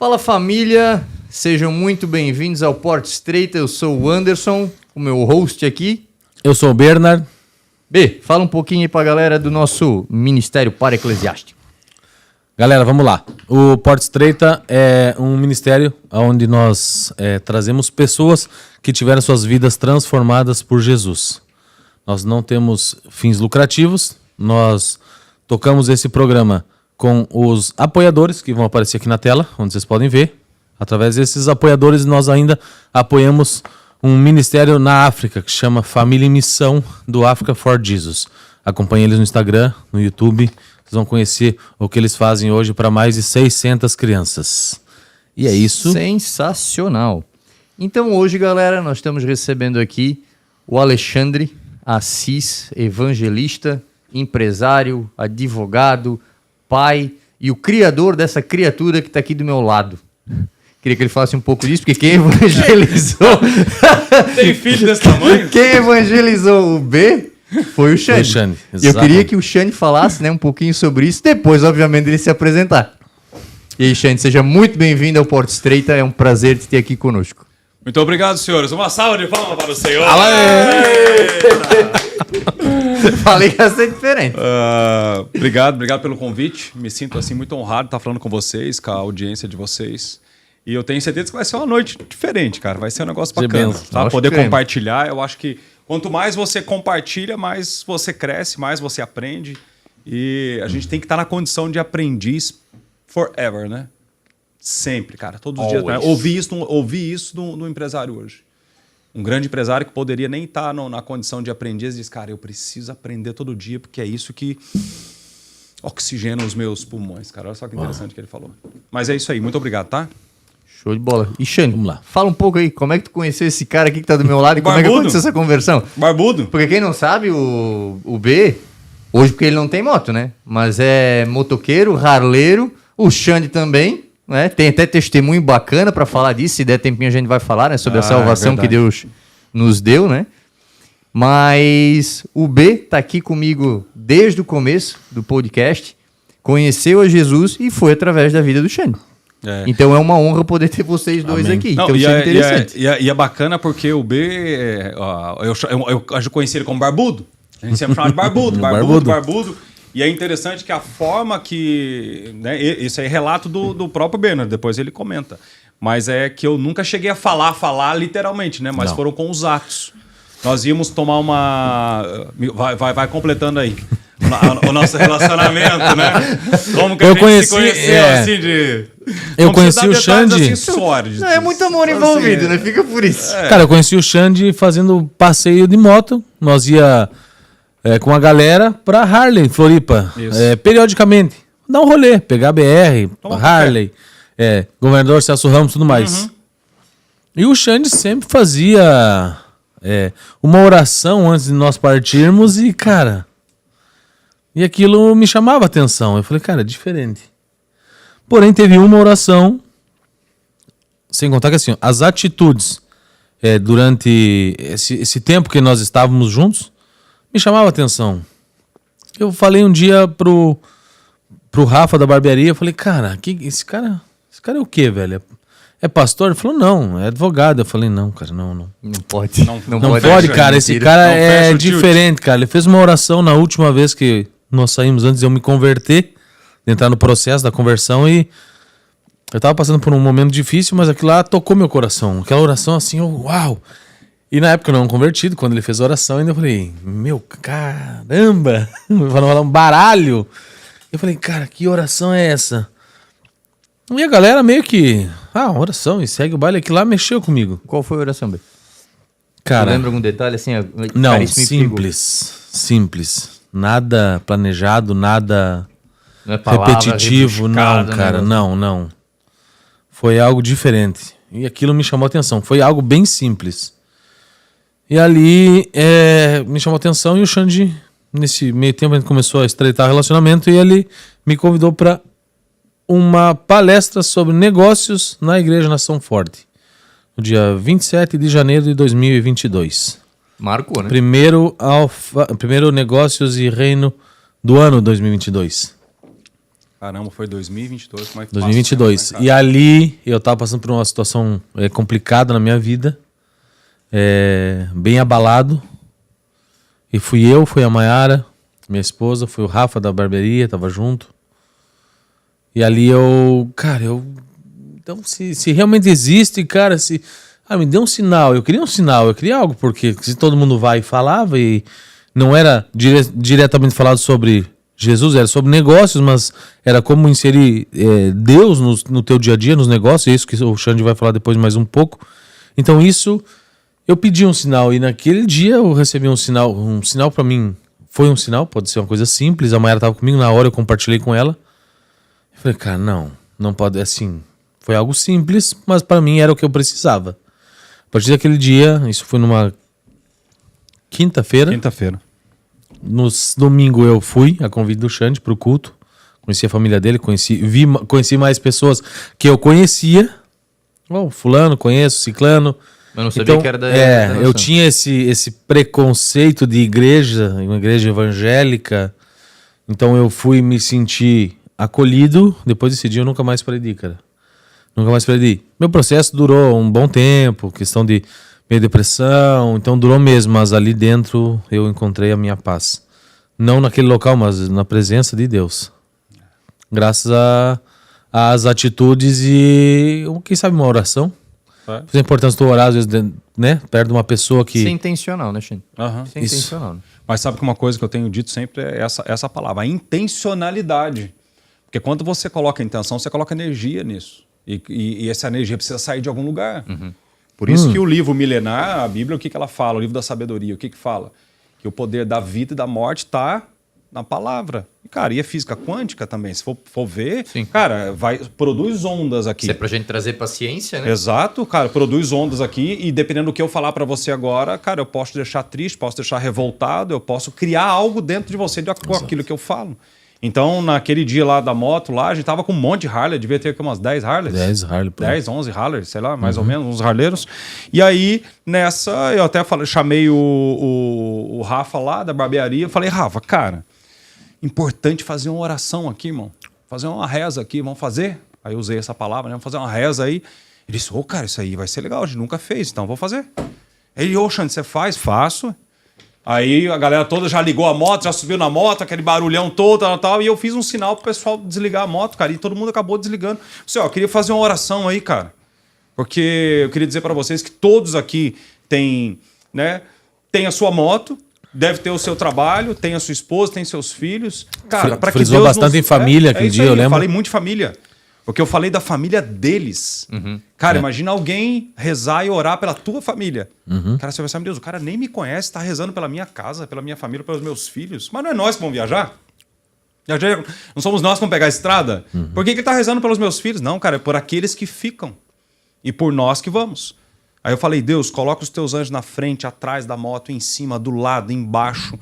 Fala família, sejam muito bem-vindos ao Porta Estreita. Eu sou o Anderson, o meu host aqui. Eu sou o Bernard. B, fala um pouquinho aí pra galera do nosso Ministério Para-Eclesiástico. Galera, vamos lá. O Porta Estreita é um ministério onde nós trazemos pessoas que tiveram suas vidas transformadas por Jesus. Nós não temos fins lucrativos, nós tocamos esse programa com os apoiadores que vão aparecer aqui na tela, onde vocês podem ver. Através desses apoiadores, nós ainda apoiamos um ministério na África que chama Família em Missão do Africa for Jesus. Acompanhe eles no Instagram, no YouTube. Vocês vão conhecer o que eles fazem hoje para mais de 600 crianças. E é isso. Sensacional. Então hoje, galera, nós estamos recebendo aqui o Alexandre Assis, evangelista, empresário, advogado, pai e o criador dessa criatura que está aqui do meu lado. Queria que ele falasse um pouco disso, porque quem evangelizou... Tem filho desse tamanho? Quem evangelizou o B foi o Xande. E eu queria que o Xande falasse, né, um pouquinho sobre isso, depois, obviamente, ele se apresentar. E aí, Xande, seja muito bem-vindo ao Porta Estreita, é um prazer te ter aqui conosco. Muito obrigado, senhores. Uma salva de palmas para o Senhor. Falei que ia ser diferente. Obrigado pelo convite. Me sinto assim muito honrado de estar falando com vocês, com a audiência de vocês. E eu tenho certeza que vai ser uma noite diferente, cara. Vai ser um negócio bacana. Tá? Poder compartilhar. Eu acho que quanto mais você compartilha, mais você cresce, mais você aprende. E a gente tem que estar na condição de aprendiz forever, né? Sempre, cara. Todos os dias. Né? Ouvi isso no empresário hoje. Um grande empresário que poderia nem estar na condição de aprendiz diz, cara, eu preciso aprender todo dia, porque é isso que oxigena os meus pulmões, cara. Olha só que interessante que ele falou. Mas é isso aí. Muito obrigado, tá? Show de bola. E Xande, vamos lá. Fala um pouco aí, como é que tu conheceu esse cara aqui que tá do meu lado e como é que aconteceu essa conversão? Barbudo. Porque quem não sabe, o B, hoje porque ele não tem moto, né? Mas é motoqueiro, harleiro, o Xande também, né? Tem até testemunho bacana pra falar disso, se der tempinho a gente vai falar, né? Sobre a salvação que Deus nos deu, né? Mas o B tá aqui comigo desde o começo do podcast, conheceu a Jesus e foi através da vida do Xande. Então é uma honra poder ter vocês dois aqui. Não, então isso é interessante. E é bacana porque o B, eu conheci ele como Barbudo. A gente sempre chama de Barbudo. E é interessante que a forma que... Né, isso aí é relato do próprio Bernard, depois ele comenta. Mas é que eu nunca cheguei a falar literalmente, né? Mas foram com os atos. Nós íamos tomar uma... Vai completando aí. O nosso relacionamento, né? Como que a gente se conheceu assim de... Eu conheci o Xande... Assim, não, é muito amor envolvido, né? Fica por isso. Cara, eu conheci o Xande fazendo passeio de moto. Nós ia com a galera pra Harley, Floripa. Periodicamente. Dar um rolê, pegar BR, Harley, Governador Celso Ramos e tudo mais. Uhum. E o Xande sempre fazia uma oração antes de nós partirmos e, cara... E aquilo me chamava a atenção. Eu falei, cara, é diferente. Porém, teve uma oração, sem contar que assim, as atitudes durante esse tempo que nós estávamos juntos, me chamava a atenção. Eu falei um dia pro Rafa da barbearia, eu falei, cara, esse cara é o quê, velho? É pastor? Ele falou, não, é advogado. Eu falei, não, cara, não. Não pode. Não pode, cara. Esse cara é diferente, cara. Ele fez uma oração na última vez que nós saímos antes de eu me converter, de entrar no processo da conversão, e eu tava passando por um momento difícil, mas aquilo lá tocou meu coração. Aquela oração assim, uau! E na época eu não convertido, quando ele fez a oração, ainda eu falei, meu, caramba! Vai falar um baralho! Eu falei, cara, que oração é essa? E a galera meio que, oração, e segue o baile, aquilo lá mexeu comigo. Qual foi a oração, B? Cara, lembra algum detalhe assim? Não, simples. Nada planejado, nada repetitivo. Não, cara, não. Foi algo diferente. E aquilo me chamou a atenção. Foi algo bem simples. E ali me chamou a atenção e o Xande, nesse meio tempo, a gente começou a estreitar o relacionamento e ele me convidou para uma palestra sobre negócios na Igreja Nação Forte, no dia 27 de janeiro de 2022. Marcou, né? Primeiro Negócios e Reino do ano 2022. Caramba, foi 2022, como é que 2022. Passa, né, e ali eu tava passando por uma situação complicada na minha vida, bem abalado. E fui a Mayara, minha esposa, foi o Rafa da barbearia, tava junto. E ali então se realmente existe, cara, me dê um sinal. Eu queria algo, porque se todo mundo vai e falava, e não era diretamente falado sobre Jesus, era sobre negócios, mas era como inserir Deus no teu dia a dia, nos negócios, é isso que o Xande vai falar depois mais um pouco. Então isso, eu pedi um sinal, e naquele dia eu recebi um sinal para mim, foi um sinal, pode ser uma coisa simples, a Mayara estava comigo, na hora eu compartilhei com ela, eu falei, cara, não pode, assim, foi algo simples, mas para mim era o que eu precisava. A partir daquele dia, isso foi numa quinta-feira. No domingo eu fui, a convite do Xande, pro culto. Conheci a família dele, conheci mais pessoas que eu conhecia. Fulano, conheço, ciclano. Eu não sabia que era da eu tinha esse preconceito de igreja, uma igreja evangélica. Então eu fui me sentir acolhido. Depois desse dia eu nunca mais parei de ir, cara. Nunca mais parei de ir. Meu processo durou um bom tempo, questão de meio depressão, então durou mesmo, mas ali dentro eu encontrei a minha paz. Não naquele local, mas na presença de Deus. Graças às atitudes e, quem sabe, uma oração. É importante tu orar, às vezes, né? Perto de uma pessoa que... Isso é intencional, né, Xande? Isso é intencional. Mas sabe que uma coisa que eu tenho dito sempre é essa palavra, a intencionalidade. Porque quando você coloca intenção, você coloca energia nisso. E essa energia precisa sair de algum lugar. Por isso que o livro milenar, a Bíblia, o que ela fala? O livro da sabedoria, o que fala? Que o poder da vida e da morte está na palavra. E, cara, e a física quântica também, se for ver, sim, cara, produz ondas aqui. Isso é pra gente trazer paciência, né? Exato, cara, produz ondas aqui e dependendo do que eu falar para você agora, cara, eu posso te deixar triste, posso te deixar revoltado, eu posso criar algo dentro de você com aquilo que eu falo. Então, naquele dia lá da moto, lá, a gente tava com um monte de Harley, devia ter aqui umas 10 Harleys. 10, 11 Harley, sei lá, mais ou menos, uns harleiros. E aí, nessa, eu até chamei o Rafa lá da barbearia, falei, Rafa, cara, importante fazer uma oração aqui, irmão. Fazer uma reza aqui, vamos fazer? Aí eu usei essa palavra, né? Vamos fazer uma reza aí. Ele disse, cara, isso aí vai ser legal, a gente nunca fez, então vou fazer. Ele, Xande, você faz? Faço. Aí a galera toda já ligou a moto, já subiu na moto, aquele barulhão todo, tal, e eu fiz um sinal pro pessoal desligar a moto, cara, e todo mundo acabou desligando. Eu queria fazer uma oração aí, cara, porque eu queria dizer para vocês que todos aqui têm a sua moto, deve ter o seu trabalho, tem a sua esposa, tem seus filhos. Cara, para que Deus bastante em família aquele dia, eu lembro. Eu falei muito de família. Porque eu falei da família deles. Cara, imagina alguém rezar e orar pela tua família. Cara, você vai saber, meu Deus, o cara nem me conhece, tá rezando pela minha casa, pela minha família, pelos meus filhos. Mas não é nós que vamos viajar? Não somos nós que vamos pegar a estrada? Por que ele tá rezando pelos meus filhos? Não, cara, é por aqueles que ficam. E por nós que vamos. Aí eu falei, Deus, coloca os teus anjos na frente, atrás da moto, em cima, do lado, embaixo.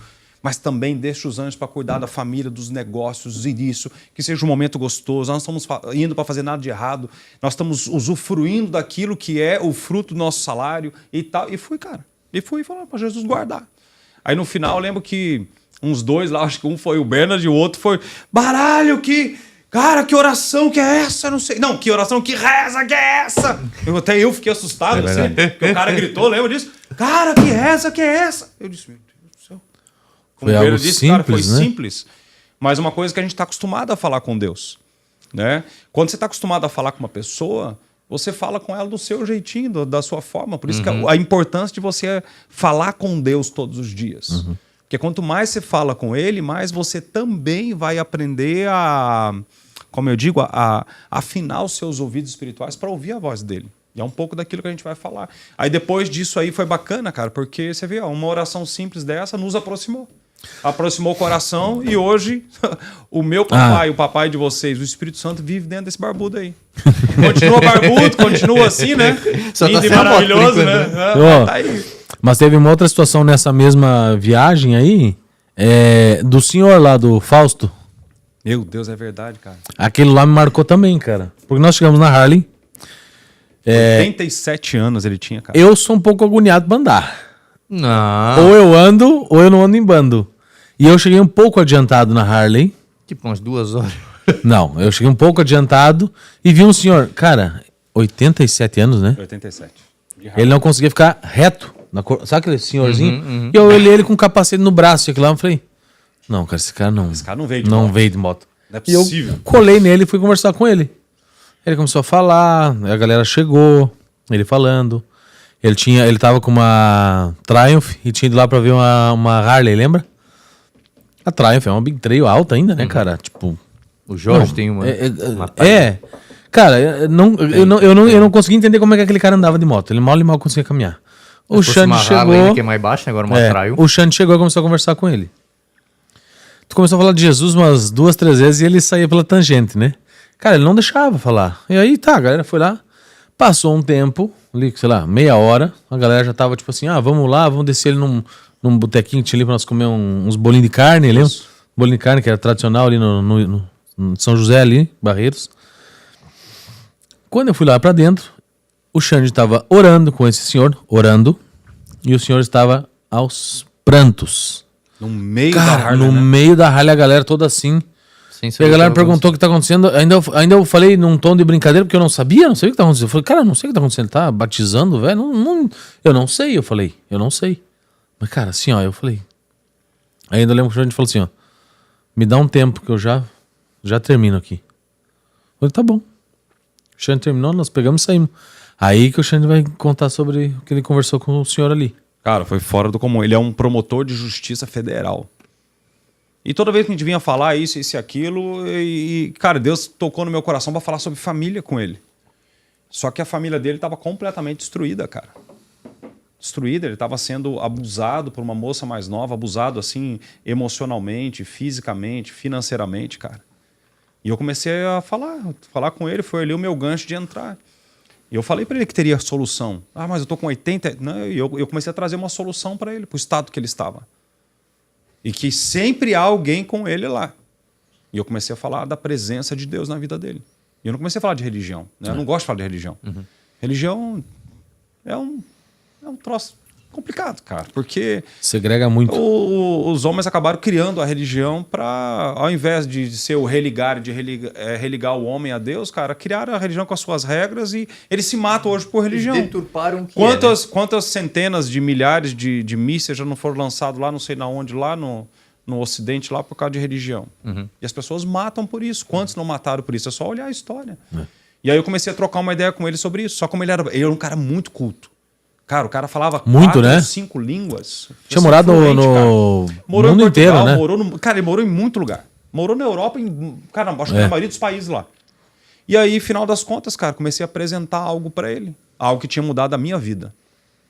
Mas também deixa os anjos para cuidar da família, dos negócios e disso, que seja um momento gostoso. Nós não estamos indo para fazer nada de errado, nós estamos usufruindo daquilo que é o fruto do nosso salário e tal. E fui, cara. E fui falando para Jesus guardar. Aí no final eu lembro que uns dois lá, acho que um foi o Bernard e o outro foi, baralho, cara, que oração que é essa? Eu não sei. Não, que oração, que reza que é essa? Até eu fiquei assustado, assim, porque o cara gritou, lembra disso? Cara, que reza que é essa? Eu disse, meu Deus do céu. Foi algo simples, cara, foi simples, mas uma coisa que a gente está acostumado a falar com Deus, né? Quando você está acostumado a falar com uma pessoa, você fala com ela do seu jeitinho, da sua forma. Por isso que a importância de você falar com Deus todos os dias. Porque quanto mais você fala com Ele, mais você também vai aprender a, como eu digo, a afinar os seus ouvidos espirituais para ouvir a voz dele. E é um pouco daquilo que a gente vai falar. Aí depois disso aí foi bacana, cara, porque você vê, uma oração simples dessa nos aproximou. Aproximou o coração e hoje o meu papai, o papai de vocês, o Espírito Santo vive dentro desse barbudo aí. Continua barbudo, continua assim, né? Só lindo tá e maravilhoso, né? Tá aí. Mas teve uma outra situação nessa mesma viagem aí, do senhor lá, do Fausto. Meu Deus, é verdade, cara. Aquele lá me marcou também, cara. Porque nós chegamos na Harley. 87 anos ele tinha, cara. Eu sou um pouco agoniado pra andar. Não. Ou eu ando, ou eu não ando em bando. E eu cheguei um pouco adiantado na Harley. Tipo umas 2 horas. Não, eu cheguei um pouco adiantado e vi um senhor, cara, 87 anos, né? 87. Ele não conseguia ficar reto. Sabe aquele senhorzinho? E eu olhei ele com um capacete no braço, e lá eu falei, não, cara, esse cara não veio de moto. Não veio de moto. Não é possível. E eu colei nele e fui conversar com ele. Ele começou a falar, a galera chegou, ele falando. Ele tava com uma Triumph e tinha ido lá pra ver uma Harley, lembra? A Triumph é uma Big Trail alta ainda, né, cara? Tipo... O Jorge tem uma... Cara, eu não consegui entender como é que aquele cara andava de moto. Ele mal e mal conseguia caminhar. O Xande chegou... que é mais baixa, agora uma Triumph. O Xande chegou e começou a conversar com ele. Tu começou a falar de Jesus umas 2, 3 vezes e ele saía pela tangente, né? Cara, ele não deixava falar. E aí, tá, a galera foi lá. Passou um tempo, ali, sei lá, meia hora. A galera já tava tipo assim, vamos lá, vamos descer ele num botequinho que tinha ali pra nós comer uns bolinhos de carne, lembra? Bolinho de carne que era tradicional ali no São José ali, Barreiros. Quando eu fui lá pra dentro, o Xande estava orando com esse senhor, e o senhor estava aos prantos. No meio da Harley, no meio da Harley, a galera toda assim. E a galera perguntou o que tá acontecendo. Ainda eu falei num tom de brincadeira, porque eu não sabia o que tá acontecendo. Eu falei, cara, eu não sei o que tá acontecendo. Ele tá batizando, velho? Eu não sei, eu falei. Eu não sei. Mas, cara, assim, ó, eu falei. Ainda eu lembro que a gente falou assim, ó. Me dá um tempo que eu já termino aqui. Eu falei, tá bom. O Xande terminou, nós pegamos e saímos. Aí que o Xande vai contar sobre o que ele conversou com o senhor ali. Cara, foi fora do comum. Ele é um promotor de justiça federal. E toda vez que a gente vinha falar isso e aquilo, cara, Deus tocou no meu coração para falar sobre família com ele. Só que a família dele estava completamente destruída, cara. Destruída, ele estava sendo abusado por uma moça mais nova, abusado assim emocionalmente, fisicamente, financeiramente, cara. E eu comecei a falar com ele, foi ali o meu gancho de entrar. E eu falei para ele que teria solução. Mas eu tô com 80... Não, eu comecei a trazer uma solução para ele, para o estado que ele estava. E que sempre há alguém com ele lá. E eu comecei a falar da presença de Deus na vida dele. E eu não comecei a falar de religião. Né? Eu não gosto de falar de religião. Religião é um troço complicado, cara. Porque segrega muito. Os homens acabaram criando a religião para, ao invés de ser o religar, de religar o homem a Deus, cara, criaram a religião com as suas regras e eles se matam hoje por religião. Eles deturparam o que quantas centenas de milhares de mísseis já não foram lançados lá, não sei na onde, lá no Ocidente, lá por causa de religião. E as pessoas matam por isso. Quantos não mataram por isso? É só olhar a história. E aí eu comecei a trocar uma ideia com ele sobre isso. Só como ele era um cara muito culto. Cara, o cara falava muito, 4 ou 5 línguas. Tinha morado no morou mundo em Portugal, inteiro, né? Cara, ele morou em muito lugar. Morou na Europa, acho que na maioria dos países lá. E aí, final das contas, cara, comecei a apresentar algo pra ele. Algo que tinha mudado a minha vida.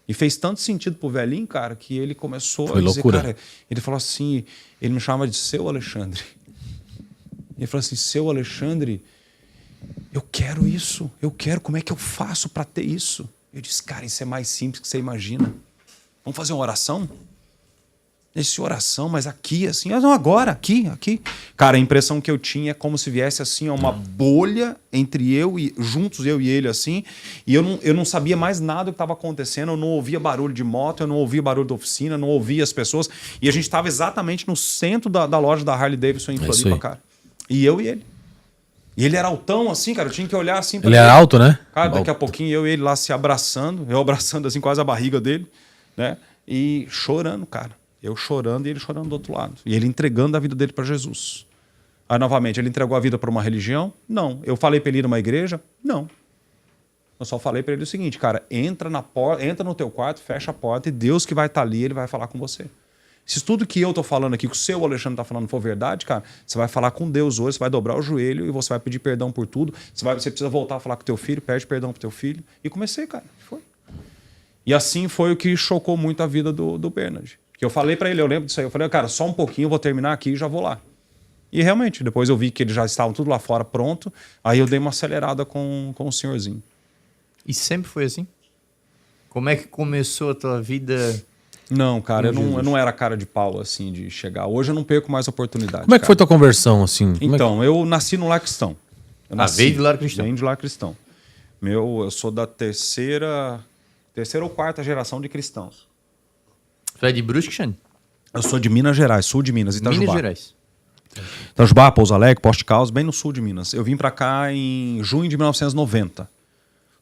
E fez tanto sentido pro velhinho, cara, que ele começou a dizer, loucura. Cara, ele falou assim, ele me chama de Seu Alexandre. Ele falou assim, Seu Alexandre, eu quero isso. Eu quero, como é que eu faço pra ter isso? Eu disse, cara, isso é mais simples que você imagina. Vamos fazer uma oração? Esse oração, mas aqui, assim, não, agora, aqui. Cara, a impressão que eu tinha é como se viesse, assim, uma bolha entre juntos eu e ele, assim, e eu não sabia mais nada do que estava acontecendo, eu não ouvia barulho de moto, eu não ouvia barulho da oficina, eu não ouvia as pessoas, e a gente estava exatamente no centro da loja da Harley Davidson em Floripa, cara. E eu e ele. E ele era altão, assim, cara, eu tinha que olhar assim pra ele. Ele era alto, né? Cara, daqui a pouquinho eu e ele lá se abraçando, eu abraçando assim quase a barriga dele, né? E chorando, cara. Eu chorando e ele chorando do outro lado. E ele entregando a vida dele para Jesus. Aí, novamente, ele entregou a vida para uma religião? Não. Eu falei para ele ir numa igreja? Não. Eu só falei para ele o seguinte, cara, entra no teu quarto, fecha a porta e Deus que vai estar ali, ele vai falar com você. Se tudo que eu tô falando aqui, que o seu Alexandre tá falando for verdade, cara, você vai falar com Deus hoje, você vai dobrar o joelho e você vai pedir perdão por tudo. Você precisa voltar a falar com teu filho, pede perdão pro teu filho. E comecei, cara. Foi. E assim foi o que chocou muito a vida do Bernard. Que eu falei para ele, eu lembro disso aí, eu falei, cara, só um pouquinho, eu vou terminar aqui e já vou lá. E realmente, depois eu vi que eles já estavam tudo lá fora pronto, aí eu dei uma acelerada com o senhorzinho. E sempre foi assim? Como é que começou a tua vida? Não, cara, eu não era cara de pau, assim, de chegar. Hoje eu não perco mais oportunidade. Como é que foi tua conversão, assim? Então, eu nasci no lar cristão. Veio de lar cristão? Venho de lar cristão. Eu sou da terceira ou quarta geração de cristãos. Tu é de Brusque, Xande? Eu sou de Minas Gerais, sul de Minas, Itajubá. Minas Gerais. Itajubá, Pouso Alegre, Posto de Caldas, bem no sul de Minas. Eu vim pra cá em junho de 1990.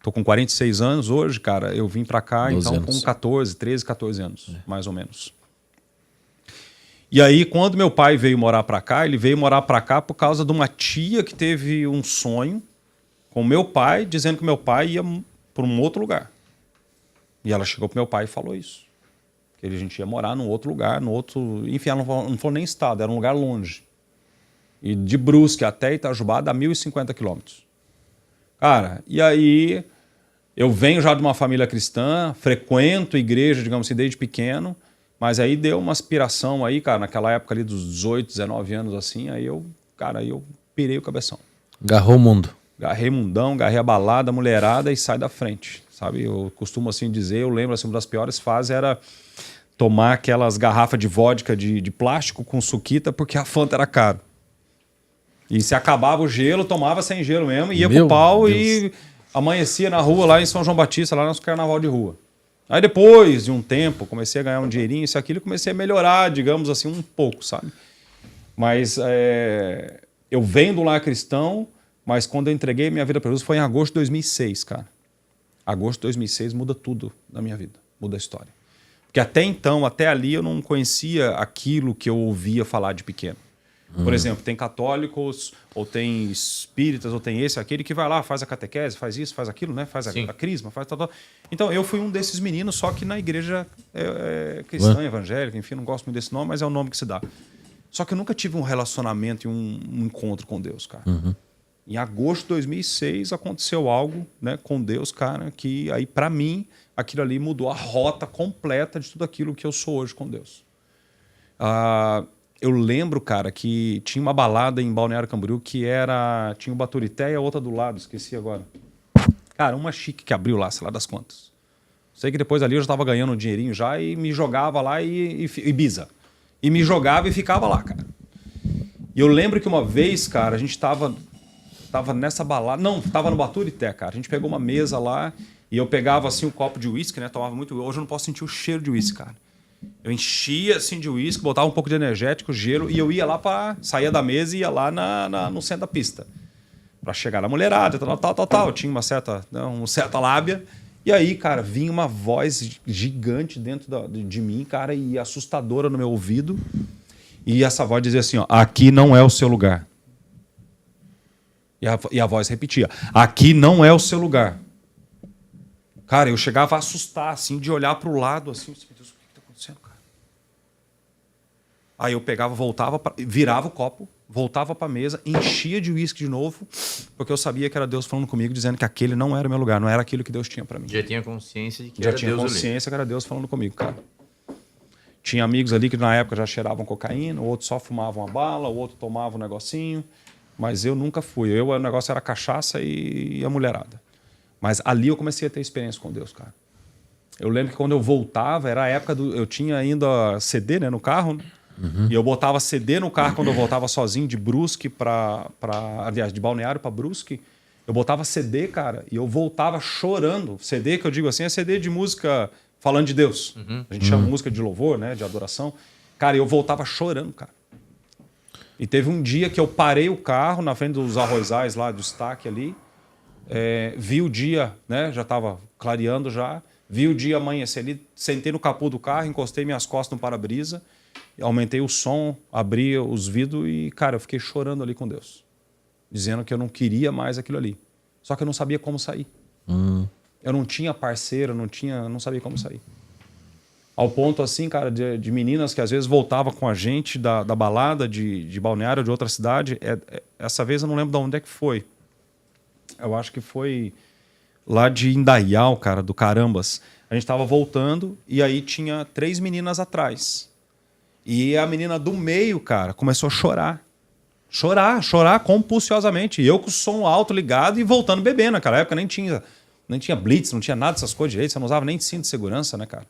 Tô com 46 anos hoje, cara. Eu vim pra cá, então, anos. Com 13, 14 anos, mais ou menos. E aí, quando meu pai veio morar pra cá, ele veio morar pra cá por causa de uma tia que teve um sonho com meu pai, dizendo que meu pai ia para um outro lugar. E ela chegou pro meu pai e falou isso. Que a gente ia morar num outro lugar, no outro... Enfim, ela não falou nem estado, era um lugar longe. E de Brusque até Itajubá dá 1.050 quilômetros. Cara, e aí eu venho já de uma família cristã, frequento igreja, digamos assim, desde pequeno, mas aí deu uma aspiração aí, cara, naquela época ali dos 18, 19 anos assim, aí eu pirei o cabeção. Agarrou o mundo. Agarrei mundão, agarrei a balada, a mulherada e sai da frente, sabe? Eu costumo assim dizer, eu lembro assim, uma das piores fases era tomar aquelas garrafas de vodka de plástico com suquita porque a Fanta era caro. E se acabava o gelo, tomava sem gelo mesmo, ia pro pau e amanhecia na rua lá em São João Batista, lá no nosso carnaval de rua. Aí depois de um tempo, comecei a ganhar um dinheirinho, isso e aquilo, comecei a melhorar, digamos assim, um pouco, sabe? Mas eu venho do lar cristão, mas quando eu entreguei minha vida para Jesus foi em agosto de 2006, cara. Agosto de 2006 muda tudo na minha vida, muda a história. Porque até então, até ali, eu não conhecia aquilo que eu ouvia falar de pequeno. Por exemplo, tem católicos, ou tem espíritas, ou tem esse, aquele que vai lá, faz a catequese, faz isso, faz aquilo, né? Faz a crisma, faz tal. Então, eu fui um desses meninos, só que na igreja cristã, evangélica, enfim, não gosto muito desse nome, mas é o nome que se dá. Só que eu nunca tive um relacionamento e um encontro com Deus, cara. Em agosto de 2006 aconteceu algo, né, com Deus, cara, que aí, pra mim, aquilo ali mudou a rota completa de tudo aquilo que eu sou hoje com Deus. Eu lembro, cara, que tinha uma balada em Balneário Camboriú que tinha o Baturité e a outra do lado, esqueci agora. Cara, uma chique que abriu lá, sei lá das quantas. Sei que depois ali eu já tava ganhando um dinheirinho já e me jogava lá e Ibiza. E me jogava e ficava lá, cara. E eu lembro que uma vez, cara, a gente tava nessa balada... Não, tava no Baturité, cara. A gente pegou uma mesa lá e eu pegava, assim, um copo de uísque, né? Tomava muito... Hoje eu não posso sentir o cheiro de uísque, cara. Eu enchia, assim, de uísque, botava um pouco de energético, gelo, e eu ia lá saía da mesa e ia lá no centro da pista. Pra chegar na mulherada, tal. Eu tinha uma certa lábia. E aí, cara, vinha uma voz gigante dentro de mim, cara, e assustadora no meu ouvido. E essa voz dizia assim, ó, aqui não é o seu lugar. E a voz repetia, aqui não é o seu lugar. Cara, eu chegava a assustar, assim, de olhar pro lado, assim, meu Deus, o que tá acontecendo, cara? Aí eu pegava, voltava, virava o copo, voltava pra mesa, enchia de uísque de novo, porque eu sabia que era Deus falando comigo, dizendo que aquele não era o meu lugar, não era aquilo que Deus tinha pra mim. Já tinha consciência de que era Deus ali. Já tinha consciência que era Deus falando comigo, cara. Tinha amigos ali que na época já cheiravam cocaína, o outro só fumava uma bala, o outro tomava um negocinho, mas eu nunca fui. O negócio era cachaça e a mulherada. Mas ali eu comecei a ter experiência com Deus, cara. Eu lembro que quando eu voltava, era a época eu tinha ainda CD, né, no carro, né? E eu botava CD no carro quando eu voltava sozinho de Brusque aliás, de Balneário para Brusque. Eu botava CD, cara, e eu voltava chorando. CD, que eu digo assim, é CD de música falando de Deus. A gente chama música de louvor, né, de adoração. Cara, eu voltava chorando, cara. E teve um dia que eu parei o carro na frente dos arrozais lá, do Stack ali. Vi o dia, né, já estava clareando já. Vi o dia amanhecer ali, sentei no capô do carro, encostei minhas costas no para-brisa, aumentei o som, abri os vidros e, cara, eu fiquei chorando ali com Deus. Dizendo que eu não queria mais aquilo ali. Só que eu não sabia como sair. Eu não tinha parceiro, não sabia como sair. Ao ponto, assim, cara, de meninas que às vezes voltavam com a gente da balada de Balneário ou de outra cidade. Essa vez eu não lembro de onde é que foi. Eu acho que foi lá de Indaial, cara, do Carambas. A gente tava voltando e aí tinha 3 meninas atrás. E a menina do meio, cara, começou a chorar. Chorar compulsivamente. E eu com o som alto ligado e voltando bebendo. Naquela época nem tinha blitz, não tinha nada dessas coisas direito. Você não usava nem cinto de segurança, né, cara?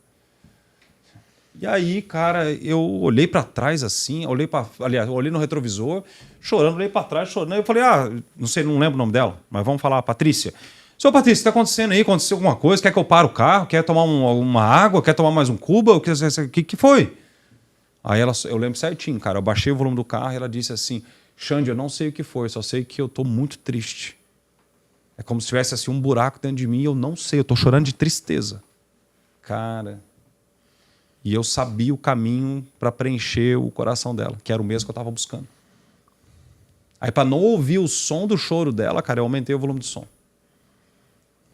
E aí, cara, eu olhei pra trás assim, olhei no retrovisor, chorando, olhei pra trás, chorando. Eu falei, não lembro o nome dela, mas vamos falar, Patrícia. Senhor Patrícia, o que tá acontecendo aí? Aconteceu alguma coisa? Quer que eu pare o carro? Quer tomar uma água? Quer tomar mais um cuba? O que foi? Aí eu lembro certinho, cara, eu baixei o volume do carro e ela disse assim, Xande, eu não sei o que foi, só sei que eu tô muito triste. É como se tivesse assim, um buraco dentro de mim e eu não sei, eu tô chorando de tristeza. Cara, e eu sabia o caminho para preencher o coração dela, que era o mesmo que eu tava buscando. Aí para não ouvir o som do choro dela, cara, eu aumentei o volume do som.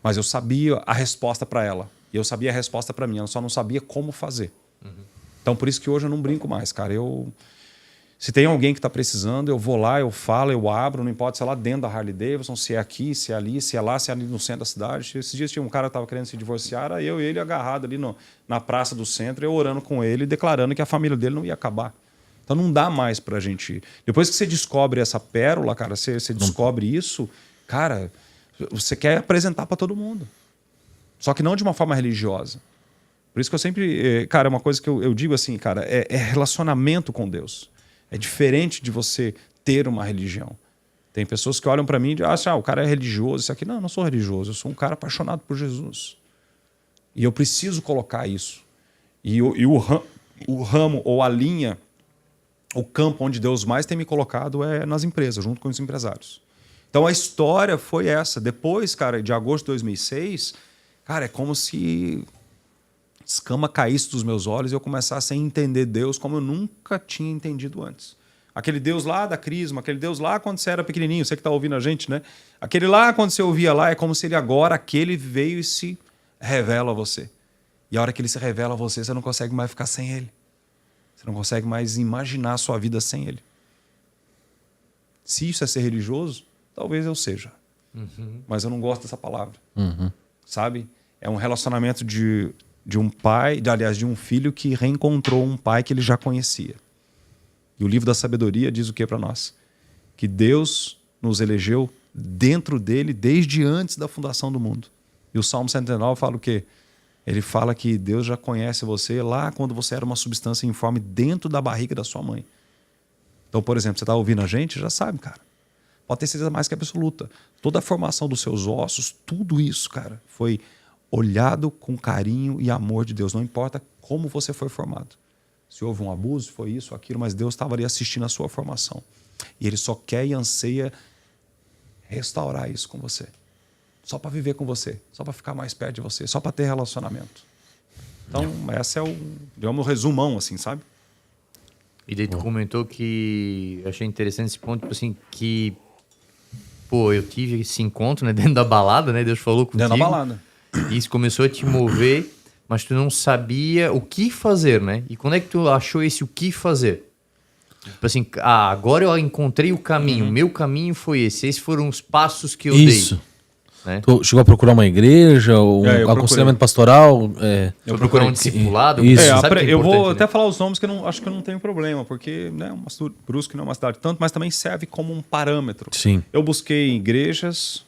Mas eu sabia a resposta para ela. E eu sabia a resposta para mim, eu só não sabia como fazer. Então, por isso que hoje eu não brinco mais, cara. Se tem alguém que está precisando, eu vou lá, eu falo, eu abro, não importa se é lá dentro da Harley Davidson, se é aqui, se é ali, se é lá, se é ali no centro da cidade. Esses dias tinha um cara que estava querendo se divorciar, era eu e ele agarrado ali na praça do centro, eu orando com ele, declarando que a família dele não ia acabar. Então não dá mais pra gente... Depois que você descobre essa pérola, cara, você descobre isso, cara, você quer apresentar para todo mundo. Só que não de uma forma religiosa. Por isso que eu sempre... Cara, é uma coisa que eu digo assim, cara, é relacionamento com Deus. É diferente de você ter uma religião. Tem pessoas que olham para mim e acham, o cara é religioso, isso aqui. Não, eu não sou religioso, eu sou um cara apaixonado por Jesus. E eu preciso colocar isso. E o ramo ou a linha, o campo onde Deus mais tem me colocado é nas empresas, junto com os empresários. Então a história foi essa. Depois, cara, de agosto de 2006, cara, é como se escama caísse dos meus olhos e eu começasse a entender Deus como eu nunca tinha entendido antes. Aquele Deus lá da Crisma, aquele Deus lá quando você era pequenininho, você que está ouvindo a gente, né? Aquele lá quando você ouvia lá, é como se ele agora, aquele veio e se revela a você. E a hora que ele se revela a você, você não consegue mais ficar sem ele. Você não consegue mais imaginar a sua vida sem ele. Se isso é ser religioso, talvez eu seja. Mas eu não gosto dessa palavra. Sabe? É um relacionamento de um pai, aliás, de um filho que reencontrou um pai que ele já conhecia. E o livro da sabedoria diz o que para nós? Que Deus nos elegeu dentro dele desde antes da fundação do mundo. E o Salmo 109 fala o quê? Ele fala que Deus já conhece você lá quando você era uma substância informe dentro da barriga da sua mãe. Então, por exemplo, você está ouvindo a gente, já sabe, cara. Pode ter certeza mais que absoluta. Toda a formação dos seus ossos, tudo isso, cara, foi olhado com carinho e amor de Deus. Não importa como você foi formado. Se houve um abuso, foi isso, aquilo, mas Deus estava ali assistindo a sua formação. E Ele só quer e anseia restaurar isso com você. Só para viver com você, só para ficar mais perto de você, só para ter relacionamento. Então, esse é o resumão, assim, sabe? E daí tu comentou que eu achei interessante esse ponto, tipo assim, que pô, eu tive esse encontro, né, dentro da balada, né? Deus falou contigo. Dentro da balada. E isso começou a te mover, mas tu não sabia o que fazer, né? E quando é que tu achou esse o que fazer? Tipo assim, agora eu encontrei o caminho, meu caminho foi esse, esses foram os passos que eu dei. Né? Tu chegou a procurar uma igreja, um aconselhamento pastoral? Eu procurar um discipulado? Isso. Eu vou até falar os nomes que acho que eu não tenho problema, porque né, Brusque não é uma cidade tanto, mas também serve como um parâmetro. Sim. Eu busquei em igrejas,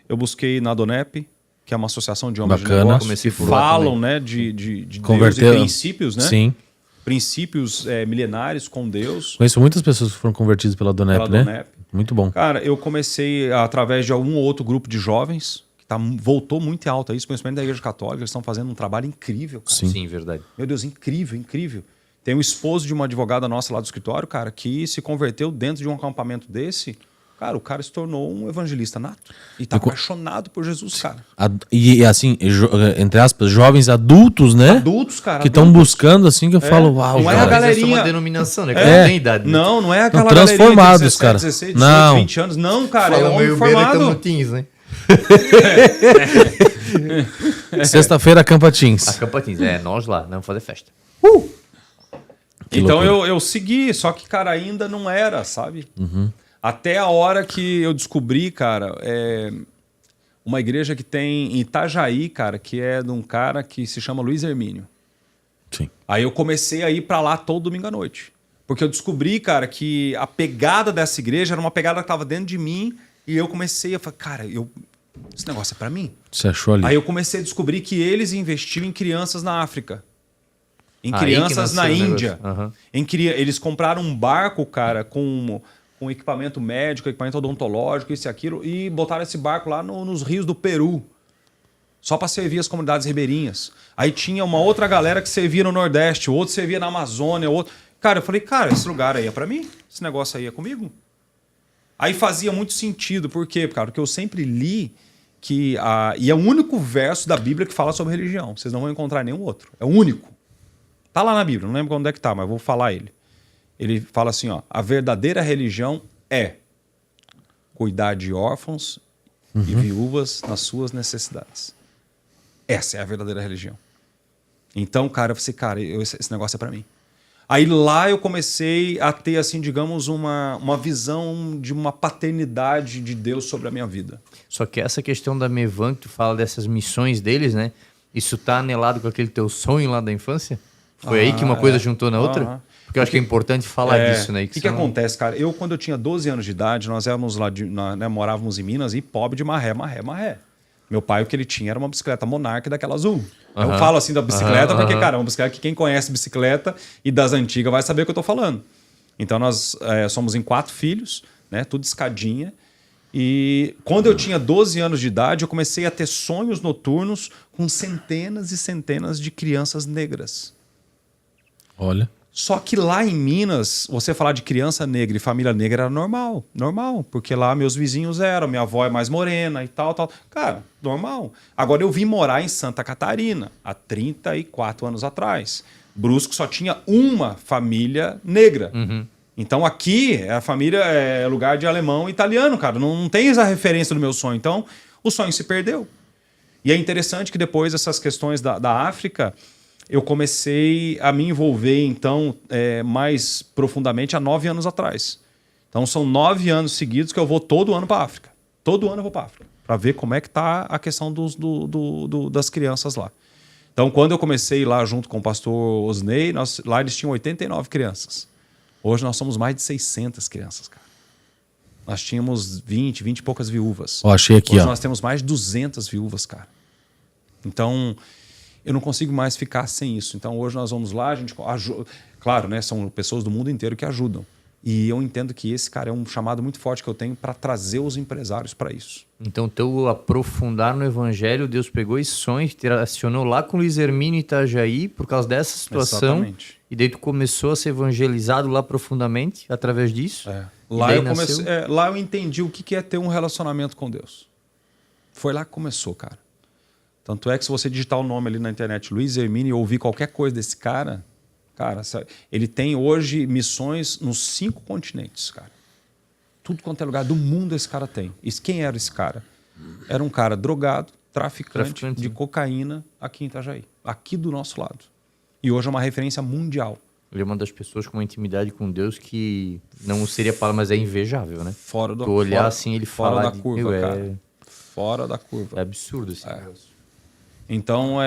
eu busquei na Donep, que é uma associação de homens de negócios que falam né, de Deus e princípios, né? Sim. Princípios milenares com Deus. Conheço muitas pessoas que foram convertidas pela Donep, né? Donep. Muito bom. Cara, eu comecei através de algum outro grupo de jovens, que voltou muito alto isso, principalmente da Igreja Católica, eles estão fazendo um trabalho incrível, cara. Sim, verdade. Meu Deus, incrível, incrível. Tem um esposo de uma advogada nossa lá do escritório, cara, que se converteu dentro de um acampamento desse. Cara, o cara se tornou um evangelista nato. E tá apaixonado por Jesus, cara. E assim, entre aspas, jovens adultos, né? Adultos, cara. Que estão buscando, assim, que eu falo, uau. Não é a galerinha... uma denominação, né? Não tem idade. Não é aquela transformados, galerinha de 17, cara. 16, 18, 20 anos. Não, cara, é homem formado. Né? Sexta-feira, Acampa Teens. Acampa Teens, nós lá, vamos fazer festa. Então eu segui, só que, cara, ainda não era, sabe? Até a hora que eu descobri, cara, uma igreja que tem em Itajaí, cara, que é de um cara que se chama Luiz Hermínio. Sim. Aí eu comecei a ir pra lá todo domingo à noite. Porque eu descobri, cara, que a pegada dessa igreja era uma pegada que tava dentro de mim e eu comecei a falar, cara, esse negócio é pra mim. Você achou ali? Aí eu comecei a descobrir que eles investiam em crianças na África. Em crianças na Índia. Eles compraram um barco, cara, com equipamento médico, equipamento odontológico, isso e aquilo, e botaram esse barco lá nos rios do Peru. só para servir as comunidades ribeirinhas. Aí tinha uma outra galera que servia no Nordeste, outro servia na Amazônia, outro... Cara, eu falei, cara, esse lugar aí é para mim? Esse negócio aí é comigo? Aí fazia muito sentido. Por quê? Cara, porque eu sempre li que... E é o único verso da Bíblia que fala sobre religião. Vocês não vão encontrar nenhum outro. É o único. Tá lá na Bíblia, não lembro onde é que tá, mas vou falar ele. Ele fala assim, ó, a verdadeira religião é cuidar de órfãos e viúvas nas suas necessidades. Essa é a verdadeira religião. Então, cara, eu falei, cara, esse negócio é para mim. Aí lá eu comecei a ter, assim, digamos, uma visão de uma paternidade de Deus sobre a minha vida. Só que essa questão da Mevan, que tu fala dessas missões deles, né? Isso tá anelado com aquele teu sonho lá da infância? Foi aí que uma coisa juntou na outra? Porque eu acho que é importante falar disso, né? O que acontece, cara? Quando eu tinha 12 anos de idade, nós éramos lá, morávamos em Minas e pobre de marré. Meu pai, o que ele tinha era uma bicicleta Monarch daquela azul. Eu falo assim da bicicleta porque, cara, é uma bicicleta que quem conhece bicicleta e das antigas vai saber o que eu tô falando. Então, nós somos em 4 filhos, né? Tudo escadinha. E quando eu tinha 12 anos de idade, eu comecei a ter sonhos noturnos com centenas e centenas de crianças negras. Olha. Só que lá em Minas, você falar de criança negra e família negra era normal, porque lá meus vizinhos eram, minha avó é mais morena e tal. Cara, normal. Agora eu vim morar em Santa Catarina, há 34 anos atrás. Brusco só tinha uma família negra. Então aqui a família é lugar de alemão e italiano, cara. Não tem essa referência do meu sonho. Então o sonho se perdeu. E é interessante que depois essas questões da África... eu comecei a me envolver, então, mais profundamente há 9 anos atrás. Então, são 9 anos seguidos que eu vou todo ano para a África. Todo ano eu vou para a África, para ver como é que está a questão das crianças lá. Então, quando eu comecei lá junto com o pastor Osney, lá eles tinham 89 crianças. Hoje nós somos mais de 600 crianças, cara. Nós tínhamos 20 e poucas viúvas. Achei aqui, Hoje nós temos mais de 200 viúvas, cara. Então... eu não consigo mais ficar sem isso. Então, hoje nós vamos lá, a gente ajuda. Claro, né? São pessoas do mundo inteiro que ajudam. E eu entendo que esse, cara, é um chamado muito forte que eu tenho para trazer os empresários para isso. Então, teu aprofundar no evangelho, Deus pegou esse sonho, te acionou lá com o Luiz Hermínio e Itajaí por causa dessa situação. Exatamente. E daí tu começou a ser evangelizado lá profundamente através disso? Lá eu entendi o que é ter um relacionamento com Deus. Foi lá que começou, cara. Tanto é que se você digitar o nome ali na internet, Luiz Hermínio, e ouvir qualquer coisa desse cara, ele tem hoje missões nos 5 continentes, cara. Tudo quanto é lugar do mundo esse cara tem. E quem era esse cara? Era um cara drogado, traficante de cocaína aqui em Itajaí. Aqui do nosso lado. E hoje é uma referência mundial. Ele é uma das pessoas com uma intimidade com Deus que não seria palavra, mas é invejável, né? Fora do tu olhar assim, ele fala fora da curva, cara. Fora da curva. É absurdo esse negócio. Então,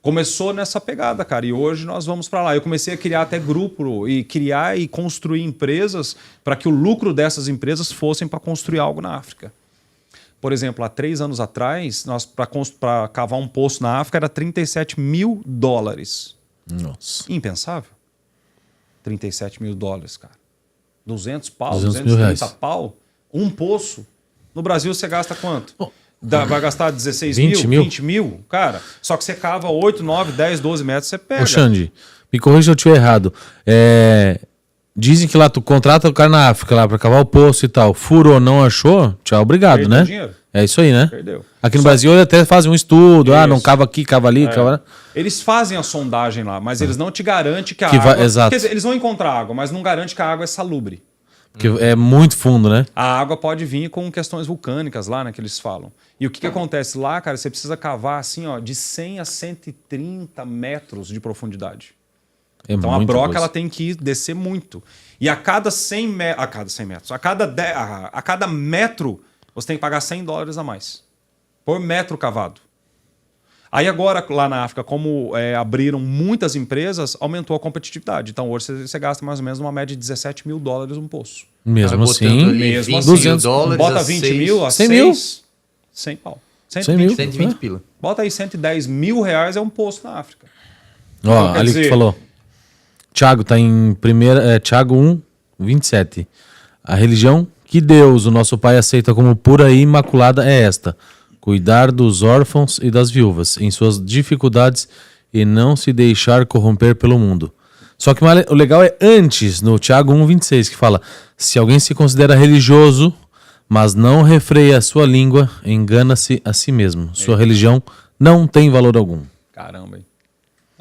começou nessa pegada, cara. E hoje nós vamos para lá. Eu comecei a criar até grupo e criar e construir empresas para que o lucro dessas empresas fossem para construir algo na África. Por exemplo, há 3 anos atrás, nós para cavar um poço na África era $37 mil. Nossa. Impensável. $37 mil, cara. 200 pau, 230 pau. Um poço. No Brasil você gasta quanto? Vai gastar 16 20 mil, 20 mil? Cara, só que você cava 8, 9, 10, 12 metros, você pega. Ô, Xande, me corrija se eu estiver errado. Dizem que lá tu contrata o cara na África lá pra cavar o poço e tal. Furou, não achou? Tchau, obrigado, Perdeu né? Dinheiro. É isso aí, né? Perdeu. Aqui no Brasil eles até fazem um estudo. Não cava aqui, cava ali, cava... Eles fazem a sondagem lá, mas eles não te garantem que a água... Exato. Quer dizer, eles vão encontrar água, mas não garante que a água é salubre. Porque é muito fundo, né? A água pode vir com questões vulcânicas lá, né, que eles falam. E o que acontece lá, cara, você precisa cavar assim, ó, de 100 a 130 metros de profundidade. Então a broca ela tem que descer muito. E a cada 100 metros, a cada metro, você tem que pagar $100 a mais. Por metro cavado. Aí agora, lá na África, como abriram muitas empresas, aumentou a competitividade. Então hoje você gasta mais ou menos uma média de $17 mil um poço. Mesmo assim, mesmo assim, $200 bota 20 mil a 100 mil? 100 pau. 120 pila. Bota aí $110 mil é um poço na África. Ó, então, ali que tu falou. Tiago tá em Tiago 1:27. A religião que Deus, o nosso Pai, aceita como pura e imaculada é esta: Cuidar dos órfãos e das viúvas em suas dificuldades e não se deixar corromper pelo mundo. Só que o legal é antes, no Tiago 1,26, que fala: se alguém se considera religioso, mas não refreia a sua língua, engana-se a si mesmo. Sua religião não tem valor algum. Caramba, hein?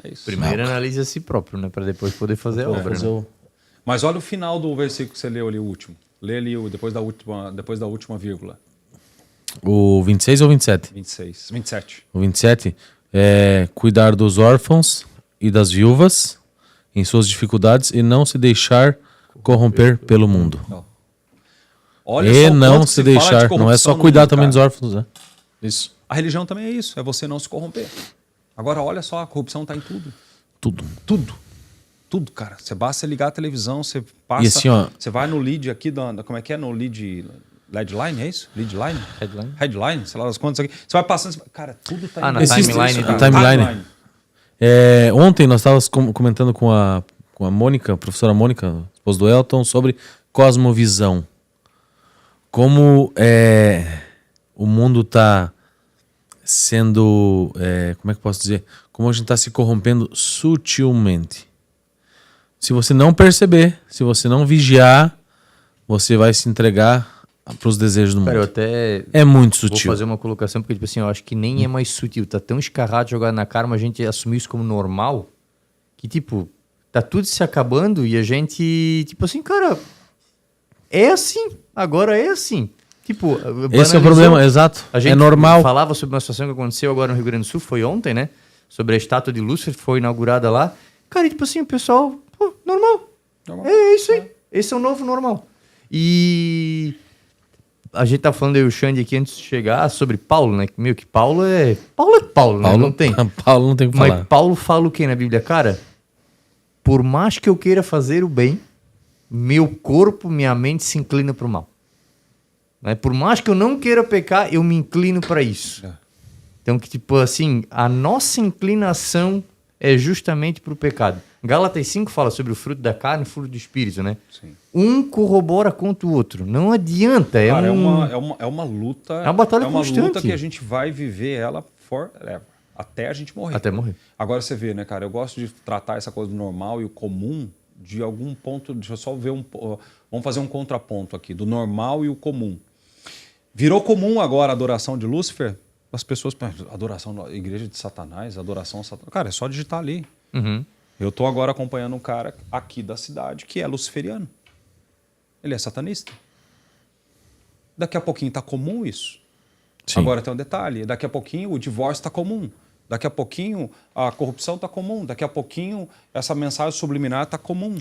É isso. Primeiro analise a si próprio, né? Para depois poder fazer a obra. Né? Mas olha o final do versículo que você leu ali, o último. Lê ali depois da última vírgula. O 26 ou 27? 27. O 27 é cuidar dos órfãos e das viúvas em suas dificuldades e não se deixar corromper pelo mundo. Olha e só não se deixar, não é só cuidar também dos órfãos, né? Isso. A religião também é isso, é você não se corromper. Agora, olha só, a corrupção está em tudo. Tudo, cara. Você basta ligar a televisão, você passa... E assim, ó, você vai no lead aqui, como é que é? No lead... Leadline, é isso? Leadline? Headline, sei lá das quantas aqui. Você vai passando... Cara, tudo tá na timeline. A timeline. Ontem nós estávamos comentando com a Mônica, a professora Mônica, esposa do Elton, sobre cosmovisão. Como o mundo está sendo... como é que eu posso dizer? Como a gente está se corrompendo sutilmente. Se você não perceber, se você não vigiar, você vai se entregar para os desejos do mundo. Cara, eu até é muito sutil. Vou fazer uma colocação, porque tipo assim, eu acho que nem é mais sutil. Tá tão escarrado, jogado na cara, mas a gente assumiu isso como normal, que tipo, tá tudo se acabando e a gente, tipo assim, cara, é assim, agora é assim. Tipo, esse é o problema, exato. A gente é normal. falava sobre uma situação que aconteceu agora no Rio Grande do Sul, foi ontem, né? Sobre a estátua de Lúcifer, foi inaugurada lá. Cara, e tipo assim, o pessoal, pô, normal. É isso aí. Esse é o novo normal. E a gente tá falando aí o Xande aqui antes de chegar sobre Paulo, né? Meio que Paulo é Paulo, né? Não tem. Paulo não tem o que falar. Mas Paulo fala o que na Bíblia? Cara, por mais que eu queira fazer o bem, meu corpo, minha mente se inclina para o mal. Né? Por mais que eu não queira pecar, eu me inclino para isso. Então, que tipo assim, a nossa inclinação é justamente para o pecado. Gálatas 5 fala sobre o fruto da carne e o fruto do espírito, né? Sim. Um corrobora contra o outro. Não adianta. Cara, é uma luta. É uma batalha constante. É uma luta que a gente vai viver ela forever, até a gente morrer. Até morrer. Agora você vê, né, cara? Eu gosto de tratar essa coisa do normal e o comum de algum ponto. Deixa eu só ver vamos fazer um contraponto aqui, do normal e o comum. Virou comum agora a adoração de Lúcifer? As pessoas pensam, adoração da igreja de Satanás, adoração a Satanás. Cara, é só digitar ali. Uhum. Eu estou agora acompanhando um cara aqui da cidade que é luciferiano. Ele é satanista. Daqui a pouquinho está comum isso. Sim. Agora tem um detalhe. Daqui a pouquinho o divórcio está comum. Daqui a pouquinho a corrupção está comum. Daqui a pouquinho essa mensagem subliminar está comum.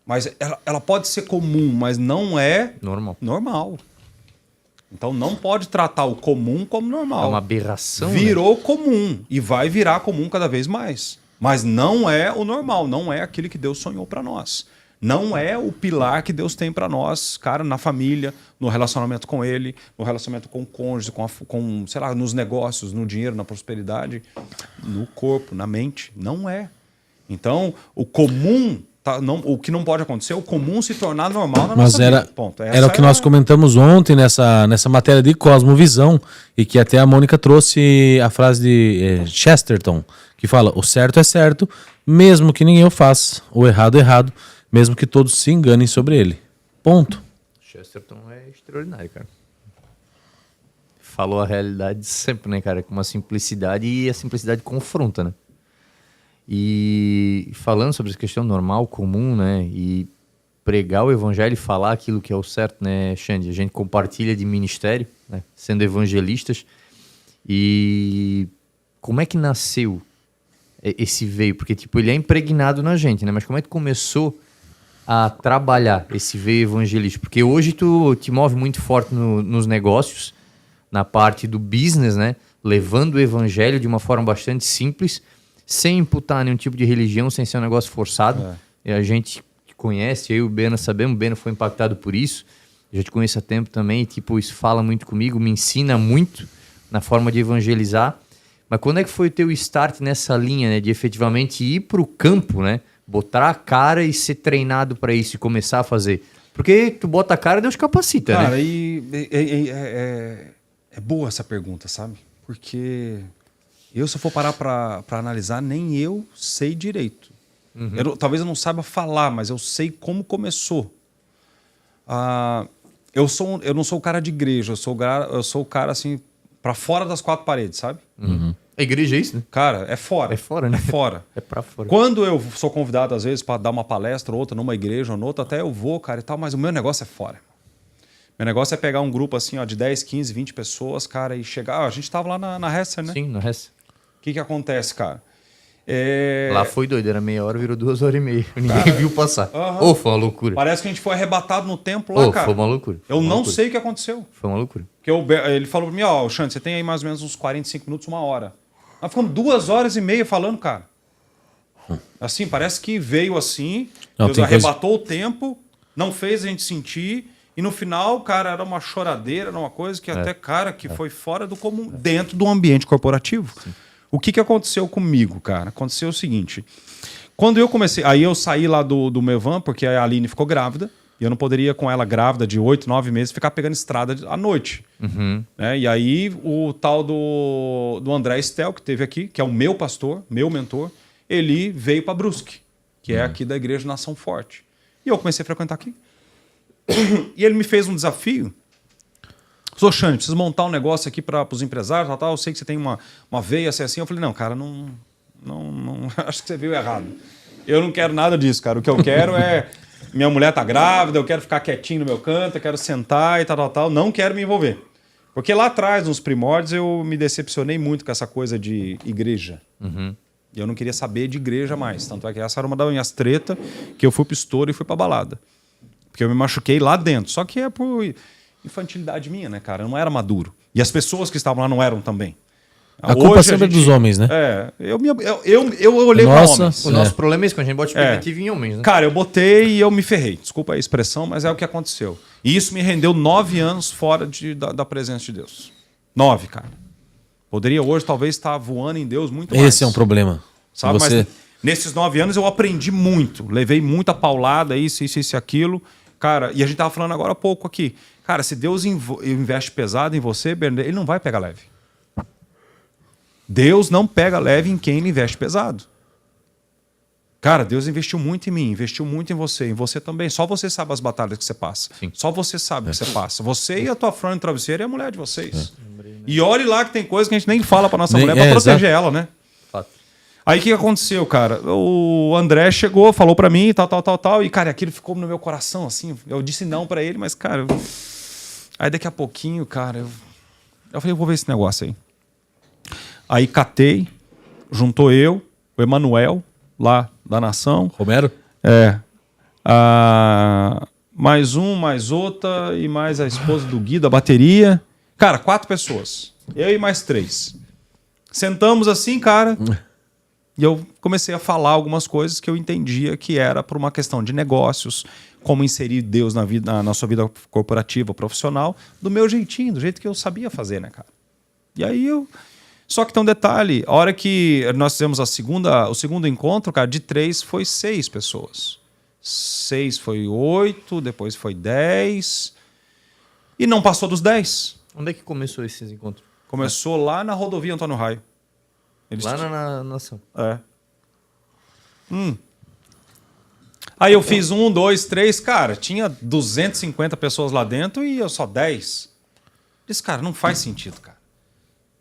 Mas ela pode ser comum, mas não é normal. Então não pode tratar o comum como normal. É uma aberração. Virou comum e vai virar comum cada vez mais. Mas não é o normal, não é aquele que Deus sonhou para nós. Não é o pilar que Deus tem para nós, cara, na família, no relacionamento com Ele, no relacionamento com o cônjuge, sei lá, nos negócios, no dinheiro, na prosperidade, no corpo, na mente. Não é. Então, o comum, o que não pode acontecer é o comum se tornar normal na nossa vida. Ponto. Era o que nós comentamos ontem nessa matéria de cosmovisão, e que até a Mônica trouxe a frase de Chesterton, que fala: o certo é certo, mesmo que ninguém o faça, o errado é errado, mesmo que todos se enganem sobre ele. Ponto. Chesterton é extraordinário, cara. Falou a realidade sempre, né, cara? Com uma simplicidade, e a simplicidade confronta, né? E falando sobre essa questão normal, comum, né? E pregar o evangelho e falar aquilo que é o certo, né, Xande? A gente compartilha de ministério, né? Sendo evangelistas. E como é que nasceu esse veio? Porque, tipo, ele é impregnado na gente, né? Mas como é que começou a trabalhar esse veio evangelístico? Porque hoje tu te move muito forte nos negócios, na parte do business, né? Levando o evangelho de uma forma bastante simples, sem imputar nenhum tipo de religião, sem ser um negócio forçado. E a gente conhece, eu e o Bena sabemos, o Bena foi impactado por isso. Eu já te conheço há tempo também, e, tipo, isso fala muito comigo, me ensina muito na forma de evangelizar. Mas quando é que foi o teu start nessa linha, né? De efetivamente ir para o campo, né? Botar a cara e ser treinado para isso e começar a fazer. Porque tu bota a cara, Deus capacita, cara, né? Cara, é boa essa pergunta, sabe? porque se eu for parar para analisar, nem eu sei direito. Talvez eu não saiba falar, mas eu sei como começou. Eu não sou o cara de igreja, eu sou o cara assim, para fora das quatro paredes, sabe? A igreja é isso, né? Cara, é fora. É fora, né? É fora. É pra fora. Quando eu sou convidado, às vezes, para dar uma palestra ou outra numa igreja ou noutra, até eu vou, cara, e tal, mas o meu negócio é fora. Meu negócio é pegar um grupo assim, ó, de 10, 15, 20 pessoas, cara, e chegar... a gente tava lá na Hesser, né? Sim, na Hesser. O que acontece, cara? Lá foi doido, era meia hora, virou 2h30. Ninguém viu passar. Foi uma loucura. Parece que a gente foi arrebatado no tempo lá, cara. Foi uma loucura. Eu não sei o que aconteceu. Foi uma loucura. Porque ele falou pra mim, ó, Xande, você tem aí mais ou menos uns 45 minutos, 1 hora. Nós ficamos 2h30 falando, cara. Assim, parece que veio assim, Deus arrebatou o tempo, não fez a gente sentir, e no final, cara, era uma choradeira, era uma coisa que até, cara, que foi fora do comum, dentro do ambiente corporativo. Sim. O que aconteceu comigo, cara? Aconteceu o seguinte, quando eu comecei, aí eu saí lá do meu van, porque a Aline ficou grávida, e eu não poderia, com ela grávida de 8, 9 meses, ficar pegando estrada à noite. Né? E aí o tal do André Estel, que esteve aqui, que é o meu pastor, meu mentor, ele veio para Brusque, que é aqui da Igreja Nação Forte. E eu comecei a frequentar aqui. E ele me fez um desafio. Sou Xande, preciso montar um negócio aqui para os empresários, tal. Eu sei que você tem uma veia assim. Eu falei, não, cara, não acho que você veio errado. Eu não quero nada disso, cara. O que eu quero é... Minha mulher tá grávida, eu quero ficar quietinho no meu canto, eu quero sentar e tal. Não quero me envolver. Porque lá atrás, nos primórdios, eu me decepcionei muito com essa coisa de igreja. E eu não queria saber de igreja mais. Tanto é que essa era uma das minhas tretas, que eu fui pro estouro e fui pra balada. Porque eu me machuquei lá dentro. Só que é por infantilidade minha, né, cara? Eu não era maduro. E as pessoas que estavam lá não eram também. A culpa sempre é dos homens, né? Eu olhei para homens. O nosso problema é isso, quando a gente bota expectativa em homens, né? Cara, eu botei e eu me ferrei. Desculpa a expressão, mas é o que aconteceu. E isso me rendeu 9 anos fora da presença de Deus. 9, cara. Poderia hoje talvez estar voando em Deus muito mais. Esse é um problema. Sabe, mas nesses 9 anos eu aprendi muito. Levei muita paulada, isso e aquilo. Cara, e a gente tava falando agora há pouco aqui. Cara, se Deus investe pesado em você, ele não vai pegar leve. Deus não pega leve em quem ele investe pesado. Cara, Deus investiu muito em mim, investiu muito em você também. Só você sabe as batalhas que você passa. Sim. Só você sabe o que você passa. Você e a tua fronha de travesseiro e a mulher de vocês. E olhe lá que tem coisa que a gente nem fala pra nossa mulher pra proteger ela, né? Fato. Aí o que aconteceu, cara? O André chegou, falou pra mim, tal. E, cara, aquilo ficou no meu coração, assim. Eu disse não pra ele, mas, cara... Aí daqui a pouquinho, cara, eu falei, eu vou ver esse negócio aí. Aí catei, juntou eu, o Emanuel, lá da Nação. Romero? Mais um, mais outra, e mais a esposa do Gui, da bateria. Cara, 4 pessoas. Eu e mais 3. Sentamos assim, cara, e eu comecei a falar algumas coisas que eu entendia que era por uma questão de negócios, como inserir Deus na sua vida corporativa, profissional, do meu jeitinho, do jeito que eu sabia fazer, né, cara? E aí eu... Só que tem um detalhe, a hora que nós fizemos o segundo encontro, cara, de 3 foi 6 pessoas. 6 foi 8, depois foi 10, e não passou dos 10. Onde é que começou esses encontros? Começou lá na rodovia Antônio Raio. Lá na Nação. Aí eu fiz 1, 2, 3, cara, tinha 250 pessoas lá dentro e eu só 10. Disse, cara, não faz sentido, cara.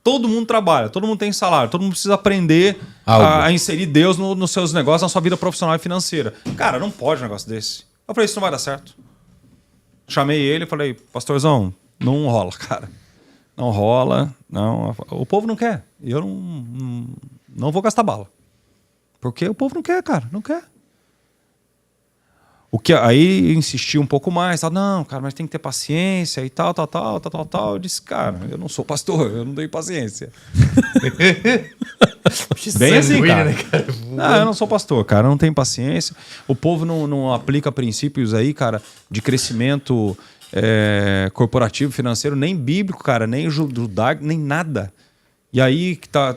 Todo mundo trabalha, todo mundo tem salário, todo mundo precisa aprender a inserir Deus nos seus negócios, na sua vida profissional e financeira. Cara, não pode um negócio desse. Eu falei, isso não vai dar certo. Chamei ele e falei, pastorzão, não rola, cara. Não rola, não. O povo não quer. E eu não vou gastar bala. Porque o povo não quer, cara, não quer. Aí insisti um pouco mais, não, cara, mas tem que ter paciência e tal. Eu disse, cara, eu não sou pastor, eu não tenho paciência. Bem assim, cara. Não, eu não sou pastor, cara, eu não tenho paciência. O povo não aplica princípios aí, cara, de crescimento corporativo, financeiro, nem bíblico, cara, nem judaico, nem nada. E aí que tá...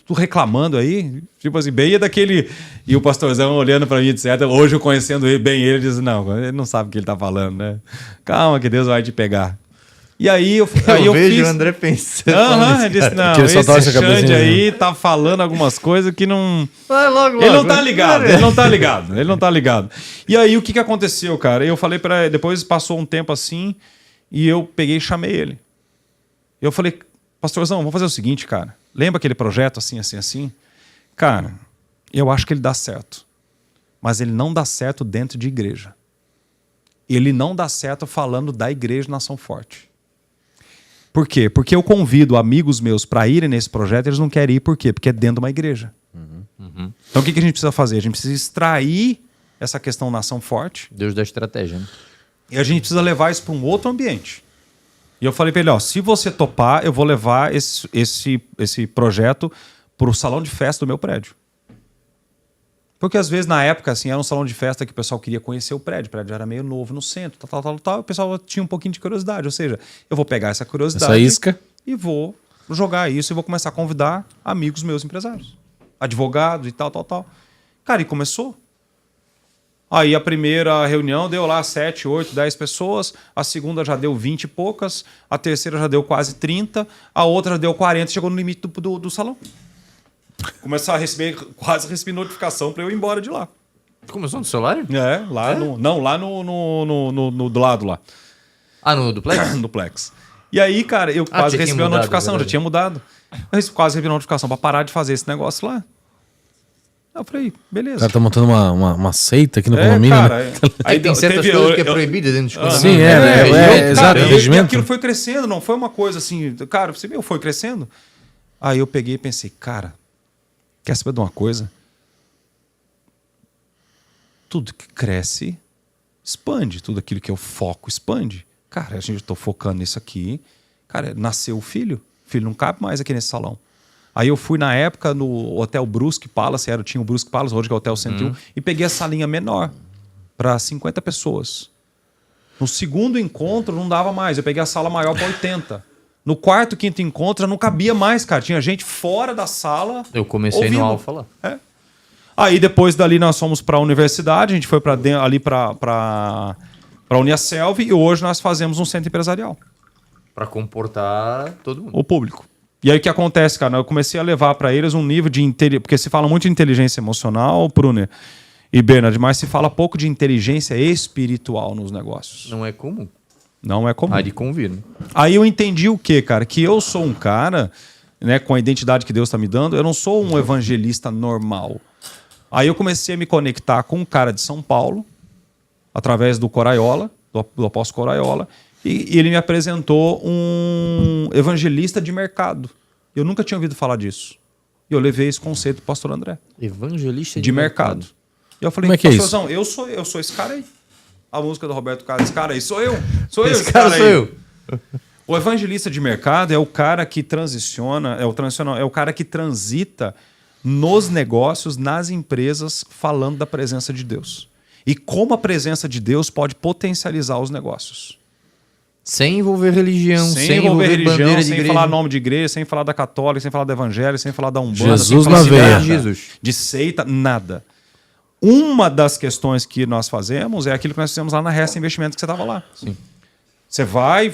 Tu reclamando aí, tipo assim, bem daquele... E o pastorzão olhando pra mim, etc. Hoje eu conhecendo ele, bem ele, diz, não, ele não sabe o que ele tá falando, né? Calma que Deus vai te pegar. E aí eu vejo fiz... o André pensando. Aham, disse, não, esse Xande aí tá falando algumas coisas que não... Vai logo. Ele não tá ligado, ele não tá ligado. E aí o que aconteceu, cara? Eu falei para ele, depois passou um tempo assim, e eu peguei e chamei ele. Eu falei, pastorzão, vamos fazer o seguinte, cara. Lembra aquele projeto assim, assim, assim? Cara, eu acho que ele dá certo. Mas ele não dá certo dentro de igreja. Ele não dá certo falando da igreja Nação Forte. Por quê? Porque eu convido amigos meus para irem nesse projeto, eles não querem ir, por quê? Porque é dentro de uma igreja. Então o que a gente precisa fazer? A gente precisa extrair essa questão Nação Forte. Deus da estratégia, né? E a gente precisa levar isso para um outro ambiente. E eu falei para ele, ó, se você topar, eu vou levar esse projeto para o salão de festa do meu prédio. Porque às vezes, na época, assim, era um salão de festa que o pessoal queria conhecer o prédio era meio novo no centro, tal, o pessoal tinha um pouquinho de curiosidade. Ou seja, eu vou pegar essa curiosidade e vou jogar isso e vou começar a convidar amigos meus empresários, advogados e tal. Cara, e começou. Aí a primeira reunião deu lá 7, 8, 10 pessoas, a segunda já deu 20 e poucas, a terceira já deu quase 30, a outra já deu 40, chegou no limite do salão. Começar a quase receber notificação para eu ir embora de lá. Começou no celular? É, lá no do lado lá. Ah, no duplex? No Plex. E aí, cara, eu quase recebi uma notificação, já tinha mudado. Eu quase recebi uma notificação para parar de fazer esse negócio lá. Eu falei, beleza. O cara tá montando uma seita aqui no condomínio, cara, né? Aí tem certas coisas que é proibida dentro de condomínio. Sim, exato. E aquilo foi crescendo, não foi uma coisa assim... Cara, você viu, foi crescendo. Aí eu peguei e pensei, cara, quer saber de uma coisa? Tudo que cresce, expande. Tudo aquilo que eu foco, expande. Cara, a gente tá focando nisso aqui. Cara, nasceu o filho. O filho não cabe mais aqui nesse salão. Aí eu fui na época no Hotel Brusque Palace, tinha o Brusque Palace, hoje que é o Hotel 101, e peguei a salinha menor para 50 pessoas. No segundo encontro não dava mais, eu peguei a sala maior para 80. No quarto, quinto encontro já não cabia mais, cara. Tinha gente fora da sala. Eu comecei ouvindo. No Alfa lá. É. Aí depois dali nós fomos para a universidade, a gente foi ali para Uniaselv e hoje nós fazemos um centro empresarial. Para comportar todo mundo. O público. E aí o que acontece, cara? Eu comecei a levar para eles um nível de inteligência, porque se fala muito de inteligência emocional, Pruner e Bernard, mas se fala pouco de inteligência espiritual nos negócios. Não é comum. Não é comum. Há de convir, né? Aí eu entendi o quê, cara? Que eu sou um cara, né, com a identidade que Deus está me dando, eu não sou um evangelista normal. Aí eu comecei a me conectar com um cara de São Paulo, através do Coraiola, do apóstolo Coraiola, e ele me apresentou um evangelista de mercado. Eu nunca tinha ouvido falar disso. E eu levei esse conceito pro pastor André. Evangelista de mercado. E eu falei, como é que pastorzão, eu sou esse cara aí. A música do Roberto Carlos, esse cara aí sou eu. Esse cara sou eu. O evangelista de mercado é o cara que transiciona, é o cara que transita nos negócios, nas empresas, falando da presença de Deus. E como a presença de Deus pode potencializar os negócios. Sem envolver religião, sem envolver bandeira de sem igreja. falar nome de igreja, sem falar da católica, sem falar do evangelho, sem falar da Umbanda, Jesus sem falar na veia. de seita, nada. Uma das questões que nós fazemos é aquilo que nós fizemos lá na Resta Investimento, que você estava lá. Sim. Você vai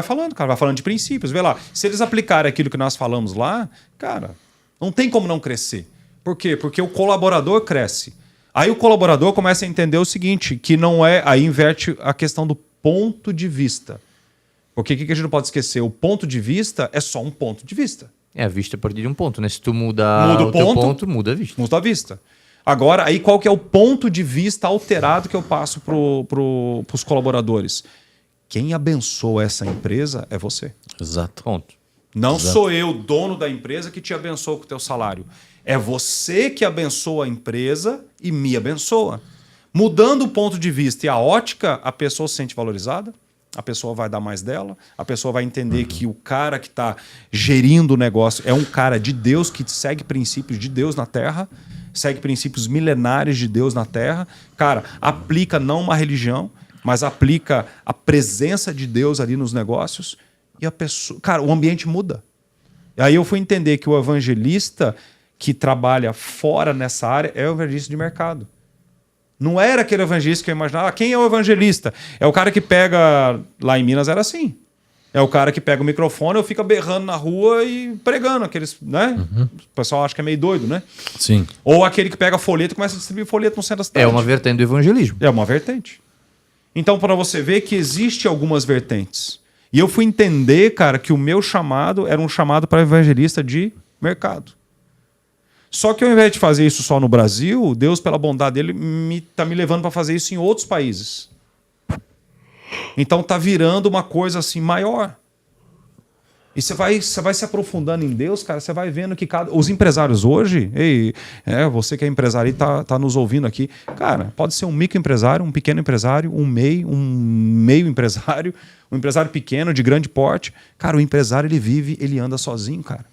falando, cara, vai falando de princípios. Vê lá, se eles aplicarem aquilo que nós falamos lá, cara, não tem como não crescer. Por quê? Porque o colaborador cresce. Aí o colaborador começa a entender o seguinte, que não é... Aí inverte a questão do ponto de vista. Porque o que a gente não pode esquecer? O ponto de vista é só um ponto de vista. É a vista a partir de um ponto, né? Se tu mudar o teu ponto, muda a vista. Muda a vista. Agora, aí qual que é o ponto de vista alterado que eu passo pros colaboradores? Quem abençoa essa empresa é você. Exato. Ponto. Não sou eu, dono da empresa, que te abençoa com o teu salário. É você que abençoa a empresa e me abençoa. Mudando o ponto de vista e a ótica, a pessoa se sente valorizada, a pessoa vai dar mais dela, a pessoa vai entender que o cara que está gerindo o negócio é um cara de Deus, que segue princípios de Deus na Terra, segue princípios milenares de Deus na Terra. Cara, aplica não uma religião, mas aplica a presença de Deus ali nos negócios e a pessoa... Cara, o ambiente muda. E aí eu fui entender que o evangelista que trabalha fora nessa área é o evangelista de mercado. Não era aquele evangelista que eu imaginava. Quem é o evangelista? É o cara que pega... Lá em Minas era assim. É o cara que pega o microfone ou fica berrando na rua e pregando aqueles, né? O pessoal acha que é meio doido, né? Sim. Ou aquele que pega folheto e começa a distribuir folheto no centro da cidade. É uma vertente do evangelismo. É uma vertente. Então, para você ver que existe algumas vertentes. E eu fui entender, cara, que o meu chamado era um chamado para evangelista de mercado. Só que ao invés de fazer isso só no Brasil, Deus, pela bondade dele, tá me levando para fazer isso em outros países. Então tá virando uma coisa assim maior. E você vai se aprofundando em Deus, cara, você vai vendo que os empresários hoje, você que é empresário e tá nos ouvindo aqui, cara, pode ser um microempresário, um pequeno empresário, um meio empresário, um empresário pequeno, de grande porte. Cara, o empresário, ele anda sozinho, cara.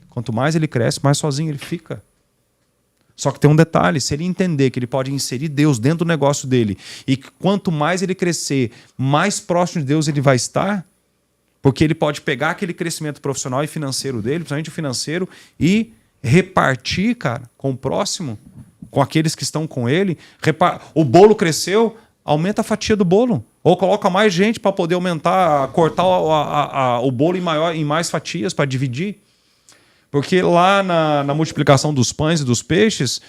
Quanto mais ele cresce, mais sozinho ele fica. Só que tem um detalhe, se ele entender que ele pode inserir Deus dentro do negócio dele e que quanto mais ele crescer, mais próximo de Deus ele vai estar, porque ele pode pegar aquele crescimento profissional e financeiro dele, principalmente o financeiro, e repartir, cara, com o próximo, com aqueles que estão com ele. O bolo cresceu, aumenta a fatia do bolo. Ou coloca mais gente para poder cortar o bolo em mais fatias para dividir. Porque lá na multiplicação dos pães e dos peixes,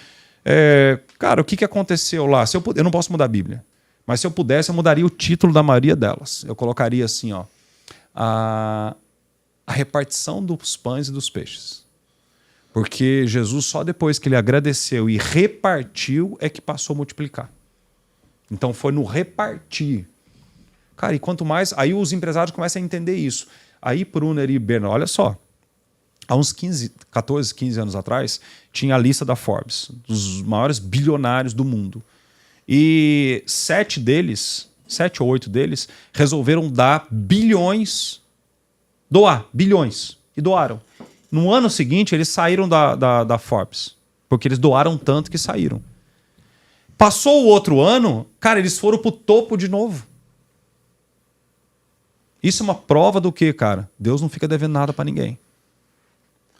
cara, o que aconteceu lá? Eu não posso mudar a Bíblia, mas se eu pudesse, eu mudaria o título da maioria delas. Eu colocaria assim, ó, a repartição dos pães e dos peixes. Porque Jesus, só depois que ele agradeceu e repartiu, é que passou a multiplicar. Então foi no repartir. Cara, e quanto mais... Aí os empresários começam a entender isso. Aí Pruner e Bernard, olha só, há uns 14, 15 anos atrás, tinha a lista da Forbes, dos maiores bilionários do mundo. E 7 ou 8 deles, resolveram dar bilhões, doar bilhões, e doaram. No ano seguinte, eles saíram da Forbes, porque eles doaram tanto que saíram. Passou o outro ano, cara, eles foram pro topo de novo. Isso é uma prova do quê, cara? Deus não fica devendo nada para ninguém.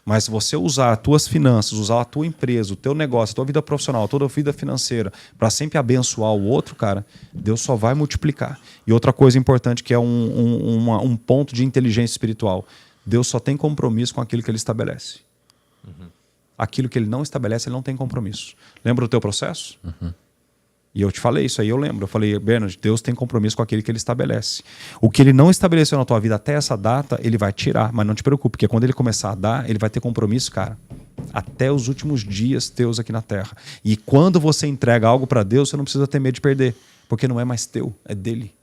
Mas se você usar as tuas finanças, usar a tua empresa, o teu negócio, a tua vida profissional, a tua vida financeira, para sempre abençoar o outro, cara, Deus só vai multiplicar. E outra coisa importante que é um ponto de inteligência espiritual. Deus só tem compromisso com aquilo que ele estabelece. Aquilo que ele não estabelece, ele não tem compromisso. Lembra do teu processo? E eu te falei isso aí, eu lembro. Eu falei, Bernard, Deus tem compromisso com aquele que ele estabelece. O que ele não estabeleceu na tua vida até essa data, ele vai tirar. Mas não te preocupe, porque quando ele começar a dar, ele vai ter compromisso, cara, até os últimos dias teus aqui na terra. E quando você entrega algo para Deus, você não precisa ter medo de perder, porque não é mais teu, é dele.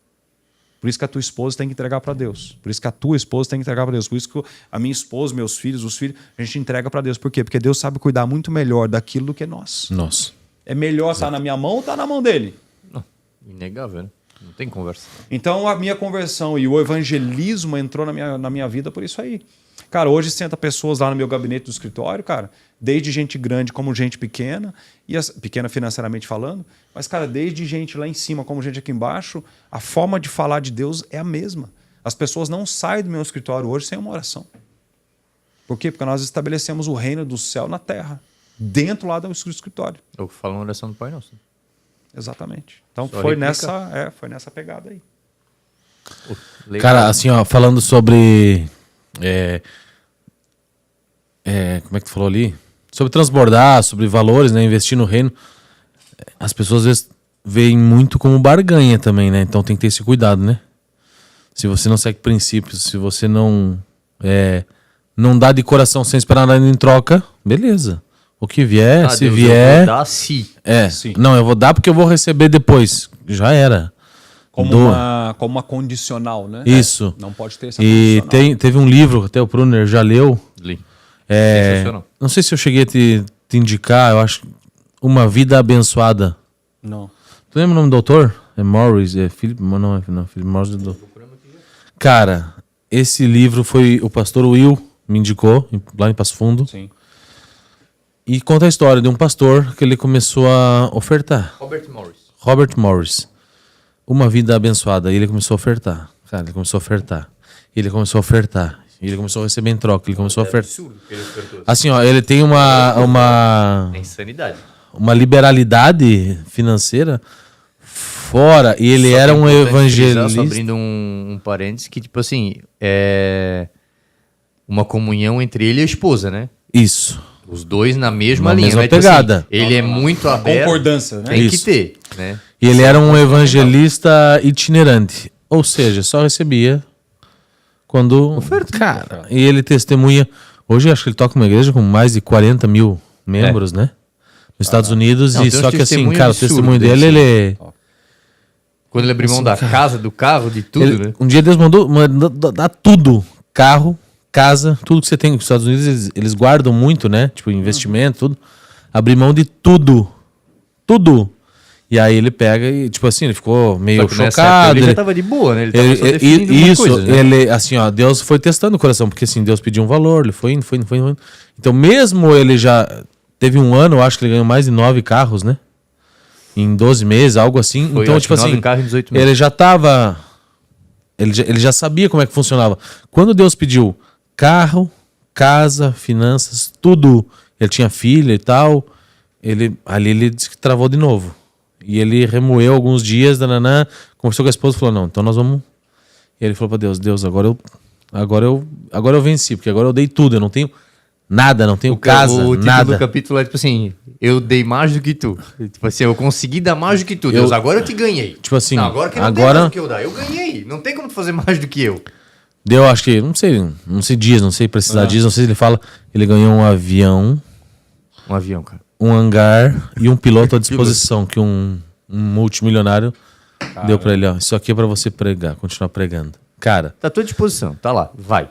Por isso que a tua esposa tem que entregar para Deus. Por isso que a tua esposa tem que entregar para Deus. Por isso que a minha esposa, meus filhos, os filhos, a gente entrega para Deus. Por quê? Porque Deus sabe cuidar muito melhor daquilo do que nós. Nossa. É melhor estar na minha mão ou estar na mão dele? Não, inegável, né? Não tem conversa. Então a minha conversão e o evangelismo entrou na minha vida por isso aí. Cara, hoje senta pessoas lá no meu gabinete do escritório, cara, desde gente grande como gente pequena, pequena financeiramente falando, mas, cara, desde gente lá em cima como gente aqui embaixo, a forma de falar de Deus é a mesma. As pessoas não saem do meu escritório hoje sem uma oração. Por quê? Porque nós estabelecemos o reino do céu na terra, dentro lá do escritório. Eu falo uma oração do Pai Nosso. Exatamente. Então foi nessa pegada aí. Cara, assim, ó, falando sobre... como é que tu falou ali? Sobre transbordar, sobre valores, né? Investir no reino. As pessoas às vezes veem muito como barganha também, né? Então tem que ter esse cuidado, né? Se você não segue princípios, se você não dá de coração sem esperar nada em troca, beleza. O que vier, se Deus, vier... Eu vou dar sim. Sim. Não, eu vou dar porque eu vou receber depois. Já era. Como uma condicional, né? Isso. Não pode ter essa e condicional. teve um livro, até o Pruner já leu. Li. Não sei se eu cheguei a te indicar, eu acho, Uma Vida Abençoada. Não. Tu lembra o nome do autor? É Morris, Philip Morris. Cara, esse livro foi o pastor Will me indicou, lá em Passo Fundo. Sim. E conta a história de um pastor que ele começou a ofertar. Robert Morris. Uma Vida Abençoada. E ele começou a ofertar. Cara, ele começou a ofertar. E ele começou a ofertar. E ele começou a receber em troca. Ele começou a ofertar. Assim, ó, ele tem uma É insanidade. uma liberalidade financeira fora e ele era um evangelista. Só abrindo um parênteses, que tipo assim, é uma comunhão entre ele e a esposa, né? Isso. Os dois na mesma linha. Mesma né? pegada. Tipo assim, ele é muito aberto. Concordância, né? Tem Isso. que ter, né? E ele era um evangelista itinerante. Ou seja, só recebia quando... Cara, e ele testemunha... Hoje acho que ele toca uma igreja com mais de 40 mil membros, né? Nos Estados Unidos. Não, E tem só uns que assim, testemunhos cara, o testemunho absurdos dele, desse. ele... Quando ele abriu mão da casa, do carro, de tudo, né? Um dia Deus mandou dar tudo. Carro, casa, tudo que você tem nos Estados Unidos, eles guardam muito, né? Tipo, investimento, tudo. Abrir mão de tudo. Tudo. E aí ele pega e, tipo assim, ele ficou meio chocado. Ele já tava de boa, né? Ele tava só definindo isso, coisa, né? ele, assim, ó, Deus foi testando o coração, porque assim, Deus pediu um valor, ele foi indo. Então, mesmo ele já teve um ano, eu acho que ele ganhou mais de 9 carros, né? Em 12 meses, algo assim. Foi, então, tipo assim, carros em 18 meses. ele já tava... Ele já sabia como é que funcionava. Quando Deus pediu carro, casa, finanças, tudo, ele tinha filha e tal, ali ele disse que travou de novo. E ele remoeu alguns dias, conversou com a esposa e falou, não, então nós vamos... E ele falou pra Deus, agora eu venci, porque agora eu dei tudo, eu não tenho nada, não tenho casa, o título nada. do capítulo é tipo assim, eu dei mais do que tu. Tipo assim, eu consegui dar mais do que tu. Deus, agora eu te ganhei. Tipo assim, não, agora que não tem mais do que eu dar. Eu ganhei. Não tem como tu fazer mais do que eu. Deu, acho que, não sei dias, não sei precisar dias, não sei se ele fala, ele ganhou um avião. Um avião, cara. Um hangar e um piloto à disposição, que um multimilionário deu pra ele, ó. Isso aqui é pra você pregar, continuar pregando. Cara. Tá à tua disposição, tá lá, vai.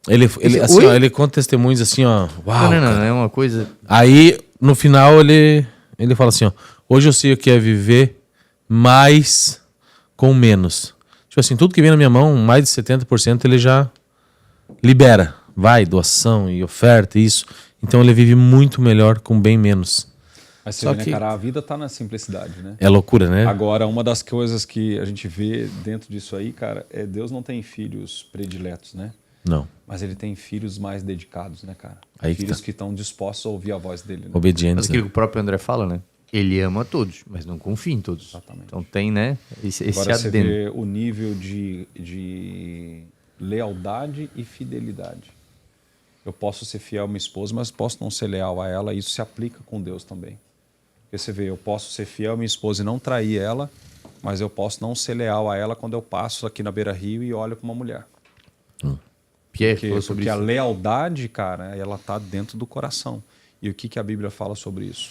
Ele assim, ó, ele conta testemunhos assim, ó. Uau. Não, é uma coisa. Aí, no final, ele fala assim, ó. Hoje eu sei o que é viver mais com menos. Tipo assim, tudo que vem na minha mão, mais de 70% ele já libera. Vai, doação e oferta, isso. Então ele vive muito melhor com bem menos. Mas você vê, né, cara, a vida tá na simplicidade, né? É loucura, né? Agora, uma das coisas que a gente vê dentro disso aí, cara, é Deus não tem filhos prediletos, né? Não. Mas ele tem filhos mais dedicados, né, cara? Aí filhos que que estão dispostos a ouvir a voz dele. Né? Obedientes. Mas aquilo que o próprio André fala, né? Ele ama todos, mas não confia em todos. Exatamente. Então tem, né? Esse Agora você adendo. vê o nível de lealdade e fidelidade. Eu posso ser fiel à minha esposa, mas posso não ser leal a ela. Isso se aplica com Deus também. Porque você vê, eu posso ser fiel à minha esposa e não trair ela, mas eu posso não ser leal a ela quando eu passo aqui na beira-rio e olho para uma mulher. Porque a lealdade, cara, ela tá dentro do coração. E o que a Bíblia fala sobre isso?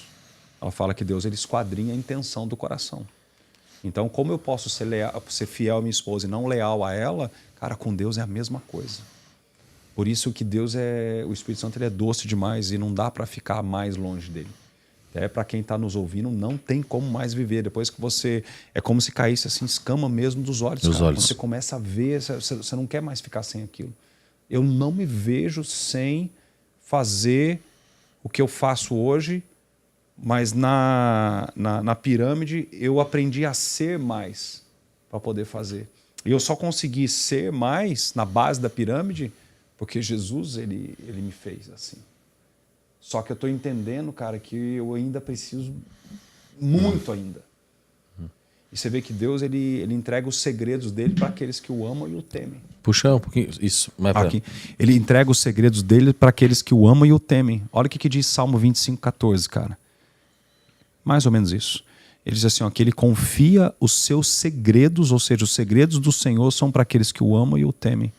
Ela fala que Deus ele esquadrinha a intenção do coração. Então, como eu posso ser fiel à minha esposa e não leal a ela, cara, com Deus é a mesma coisa. Por isso que Deus o Espírito Santo ele é doce demais e não dá para ficar mais longe dele. Até para quem está nos ouvindo, não tem como mais viver. Depois que você... É como se caísse assim, escama mesmo dos olhos. Cara. Quando você começa a ver, você não quer mais ficar sem aquilo. Eu não me vejo sem fazer o que eu faço hoje, mas na pirâmide eu aprendi a ser mais para poder fazer. E eu só consegui ser mais na base da pirâmide porque Jesus ele me fez assim. Só que eu estou entendendo, cara, que eu ainda preciso muito ainda. E você vê que Deus ele entrega os segredos dele para aqueles que o amam e o temem. Puxa um pouquinho isso. Aqui. Ele entrega os segredos dele para aqueles que o amam e o temem. Olha o que diz Salmo 25:14, cara. Mais ou menos isso. Ele diz assim, ó, que ele confia os seus segredos, ou seja, os segredos do Senhor são para aqueles que o amam e o temem.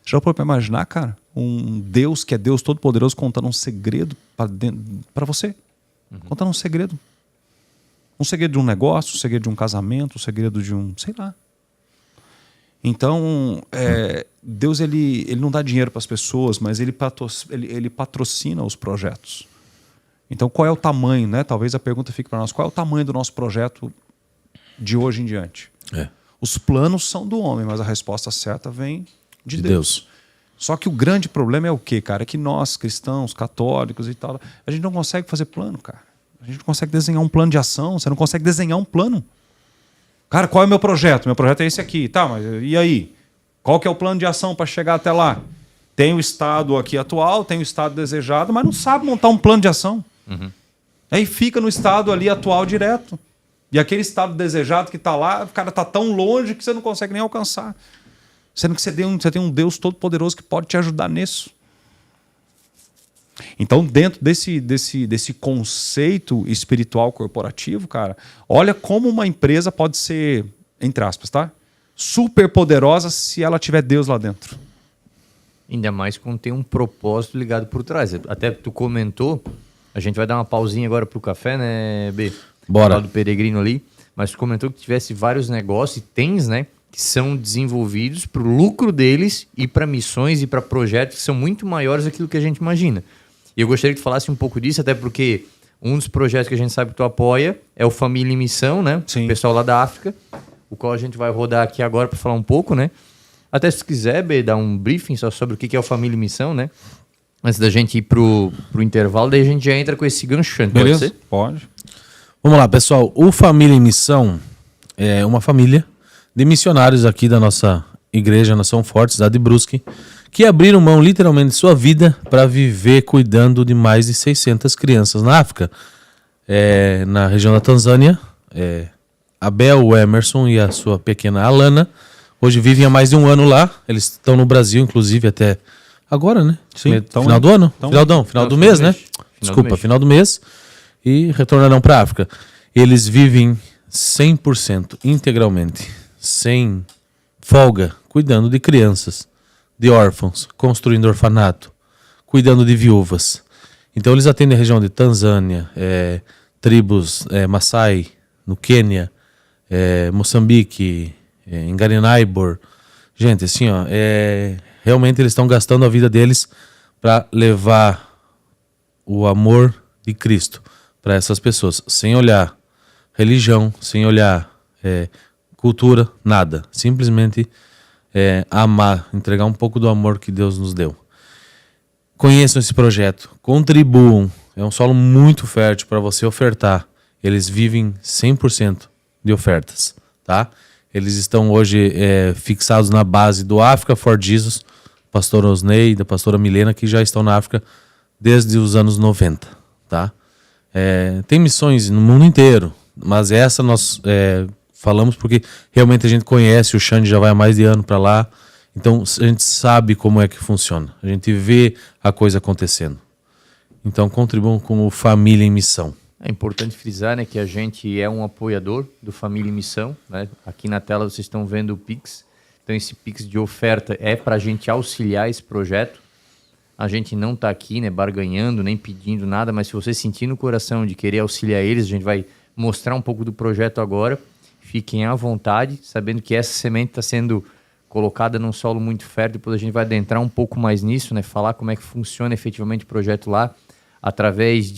Já pode imaginar, cara, um Deus que é Deus Todo-Poderoso contando um segredo para você? Contando um segredo. Um segredo de um negócio, um segredo de um casamento, um segredo de um... sei lá. Então, Deus ele não dá dinheiro para as pessoas, mas ele patrocina os projetos. Então, qual é o tamanho, né? Talvez a pergunta fique para nós. Qual é o tamanho do nosso projeto de hoje em diante? Os planos são do homem, mas a resposta certa vem de Deus. Só que o grande problema é o quê, cara? É que nós, cristãos, católicos e tal, a gente não consegue fazer plano, cara. A gente não consegue desenhar um plano de ação, você não consegue desenhar um plano. Cara, qual é o meu projeto? Meu projeto é esse aqui. Tá, mas e aí? Qual que é o plano de ação para chegar até lá? Tem o estado aqui atual, tem o estado desejado, mas não sabe montar um plano de ação. Aí fica no estado ali atual direto. E aquele estado desejado que está lá, o cara está tão longe que você não consegue nem alcançar. Sendo que você tem um Deus todo-poderoso que pode te ajudar nisso. Então, dentro desse conceito espiritual corporativo, cara, olha como uma empresa pode ser, entre aspas, tá? Super poderosa se ela tiver Deus lá dentro. Ainda mais quando tem um propósito ligado por trás. Até tu comentou, a gente vai dar uma pausinha agora pro café, né, B? Bora. Do Peregrino ali. Mas tu comentou que tivesse vários negócios, e tens, né? Que são desenvolvidos para o lucro deles e para missões e para projetos que são muito maiores daquilo que a gente imagina. E eu gostaria que tu falasse um pouco disso, até porque um dos projetos que a gente sabe que tu apoia é o Família em Missão, né? Sim. O pessoal lá da África, o qual a gente vai rodar aqui agora para falar um pouco, né? Até se tu quiser, B, dar um briefing só sobre o que é o Família em Missão, né? Antes da gente ir pro intervalo, daí a gente já entra com esse ganchante, pode ser? Pode. Vamos lá, pessoal. O Família em Missão é uma família de missionários aqui da nossa igreja Nação Forte, cidade de Brusque, que abriram mão literalmente de sua vida para viver cuidando de mais de 600 crianças na África. Na região da Tanzânia, Abel, o Emerson e a sua pequena Alana hoje vivem há mais de um ano lá. Eles estão no Brasil, inclusive, até agora, né? Sim. Final do ano? Final do mês, né? Desculpa, final do mês. E retornarão para a África. Eles vivem 100% integralmente, sem folga, cuidando de crianças, de órfãos, construindo orfanato, cuidando de viúvas. Então eles atendem a região de Tanzânia, tribos Maasai, no Quênia, Moçambique, em Garinaibor. Gente, assim, ó, realmente eles estão gastando a vida deles para levar o amor de Cristo para essas pessoas, sem olhar religião, sem olhar cultura, nada. Simplesmente amar, entregar um pouco do amor que Deus nos deu. Conheçam esse projeto, contribuam. É um solo muito fértil para você ofertar. Eles vivem 100% de ofertas, tá? Eles estão hoje fixados na base do Africa for Jesus, pastor Osney e da pastora Milena, que já estão na África desde os anos 90, tá? Tem missões no mundo inteiro, mas essa nós falamos porque realmente a gente conhece, o Xande já vai há mais de ano para lá, então a gente sabe como é que funciona, a gente vê a coisa acontecendo. Então contribuam com o Família em Missão. É importante frisar, né, que a gente é um apoiador do Família em Missão, né? Aqui na tela vocês estão vendo o Pix, então esse Pix de oferta é para a gente auxiliar esse projeto. A gente não está aqui, né, barganhando, nem pedindo nada, mas se você sentir no coração de querer auxiliar eles, a gente vai mostrar um pouco do projeto agora. Fiquem à vontade, sabendo que essa semente está sendo colocada num solo muito fértil. Depois a gente vai adentrar um pouco mais nisso, né, falar como é que funciona efetivamente o projeto lá, através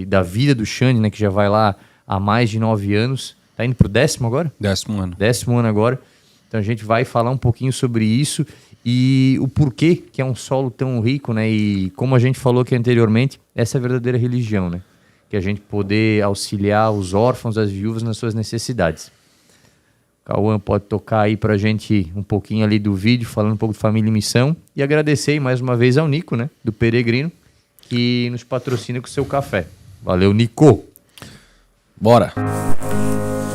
da vida do Xande, né, que já vai lá há mais de 9 anos. Está indo para o 10º agora? 10º ano. 10º ano agora. Então a gente vai falar um pouquinho sobre isso e o porquê que é um solo tão rico, né? E como a gente falou aqui anteriormente, essa é a verdadeira religião, né? Que a gente poder auxiliar os órfãos, as viúvas nas suas necessidades. O Cauã pode tocar aí pra gente um pouquinho ali do vídeo, falando um pouco de Família em Missão. E agradecer mais uma vez ao Nico, né? Do Peregrino, que nos patrocina com o seu café. Valeu, Nico! Bora!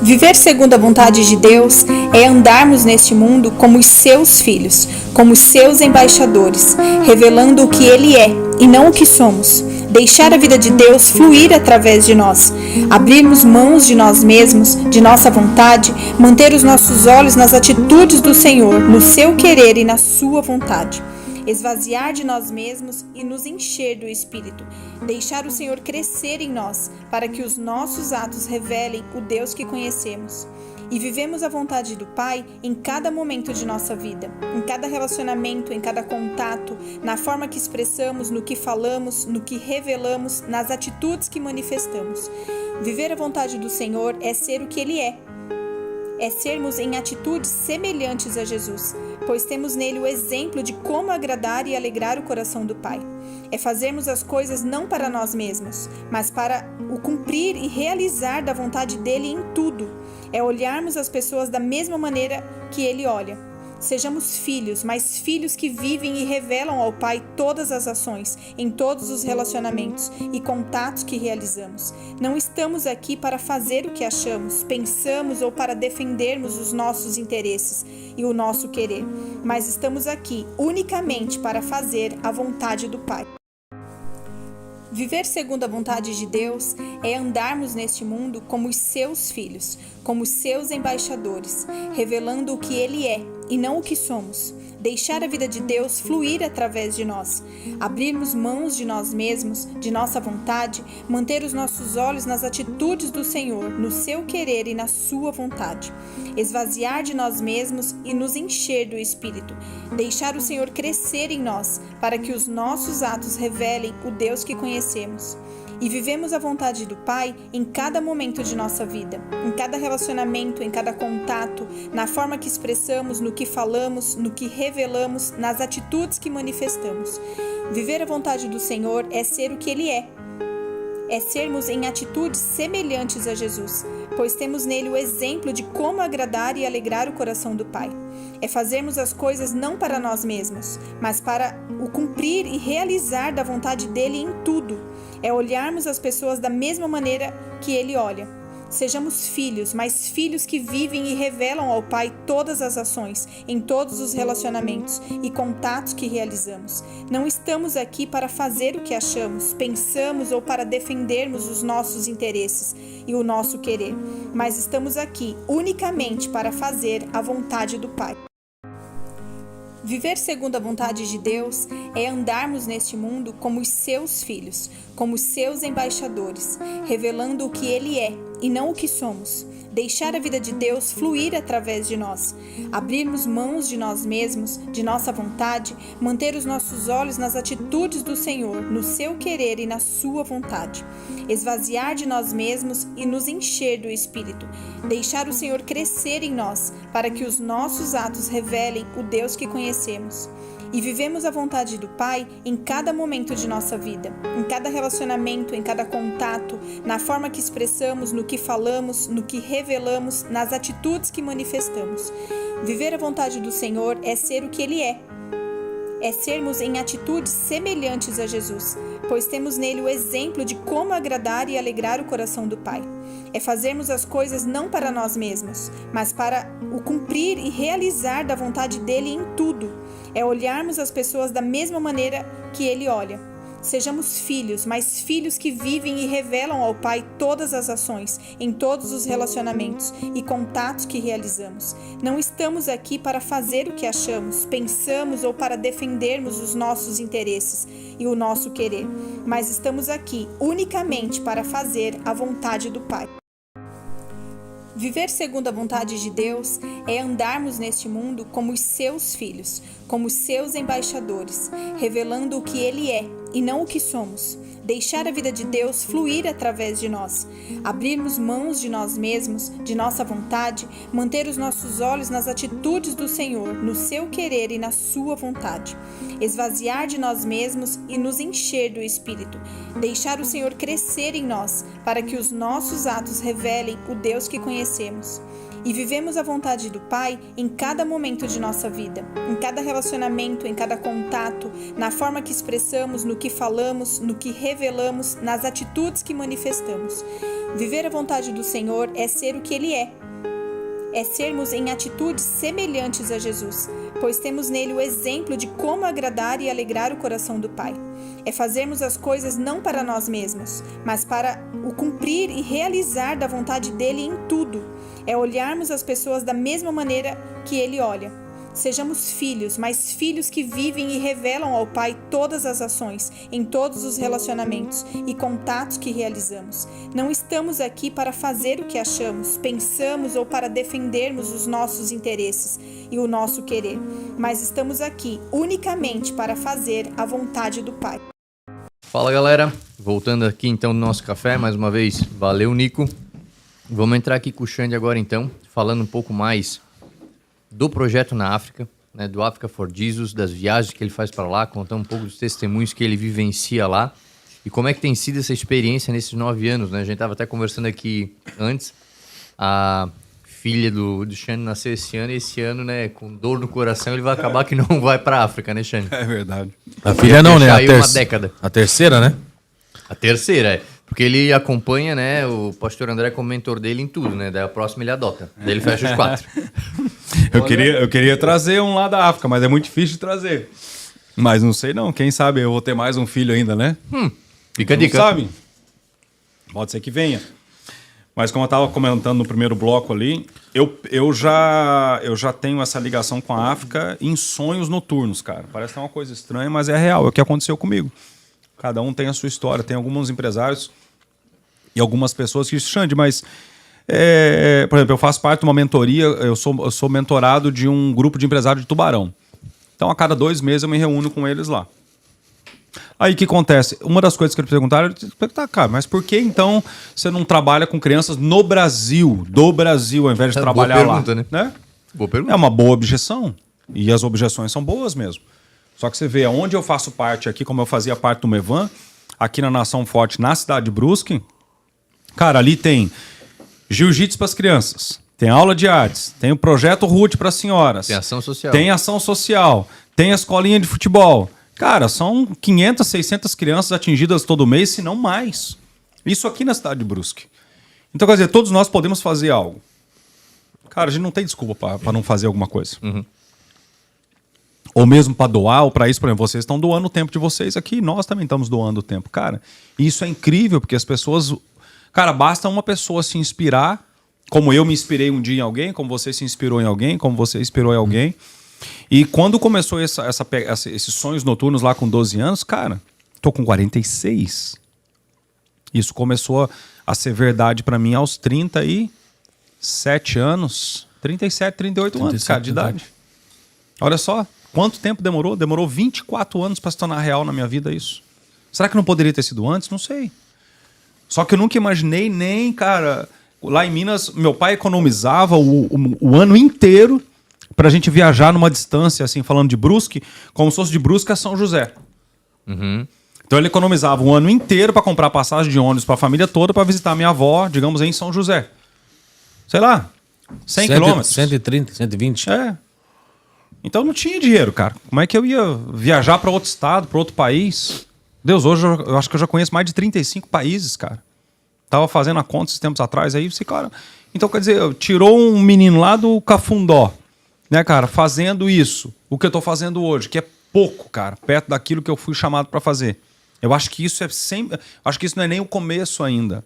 Viver segundo a vontade de Deus é andarmos neste mundo como os seus filhos, como os seus embaixadores, revelando o que Ele é e não o que somos. Deixar a vida de Deus fluir através de nós, abrirmos mãos de nós mesmos, de nossa vontade, manter os nossos olhos nas atitudes do Senhor, no seu querer e na sua vontade. Esvaziar de nós mesmos e nos encher do Espírito. Deixar o Senhor crescer em nós, para que os nossos atos revelem o Deus que conhecemos. E vivemos a vontade do Pai em cada momento de nossa vida, em cada relacionamento, em cada contato, na forma que expressamos, no que falamos, no que revelamos, nas atitudes que manifestamos. Viver a vontade do Senhor é ser o que Ele é sermos em atitudes semelhantes a Jesus, pois temos nele o exemplo de como agradar e alegrar o coração do Pai. É fazermos as coisas não para nós mesmos, mas para o cumprir e realizar da vontade dele em tudo. É olharmos as pessoas da mesma maneira que ele olha. Sejamos filhos, mas filhos que vivem e revelam ao Pai todas as ações, em todos os relacionamentos e contatos que realizamos. Não estamos aqui para fazer o que achamos, pensamos ou para defendermos os nossos interesses e o nosso querer, mas estamos aqui unicamente para fazer a vontade do Pai. Viver segundo a vontade de Deus é andarmos neste mundo como os seus filhos, como os seus embaixadores, revelando o que Ele é e não o que somos. Deixar a vida de Deus fluir através de nós, abrirmos mãos de nós mesmos, de nossa vontade, manter os nossos olhos nas atitudes do Senhor, no seu querer e na sua vontade, esvaziar de nós mesmos e nos encher do Espírito, deixar o Senhor crescer em nós, para que os nossos atos revelem o Deus que conhecemos. E vivemos a vontade do Pai em cada momento de nossa vida, em cada relacionamento, em cada contato, na forma que expressamos, no que falamos, no que revelamos, nas atitudes que manifestamos. Viver a vontade do Senhor é ser o que Ele é sermos em atitudes semelhantes a Jesus, pois temos nele o exemplo de como agradar e alegrar o coração do Pai. É fazermos as coisas não para nós mesmos, mas para o cumprir e realizar da vontade dele em tudo. É olharmos as pessoas da mesma maneira que ele olha. Sejamos filhos, mas filhos que vivem e revelam ao Pai todas as ações, em todos os relacionamentos e contatos que realizamos. Não estamos aqui para fazer o que achamos, pensamos ou para defendermos os nossos interesses e o nosso querer, mas estamos aqui unicamente para fazer a vontade do Pai. Viver segundo a vontade de Deus é andarmos neste mundo como os seus filhos, como os seus embaixadores, revelando o que Ele é e não o que somos. Deixar a vida de Deus fluir através de nós, abrirmos mãos de nós mesmos, de nossa vontade, manter os nossos olhos nas atitudes do Senhor, no seu querer e na sua vontade, esvaziar de nós mesmos e nos encher do Espírito, deixar o Senhor crescer em nós, para que os nossos atos revelem o Deus que conhecemos. E vivemos a vontade do Pai em cada momento de nossa vida, em cada relacionamento, em cada contato, na forma que expressamos, no que falamos, no que revelamos, nas atitudes que manifestamos. Viver a vontade do Senhor é ser o que Ele é sermos em atitudes semelhantes a Jesus, pois temos nele o exemplo de como agradar e alegrar o coração do Pai. É fazermos as coisas não para nós mesmos, mas para o cumprir e realizar da vontade dele em tudo. É olharmos as pessoas da mesma maneira que ele olha. Sejamos filhos, mas filhos que vivem e revelam ao Pai todas as ações, em todos os relacionamentos e contatos que realizamos. Não estamos aqui para fazer o que achamos, pensamos ou para defendermos os nossos interesses e o nosso querer, mas estamos aqui unicamente para fazer a vontade do Pai. Viver segundo a vontade de Deus é andarmos neste mundo como os seus filhos, como os seus embaixadores, revelando o que Ele é e não o que somos. Deixar a vida de Deus fluir através de nós, abrirmos mãos de nós mesmos, de nossa vontade, manter os nossos olhos nas atitudes do Senhor, no seu querer e na sua vontade, esvaziar de nós mesmos e nos encher do Espírito, deixar o Senhor crescer em nós, para que os nossos atos revelem o Deus que conhecemos. E vivemos a vontade do Pai em cada momento de nossa vida, em cada relacionamento, em cada contato, na forma que expressamos, no que falamos, no que revelamos, nas atitudes que manifestamos. Viver a vontade do Senhor é ser o que Ele é sermos em atitudes semelhantes a Jesus, pois temos nele o exemplo de como agradar e alegrar o coração do Pai. É fazermos as coisas não para nós mesmos, mas para o cumprir e realizar da vontade dele em tudo. É olharmos as pessoas da mesma maneira que ele olha. Sejamos filhos, mas filhos que vivem e revelam ao Pai todas as ações, em todos os relacionamentos e contatos que realizamos. Não estamos aqui para fazer o que achamos, pensamos ou para defendermos os nossos interesses e o nosso querer, mas estamos aqui unicamente para fazer a vontade do Pai. Fala, galera, voltando aqui então no nosso café, mais uma vez, valeu, Nico. Vamos entrar aqui com o Xande agora então, falando um pouco mais do projeto na África, né, do Africa for Jesus, das viagens que ele faz para lá, contar um pouco dos testemunhos que ele vivencia lá e como é que tem sido essa experiência nesses 9 anos, né? A gente estava até conversando aqui antes, a filha do Xande nasceu esse ano, e esse ano, né, com dor no coração, ele vai acabar que não vai pra África, né, Xande? É verdade. A filha não, né? Uma década. A terceira, né? A terceira, é. Porque ele acompanha, né, o pastor André como mentor dele em tudo, né? Daí a próxima ele adota. Daí ele fecha os 4. Eu queria trazer um lá da África, mas é muito difícil de trazer. Mas não sei não, quem sabe eu vou ter mais um filho ainda, né? Fica a Não dica. sabe? Pode ser que venha. Mas como eu estava comentando no primeiro bloco ali, eu já tenho essa ligação com a África em sonhos noturnos, cara. Parece que é uma coisa estranha, mas é real. É o que aconteceu comigo. Cada um tem a sua história. Tem alguns empresários e algumas pessoas que dizem, Xande, mas... por exemplo, eu faço parte de uma mentoria, eu sou mentorado de um grupo de empresários de Tubarão. Então, a cada 2 meses eu me reúno com eles lá. Aí o que acontece? Uma das coisas que eles perguntaram, cara, mas por que então você não trabalha com crianças no Brasil, ao invés de trabalhar boa pergunta, lá? Né? Boa pergunta. É uma boa objeção. E as objeções são boas mesmo. Só que você vê, onde eu faço parte aqui, como eu fazia parte do Mevan, aqui na Nação Forte, na cidade de Brusque, cara, ali tem jiu-jitsu para as crianças, tem aula de artes, tem o projeto RUT para as senhoras. Tem ação social. Tem ação social, tem a escolinha de futebol. Cara, são 500, 600 crianças atingidas todo mês, se não mais. Isso aqui na cidade de Brusque. Então, quer dizer, todos nós podemos fazer algo. Cara, a gente não tem desculpa para não fazer alguma coisa. Ou mesmo para doar, ou para isso, por exemplo, vocês estão doando o tempo de vocês aqui, nós também estamos doando o tempo. Cara, isso é incrível, porque as pessoas... Cara, basta uma pessoa se inspirar, como eu me inspirei um dia em alguém, como você se inspirou em alguém, como você inspirou em alguém. E quando começou esses sonhos noturnos lá com 12 anos, cara, tô com 46. Isso começou a ser verdade para mim aos 37 anos. 37, 38 anos, cara, de idade. Olha só, quanto tempo demorou? Demorou 24 anos para se tornar real na minha vida isso. Será que não poderia ter sido antes? Não sei. Só que eu nunca imaginei nem, cara... Lá em Minas, meu pai economizava o ano inteiro pra gente viajar numa distância, assim, falando de Brusque, como se fosse de Brusque a São José. Então ele economizava um ano inteiro pra comprar passagem de ônibus pra família toda pra visitar minha avó, digamos, em São José. Sei lá, 100 quilômetros. 130, 120. É. Então não tinha dinheiro, cara. Como é que eu ia viajar pra outro estado, pra outro país? Deus, hoje eu acho que eu já conheço mais de 35 países, cara. Tava fazendo a conta esses tempos atrás aí, você, cara... Então, quer dizer, tirou um menino lá do Cafundó, né, cara, fazendo isso, o que eu tô fazendo hoje, que é pouco, cara, perto daquilo que eu fui chamado para fazer. Eu acho que isso acho que isso não é nem o começo ainda.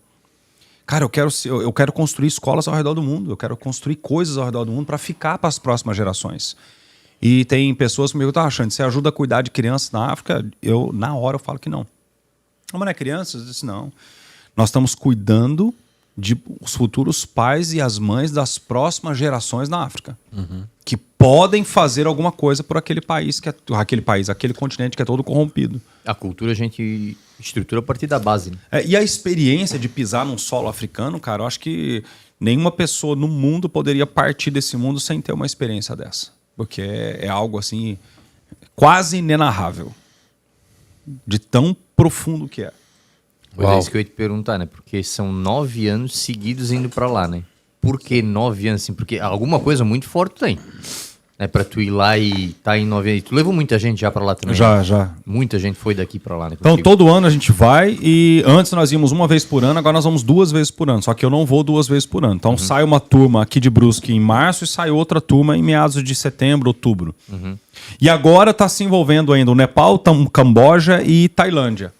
Cara, eu quero construir escolas ao redor do mundo, eu quero construir coisas ao redor do mundo para ficar para as próximas gerações. E tem pessoas que me perguntam, Xande, você ajuda a cuidar de crianças na África? Na hora eu falo que não. Mas não é crianças? Eu disse, não. Nós estamos cuidando de os futuros pais e as mães das próximas gerações na África. Que podem fazer alguma coisa por aquele país, aquele continente que é todo corrompido. A cultura a gente estrutura a partir da base. Né? E a experiência de pisar num solo africano, cara, eu acho que nenhuma pessoa no mundo poderia partir desse mundo sem ter uma experiência dessa. Porque é algo assim, quase inenarrável. De tão profundo que é. Pois é isso que eu ia te perguntar, né? Porque são 9 anos seguidos indo pra lá, né? Por que 9 anos assim? Porque alguma coisa muito forte tem. Né? Pra tu ir lá e tá em 9 anos. Tu levou muita gente já pra lá também? Já. Muita gente foi daqui pra lá, né? Então todo ano a gente vai e antes nós íamos uma vez por ano, agora nós vamos 2 vezes por ano. Só que eu não vou 2 vezes por ano. Então sai uma turma aqui de Brusque em março e sai outra turma em meados de setembro, outubro. E agora tá se envolvendo ainda o Nepal, Camboja e Tailândia.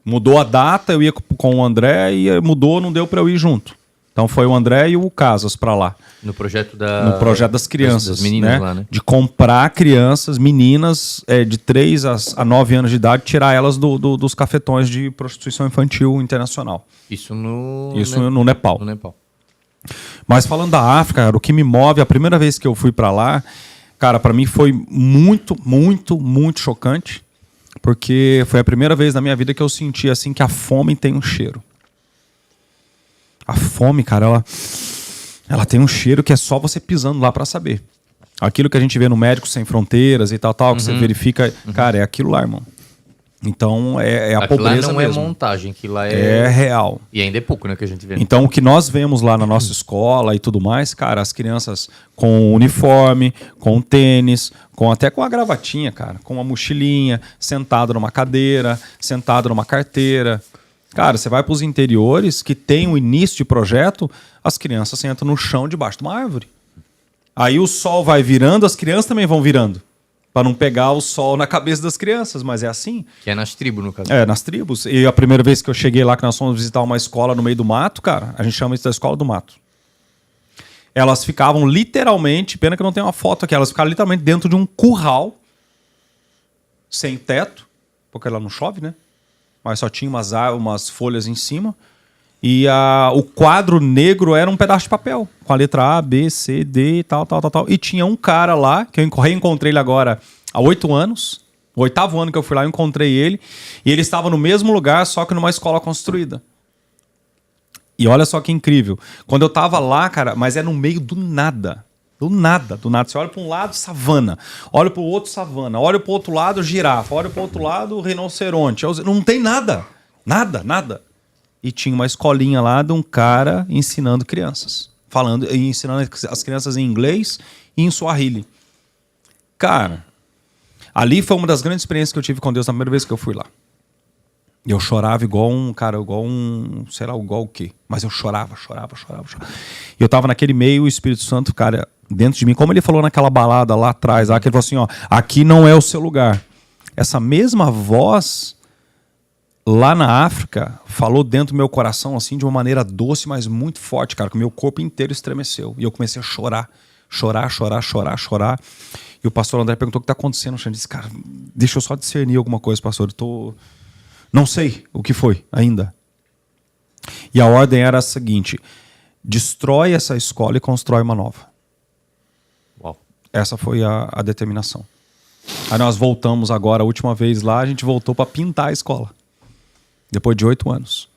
Mudou a data, eu ia com o André e mudou, não deu para eu ir junto. Então foi o André e o Casas para lá. No projeto das crianças, das meninas, né? Lá, né? De comprar crianças, meninas de 3 a 9 anos de idade, tirar elas dos cafetões de prostituição infantil internacional. Isso no Nepal. No Nepal. Mas falando da África, cara, o que me move, a primeira vez que eu fui para lá, cara, para mim foi muito, muito, muito chocante. Porque foi a primeira vez na minha vida que eu senti assim que a fome tem um cheiro. A fome, cara, ela tem um cheiro que é só você pisando lá para saber. Aquilo que a gente vê no Médicos Sem Fronteiras e tal, que você verifica, cara, é aquilo lá, irmão. Então é a aquilo pobreza lá não mesmo. É montagem, aquilo lá É real. E ainda é pouco, né, que a gente vê. Então o que nós vemos lá na nossa escola e tudo mais, cara, as crianças com uniforme, com tênis, até com a gravatinha, cara, com uma mochilinha, sentado numa cadeira, sentado numa carteira. Cara, você vai para os interiores que tem o início de projeto, as crianças sentam no chão debaixo de uma árvore. Aí o sol vai virando, as crianças também vão virando. Para não pegar o sol na cabeça das crianças, mas é assim. Que é nas tribos, no caso. É, nas tribos. E a primeira vez que eu cheguei lá, que nós fomos visitar uma escola no meio do mato, cara, a gente chama isso da escola do mato. Elas ficavam literalmente, pena que não tem uma foto aqui, elas ficaram literalmente dentro de um curral, sem teto, porque ela não chove, né? Mas só tinha umas folhas em cima. E o quadro negro era um pedaço de papel, com a letra A, B, C, D e tal. E tinha um cara lá, que eu reencontrei ele agora há 8 anos. O 8º ano que eu fui lá, eu encontrei ele. E ele estava no mesmo lugar, só que numa escola construída. E olha só que incrível. Quando eu tava lá, cara, mas é no meio do nada. Do nada. Você olha para um lado, savana. Olha para o outro, savana. Olha para o outro lado, girafa. Olha para o outro lado, rinoceronte. Não tem nada. Nada. E tinha uma escolinha lá de um cara ensinando crianças. Ensinando as crianças em inglês e em Swahili. Cara, ali foi uma das grandes experiências que eu tive com Deus na primeira vez que eu fui lá. Eu chorava igual sei lá, igual o quê? Mas eu chorava. E eu tava naquele meio, o Espírito Santo, cara, dentro de mim, como ele falou naquela balada lá atrás, lá, que ele falou assim, ó, aqui não é o seu lugar. Essa mesma voz lá na África, falou dentro do meu coração, assim, de uma maneira doce, mas muito forte, cara, que o meu corpo inteiro estremeceu. E eu comecei a chorar. E o pastor André perguntou o que está acontecendo. Eu disse, cara, deixa eu só discernir alguma coisa, pastor. Não sei o que foi ainda. E a ordem era a seguinte, destrói essa escola e constrói uma nova. Uau. Essa foi a determinação. Aí nós voltamos agora, a última vez lá, a gente voltou para pintar a escola. Depois de 8 anos.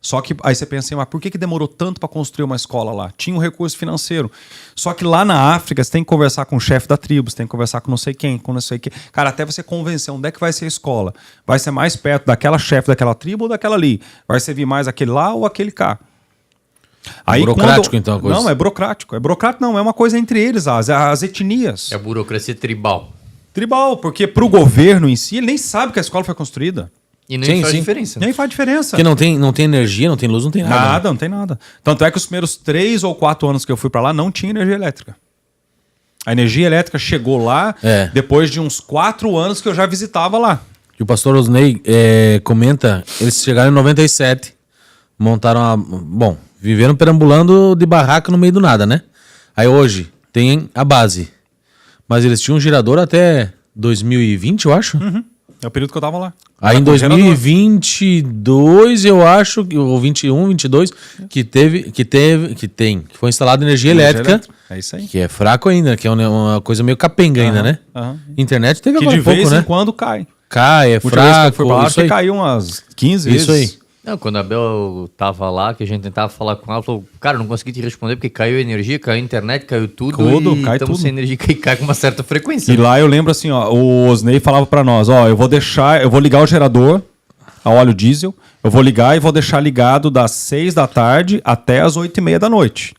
Só que aí você pensa assim, mas por que demorou tanto para construir uma escola lá? Tinha um recurso financeiro. Só que lá na África, você tem que conversar com o chefe da tribo, você tem que conversar com não sei quem, com não sei quem. Cara, até você convencer onde é que vai ser a escola. Vai ser mais perto daquela chefe daquela tribo ou daquela ali? Vai servir mais aquele lá ou aquele cá? Aí, burocrático, então, a coisa. Não, é burocrático. É burocrático, não. É uma coisa entre eles, as etnias. É a burocracia tribal. Tribal, porque pro governo em si, ele nem sabe que a escola foi construída. E nem faz diferença. Nem faz diferença. Porque não tem energia, não tem luz, não tem nada. Nada, não tem nada. Tanto é que os primeiros 3 ou 4 anos que eu fui pra lá, não tinha energia elétrica. A energia elétrica chegou lá depois de uns 4 anos que eu já visitava lá. E o pastor Osney comenta, eles chegaram em 97, montaram viveram perambulando de barraca no meio do nada, né? Aí hoje tem a base. Mas eles tinham um gerador até 2020, eu acho. Uhum. É o período que eu tava lá. Aí em 2022, eu acho, ou 21, 22, que foi instalada energia elétrica. É isso aí. Que é fraco ainda, que é uma coisa meio capenga ainda, né? Internet teve que agora de vez pouco, em quando cai. Cai, é fraco. Acho que caiu umas 15 vezes. Isso aí. Não, quando a Bel tava lá, que a gente tentava falar com ela, falou, cara, não consegui te responder porque caiu a energia, caiu a internet, caiu tudo e cai estamos tudo. sem energia que cai com uma certa frequência. E lá eu lembro assim, ó, o Osney falava pra nós, ó, eu vou ligar o gerador a óleo diesel, eu vou ligar e vou deixar ligado das 6 da tarde até as 8h30 da noite.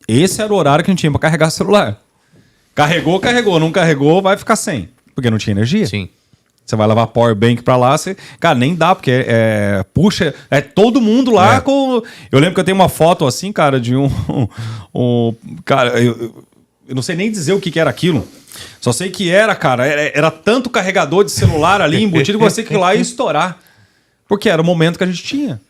Esse era o horário que a gente tinha pra carregar o celular. Carregou, não carregou, vai ficar sem, porque não tinha energia. Sim. Você vai levar power bank pra lá, cara, nem dá, porque puxa, todo mundo lá com... Eu lembro que eu tenho uma foto assim, cara, de cara, eu não sei nem dizer o que era aquilo. Só sei que era tanto carregador de celular ali embutido que você que ir lá e estourar. Porque era o momento que a gente tinha.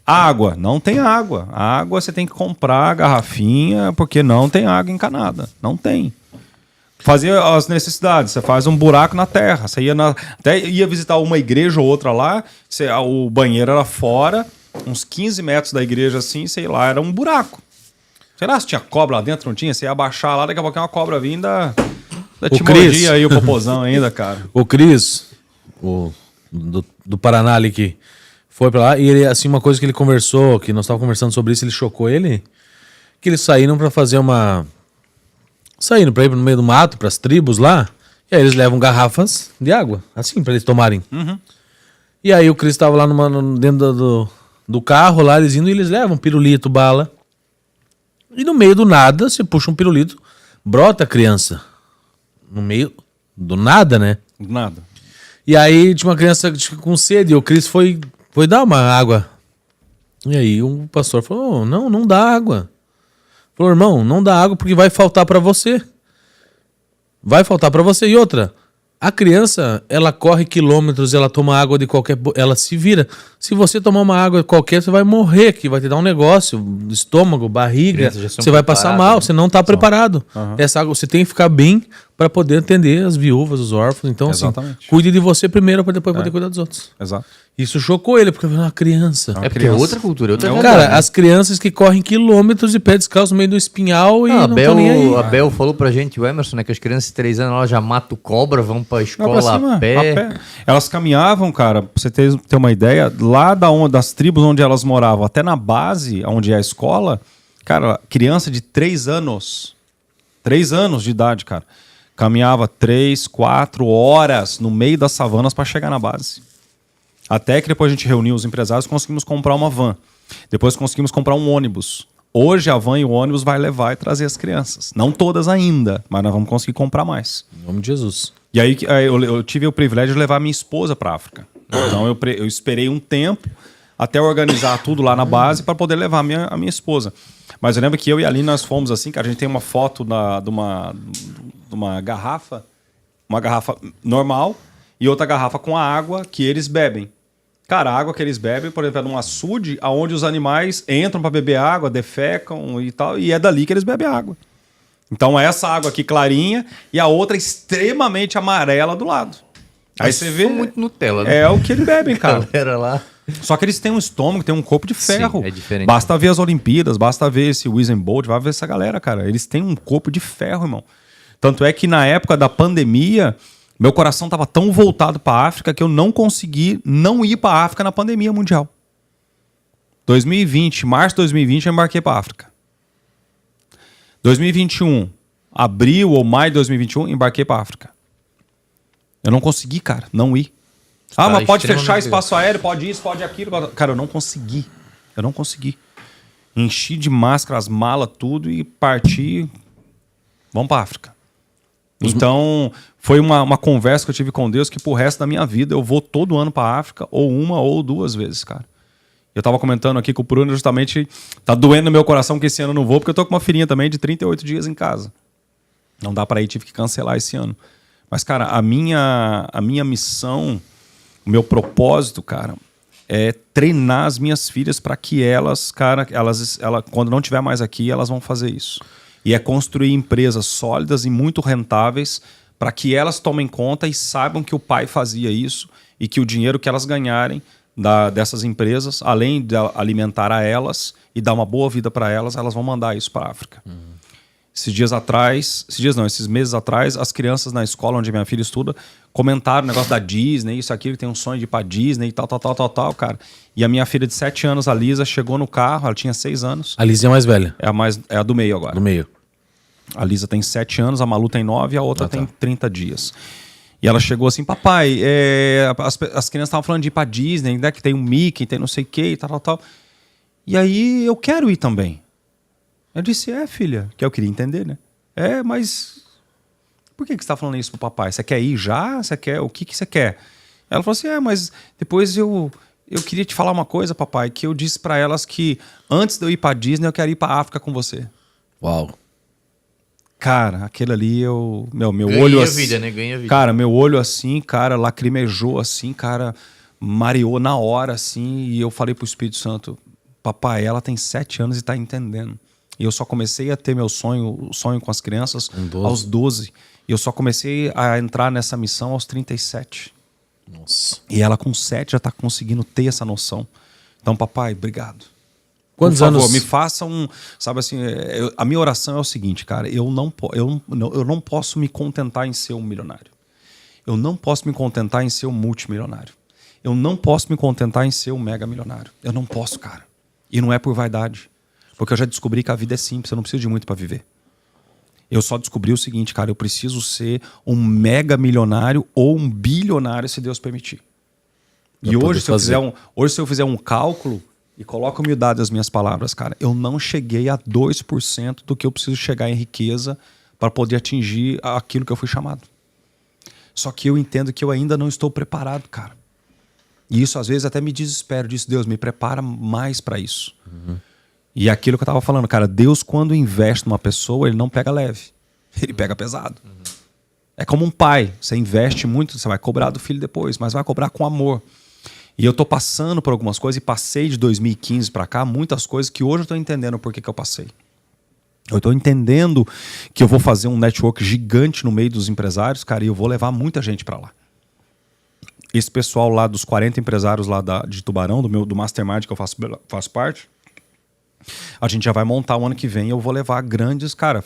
Água, não tem água. A água você tem que comprar a garrafinha, porque não tem água encanada. Não tem. Fazer as necessidades, você faz um buraco na terra. Você até ia visitar uma igreja ou outra lá, o banheiro era fora, uns 15 metros da igreja assim, sei lá, era um buraco. Sei lá se tinha cobra lá dentro, não tinha? Você ia abaixar lá, daqui a pouco uma cobra vinda da te mordia aí o popozão ainda, cara. O Cris, do Paraná ali que foi pra lá, e ele, assim, uma coisa que ele conversou, que nós estávamos conversando sobre isso, ele chocou ele, que eles saíram pra fazer saíram pra ir no meio do mato, pras tribos lá, E aí eles levam garrafas de água, assim, pra eles tomarem. E aí o Cris tava lá dentro do carro, lá eles indo, e eles levam pirulito, bala. E no meio do nada, você puxa um pirulito, brota a criança. No meio do nada, né? Nada. E aí tinha uma criança com sede, e o Cris foi dar uma água. E aí o pastor falou, não dá água. Falou, irmão, não dá água porque vai faltar pra você. Vai faltar pra você. E outra, a criança, ela corre quilômetros, ela toma água de qualquer... Ela se vira. Se você tomar uma água qualquer, você vai morrer, que vai te dar um negócio, estômago, barriga. Você vai passar mal, você não tá preparado. Essa água, você tem que ficar bem para poder atender as viúvas, os órfãos. Então, assim, cuide de você primeiro para depois poder cuidar dos outros. Exato. Isso chocou ele, porque é uma criança. É porque é outra cultura, outra Cara, as crianças que correm quilômetros de pé descalço no meio do espinhal e não estão nem aí. A Bel falou pra gente, o Emerson, né, que as crianças de 3 anos elas já matam cobra, vão pra escola a pé. Elas caminhavam, cara, pra você ter uma ideia, lá das tribos onde elas moravam, até na base, onde é a escola, cara, criança de 3 anos de idade, cara, caminhava 3, 4 horas no meio das savanas pra chegar na base. Até que depois a gente reuniu os empresários, conseguimos comprar uma van. Depois conseguimos comprar um ônibus. Hoje a van e o ônibus vai levar e trazer as crianças. Não todas ainda, mas nós vamos conseguir comprar mais. Em nome de Jesus. E aí eu tive o privilégio de levar minha esposa para a África. Então eu esperei um tempo até organizar tudo lá na base para poder levar a minha esposa. Mas eu lembro que eu e a Aline nós fomos assim, cara, a gente tem uma foto de uma garrafa normal e outra garrafa com a água que eles bebem. Cara, a água que eles bebem, por exemplo, é num açude onde os animais entram para beber água, defecam e tal, e é dali que eles bebem água. Então essa água aqui clarinha e a outra extremamente amarela do lado. Aí você vê... muito Nutella, né? É o que eles bebem, cara. Galera lá. Só que eles têm um estômago, têm um corpo de ferro. Sim, é diferente. Basta ver as Olimpíadas, basta ver esse Usain Bolt, vai ver essa galera, cara. Eles têm um corpo de ferro, irmão. Tanto é que na época da pandemia... Meu coração estava tão voltado para a África que eu não consegui não ir para a África na pandemia mundial. 2020, março de 2020, eu embarquei para a África. 2021, abril ou maio de 2021, embarquei para a África. Eu não consegui, cara, não ir. Mas pode fechar espaço aéreo, pode isso, pode aquilo. Cara, eu não consegui. Enchi de máscara as malas, tudo e parti. Vamos para a África. Então, foi uma conversa que eu tive com Deus que pro resto da minha vida eu vou todo ano pra África, ou 1 ou 2 vezes, cara. Eu tava comentando aqui com o Bruno, justamente, tá doendo no meu coração que esse ano eu não vou, porque eu tô com uma filhinha também de 38 dias em casa. Não dá pra ir, tive que cancelar esse ano. Mas, cara, a minha missão, o meu propósito, cara, é treinar as minhas filhas para que elas, cara, quando não estiver mais aqui, elas vão fazer isso. E é construir empresas sólidas e muito rentáveis para que elas tomem conta e saibam que o pai fazia isso e que o dinheiro que elas ganharem dessas empresas, além de alimentar a elas e dar uma boa vida para elas, elas vão mandar isso para a África. Esses meses atrás, as crianças na escola onde minha filha estuda comentaram o negócio da Disney, isso, aquilo, que tem um sonho de ir para Disney e tal, cara. E a minha filha de 7 anos, a Lisa, chegou no carro, ela tinha 6 anos. A Lisa é a mais velha? É a do meio agora. Do meio. A Lisa tem 7 anos, a Malu tem 9 e a outra tem 30 dias. E ela chegou assim, papai, as crianças estavam falando de ir pra Disney, né, que tem um Mickey, tem não sei o que e tal. E aí eu quero ir também. Eu disse, filha, que eu queria entender, né? Mas por que você tá falando isso pro papai? Você quer ir já? Você quer? O que você quer? Ela falou assim, mas depois eu queria te falar uma coisa, papai, que eu disse pra elas que antes de eu ir pra Disney, eu quero ir pra África com você. Uau. Cara, aquele ali, meu olho assim... Ganha vida, né? Ganha vida. Cara, meu olho assim, cara, lacrimejou assim, cara, mareou na hora, assim, e eu falei pro Espírito Santo, papai, ela tem 7 anos e tá entendendo. E eu só comecei a ter o sonho com as crianças aos 12. E eu só comecei a entrar nessa missão aos 37. Nossa. E ela com 7 já tá conseguindo ter essa noção. Então, papai, obrigado. Quantos Por favor, anos? me faça sabe assim, a minha oração é o seguinte, cara, eu não posso me contentar em ser um milionário. Eu não posso me contentar em ser um multimilionário. Eu não posso me contentar em ser um mega milionário. Eu não posso, cara. E não é por vaidade. Porque eu já descobri que a vida é simples, eu não preciso de muito para viver. Eu só descobri o seguinte, cara, eu preciso ser um mega milionário ou um bilionário se Deus permitir. E hoje se eu fizer um cálculo e coloco humildade nas minhas palavras, cara, eu não cheguei a 2% do que eu preciso chegar em riqueza para poder atingir aquilo que eu fui chamado. Só que eu entendo que eu ainda não estou preparado, cara. E isso às vezes até me desespero disso. Deus, me prepara mais para isso. E aquilo que eu estava falando, cara, Deus quando investe numa pessoa, ele não pega leve. Ele pega pesado. É como um pai. Você investe muito, você vai cobrar do filho depois, mas vai cobrar com amor. E eu estou passando por algumas coisas e passei de 2015 para cá muitas coisas que hoje eu estou entendendo por que eu passei. Eu estou entendendo que eu vou fazer um network gigante no meio dos empresários, cara, e eu vou levar muita gente para lá. Esse pessoal lá dos 40 empresários lá de Tubarão, do Mastermind que eu faço parte, a gente já vai montar o ano que vem. Eu vou levar grandes, cara,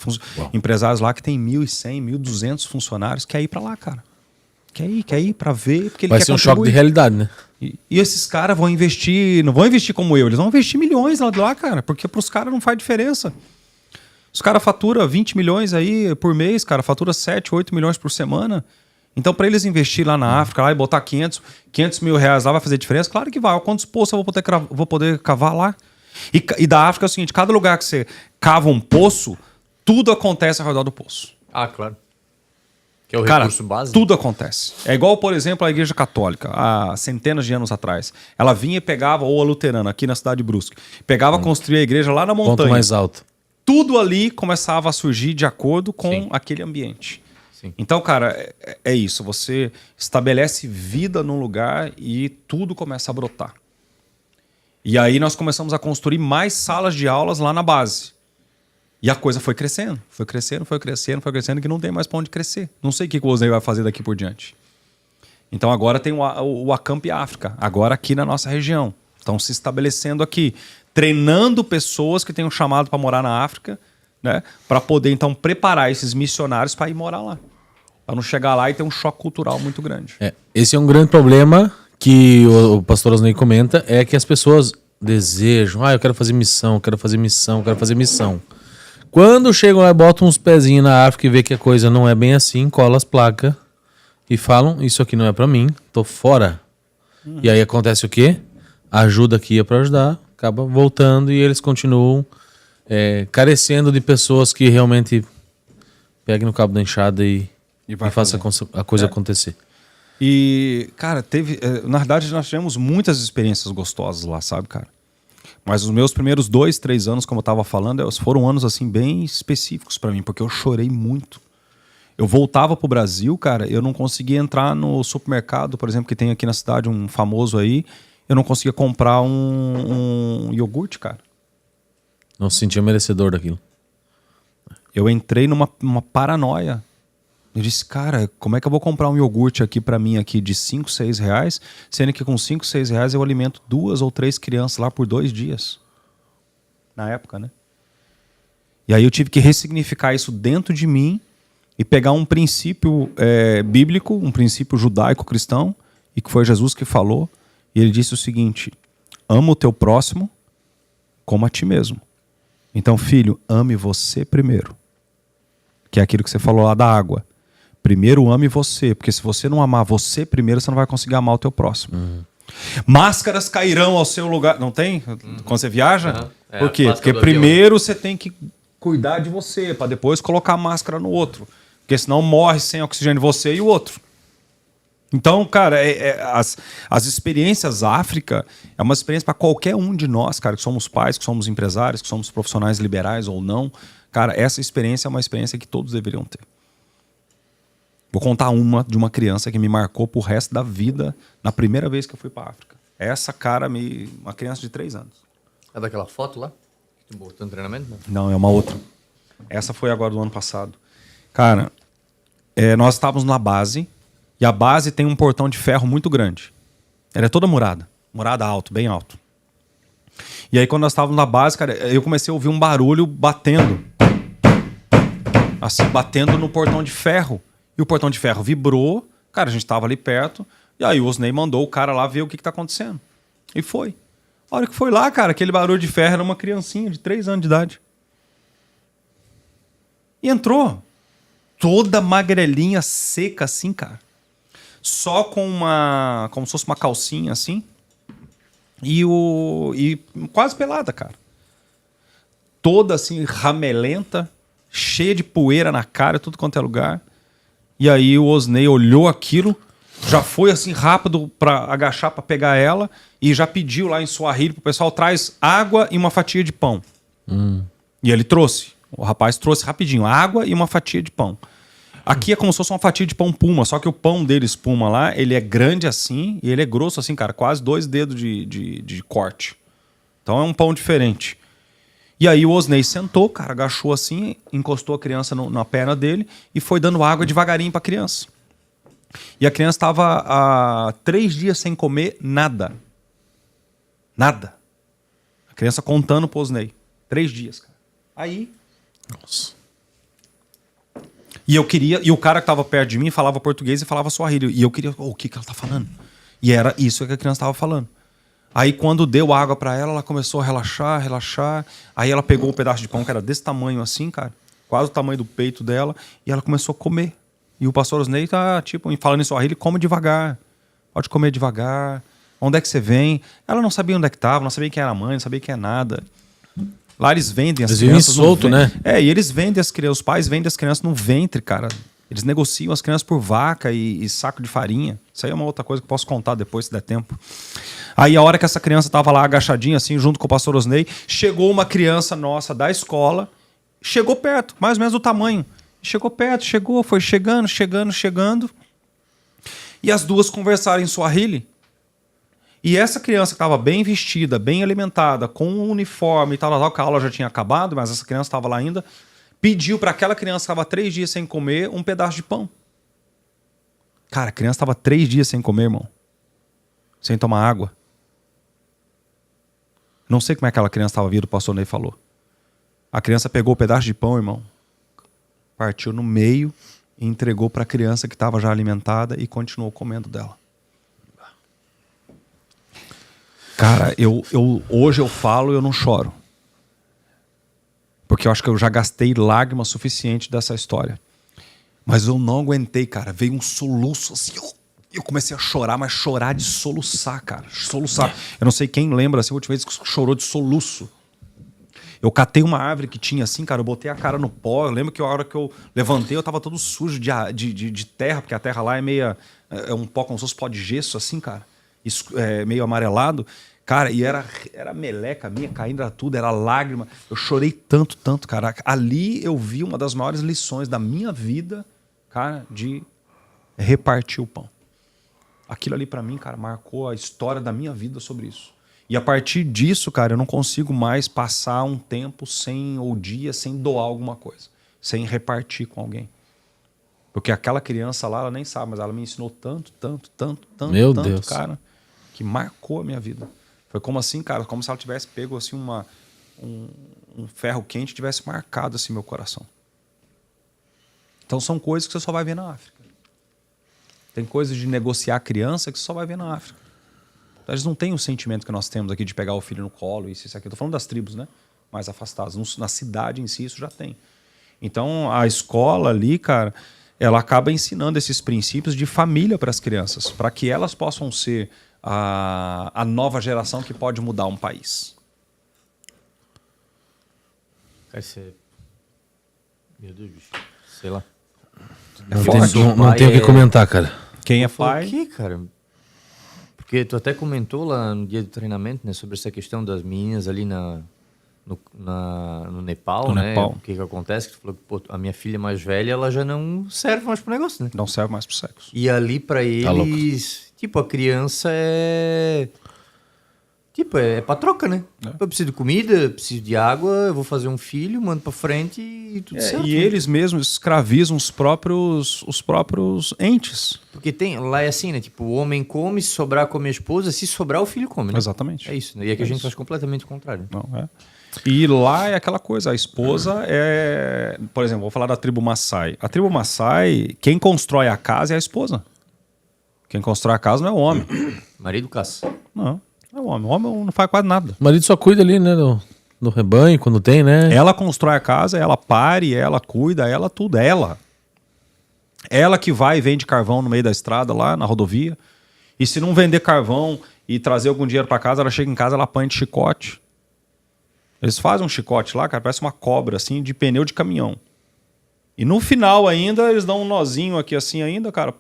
empresários lá que tem 1.100, 1.200 funcionários, quer ir para lá, cara. Quer ir para ver, porque ele vai quer ser um choque de realidade, né? E esses caras vão investir, não vão investir como eu, eles vão investir milhões lá, cara, porque para os caras não faz diferença. Os caras faturam 20 milhões aí por mês, cara, fatura 7, 8 milhões por semana. Então, para eles investir lá na África lá, e botar 500 mil reais lá, vai fazer diferença? Claro que vai. Quantos poços eu vou poder cavar lá? E da África é o seguinte, cada lugar que você cava um poço, tudo acontece ao redor do poço. Ah, claro. Que é o cara, recurso básico. Tudo acontece. É igual, por exemplo, a Igreja Católica, há centenas de anos atrás. Ela vinha e pegava, ou a luterana, aqui na cidade de Brusque, pegava, construía a igreja lá na montanha. Ponto mais alto. Tudo ali começava a surgir de acordo com aquele ambiente. Sim. Então, cara, é isso. Você estabelece vida num lugar e tudo começa a brotar. E aí nós começamos a construir mais salas de aulas lá na base. E a coisa foi crescendo, que não tem mais para onde crescer. Não sei o que o Osnei vai fazer daqui por diante. Então agora tem o Acamp África, agora aqui na nossa região. Estão se estabelecendo aqui, treinando pessoas que têm um chamado para morar na África, né, para poder então preparar esses missionários para ir morar lá. Para não chegar lá e ter um choque cultural muito grande. Esse é um grande problema que o pastor Osnei comenta, é que as pessoas desejam, eu quero fazer missão. Quando chegam lá e botam uns pezinhos na África e vê que a coisa não é bem assim, colam as placas e falam, isso aqui não é pra mim, tô fora. E aí acontece o quê? A ajuda que ia pra ajudar, acaba voltando e eles continuam carecendo de pessoas que realmente peguem no cabo da enxada e façam a coisa acontecer. E, cara, na verdade nós tivemos muitas experiências gostosas lá, sabe, cara? Mas os meus primeiros 2, 3 anos, como eu tava falando, foram anos assim bem específicos pra mim, porque eu chorei muito. Eu voltava pro Brasil, cara, eu não conseguia entrar no supermercado, por exemplo, que tem aqui na cidade, um famoso aí, eu não conseguia comprar um iogurte, cara. Não se sentia merecedor daquilo. Eu entrei numa paranoia. Eu disse, cara, como é que eu vou comprar um iogurte aqui pra mim aqui de 5, 6 reais, sendo que com 5, 6 reais eu alimento 2 ou 3 crianças lá por 2 dias. Na época, né? E aí eu tive que ressignificar isso dentro de mim e pegar um princípio bíblico, um princípio judaico-cristão, e que foi Jesus que falou, e ele disse o seguinte, ama o teu próximo como a ti mesmo. Então, filho, ame você primeiro. Que é aquilo que você falou lá da água. Primeiro ame você, porque se você não amar você primeiro, você não vai conseguir amar o teu próximo. Máscaras cairão ao seu lugar. Não tem? Quando você viaja? Por quê? Porque primeiro você tem que cuidar de você, para depois colocar a máscara no outro. Porque senão morre sem oxigênio você e o outro. Então, cara, as experiências África é uma experiência para qualquer um de nós, cara, que somos pais, que somos empresários, que somos profissionais liberais ou não. Cara, essa experiência é uma experiência que todos deveriam ter. Vou contar uma de uma criança que me marcou pro resto da vida na primeira vez que eu fui para África. Essa cara, uma criança de 3 anos. É daquela foto lá? Que tu botou no treinamento? Não, é uma outra. Essa foi agora do ano passado. Cara, nós estávamos na base e a base tem um portão de ferro muito grande. Ela é toda murada. Murada alto, bem alto. E aí quando nós estávamos na base, cara, eu comecei a ouvir um barulho batendo. Assim, batendo no portão de ferro. E o portão de ferro vibrou. Cara, a gente estava ali perto. E aí o Osnei mandou o cara lá ver o que está acontecendo. E foi. A hora que foi lá, cara, aquele barulho de ferro era uma criancinha de 3 anos de idade. E entrou. Toda magrelinha, seca assim, cara. Só com como se fosse uma calcinha assim. E quase pelada, cara. Toda assim, ramelenta, cheia de poeira na cara, tudo quanto é lugar. E aí o Osney olhou aquilo, já foi assim rápido pra agachar pra pegar ela e já pediu lá em Swahili pro pessoal, traz água e uma fatia de pão. E ele trouxe. O rapaz trouxe rapidinho, água e uma fatia de pão. Aqui é como se fosse uma fatia de pão puma, só que o pão deles puma lá, ele é grande assim e ele é grosso assim, cara, quase 2 dedos de corte. Então é um pão diferente. E aí o Osney sentou, cara, agachou assim, encostou a criança na perna dele e foi dando água devagarinho pra criança. E a criança estava há 3 dias sem comer nada. Nada. A criança contando pro Osney. 3 dias, cara. Aí... Nossa. E o cara que tava perto de mim falava português e falava Swahili. E eu queria, o que ela tá falando? E era isso que a criança tava falando. Aí quando deu água pra ela, ela começou a relaxar. Aí ela pegou um pedaço de pão que era desse tamanho assim, cara. Quase o tamanho do peito dela. E ela começou a comer. E o pastor Osney tá, tipo, falando em Swahili, come devagar. Pode comer devagar. Onde é que você vem? Ela não sabia onde é que tava, não sabia quem era a mãe, não sabia quem é nada. Lá eles vendem as crianças solto, né? E eles vendem as crianças, os pais vendem as crianças no ventre, cara. Eles negociam as crianças por vaca e saco de farinha. Isso aí é uma outra coisa que eu posso contar depois, se der tempo. Aí a hora que essa criança tava lá agachadinha, assim, junto com o pastor Osney, chegou uma criança nossa da escola, chegou perto, mais ou menos do tamanho. Chegou perto, foi chegando. E as duas conversaram em Swahili. E essa criança que estava bem vestida, bem alimentada, com um uniforme e tal, que a aula já tinha acabado, mas essa criança estava lá ainda, pediu para aquela criança que estava 3 dias sem comer um pedaço de pão. Cara, a criança estava 3 dias sem comer, irmão. Sem tomar água. Não sei como é que aquela criança estava vindo, o pastor Ney falou. A criança pegou o pedaço de pão, irmão, partiu no meio e entregou para a criança que estava já alimentada e continuou comendo dela. Cara, hoje eu falo e eu não choro. Porque eu acho que eu já gastei lágrimas suficiente dessa história. Mas eu não aguentei, cara. Veio um soluço assim. Eu comecei a chorar, mas chorar de soluçar, cara. Soluçar. Eu não sei quem lembra, assim, a última vez que chorou de soluço. Eu catei uma árvore que tinha assim, cara, eu botei a cara no pó. Eu lembro que a hora que eu levantei, eu tava todo sujo de terra, porque a terra lá é um pó como se fosse pó de gesso, assim, cara. Meio amarelado. Cara, e era meleca minha caindo, era tudo, era lágrima. Eu chorei tanto, cara. Ali eu vi uma das maiores lições da minha vida, cara, de repartir o pão. Aquilo ali pra mim, cara, marcou a história da minha vida sobre isso. E a partir disso, cara, eu não consigo mais passar um tempo ou dias sem doar alguma coisa. Sem repartir com alguém. Porque aquela criança lá, ela nem sabe, mas ela me ensinou tanto, Meu Deus, cara, que marcou a minha vida. Foi como assim, cara, como se ela tivesse pego assim um ferro quente e tivesse marcado assim meu coração. Então são coisas que você só vai ver na África. Tem coisas de negociar criança que você só vai ver na África. Então, eles não têm o sentimento que nós temos aqui de pegar o filho no colo, isso aqui. Eu tô falando das tribos, né? Mais afastadas. Na cidade em si isso já tem. Então a escola ali, cara, ela acaba ensinando esses princípios de família para as crianças, para que elas possam ser a nova geração que pode mudar um país. Vai ser... Meu Deus, bicho. Sei lá. Não tem o que comentar, cara. Quem é pai? Por quê, cara? Porque tu até comentou lá no dia do treinamento, né, sobre essa questão das meninas ali no Nepal, né? Nepal. O que acontece? Que tu falou que pô, a minha filha mais velha, ela já não serve mais pro negócio, né? Não serve mais pro sexo. E ali pra eles, tipo, a criança é... Tipo, é pra troca, né? Eu preciso de comida, preciso de água, eu vou fazer um filho, mando pra frente e tudo certo. E eles mesmos escravizam os próprios entes. Porque lá é assim, né? Tipo, o homem come, se sobrar come a esposa, se sobrar o filho come, né? Exatamente. É isso, né? E aqui a gente faz completamente o contrário. Não, é. E lá é aquela coisa, a esposa é... Por exemplo, vou falar da tribo Maasai. A tribo Maasai, quem constrói a casa é a esposa. Quem constrói a casa não é o homem. Marido caça. Não, é o homem. O homem não faz quase nada. O marido só cuida ali, né? no rebanho, quando tem, né? Ela constrói a casa, ela pare, ela cuida, ela tudo, ela. Ela que vai e vende carvão no meio da estrada, lá na rodovia. E se não vender carvão e trazer algum dinheiro para casa, ela chega em casa, ela apanha de chicote. Eles fazem um chicote lá, cara, parece uma cobra, assim, de pneu de caminhão. E no final ainda, eles dão um nozinho aqui assim ainda, cara.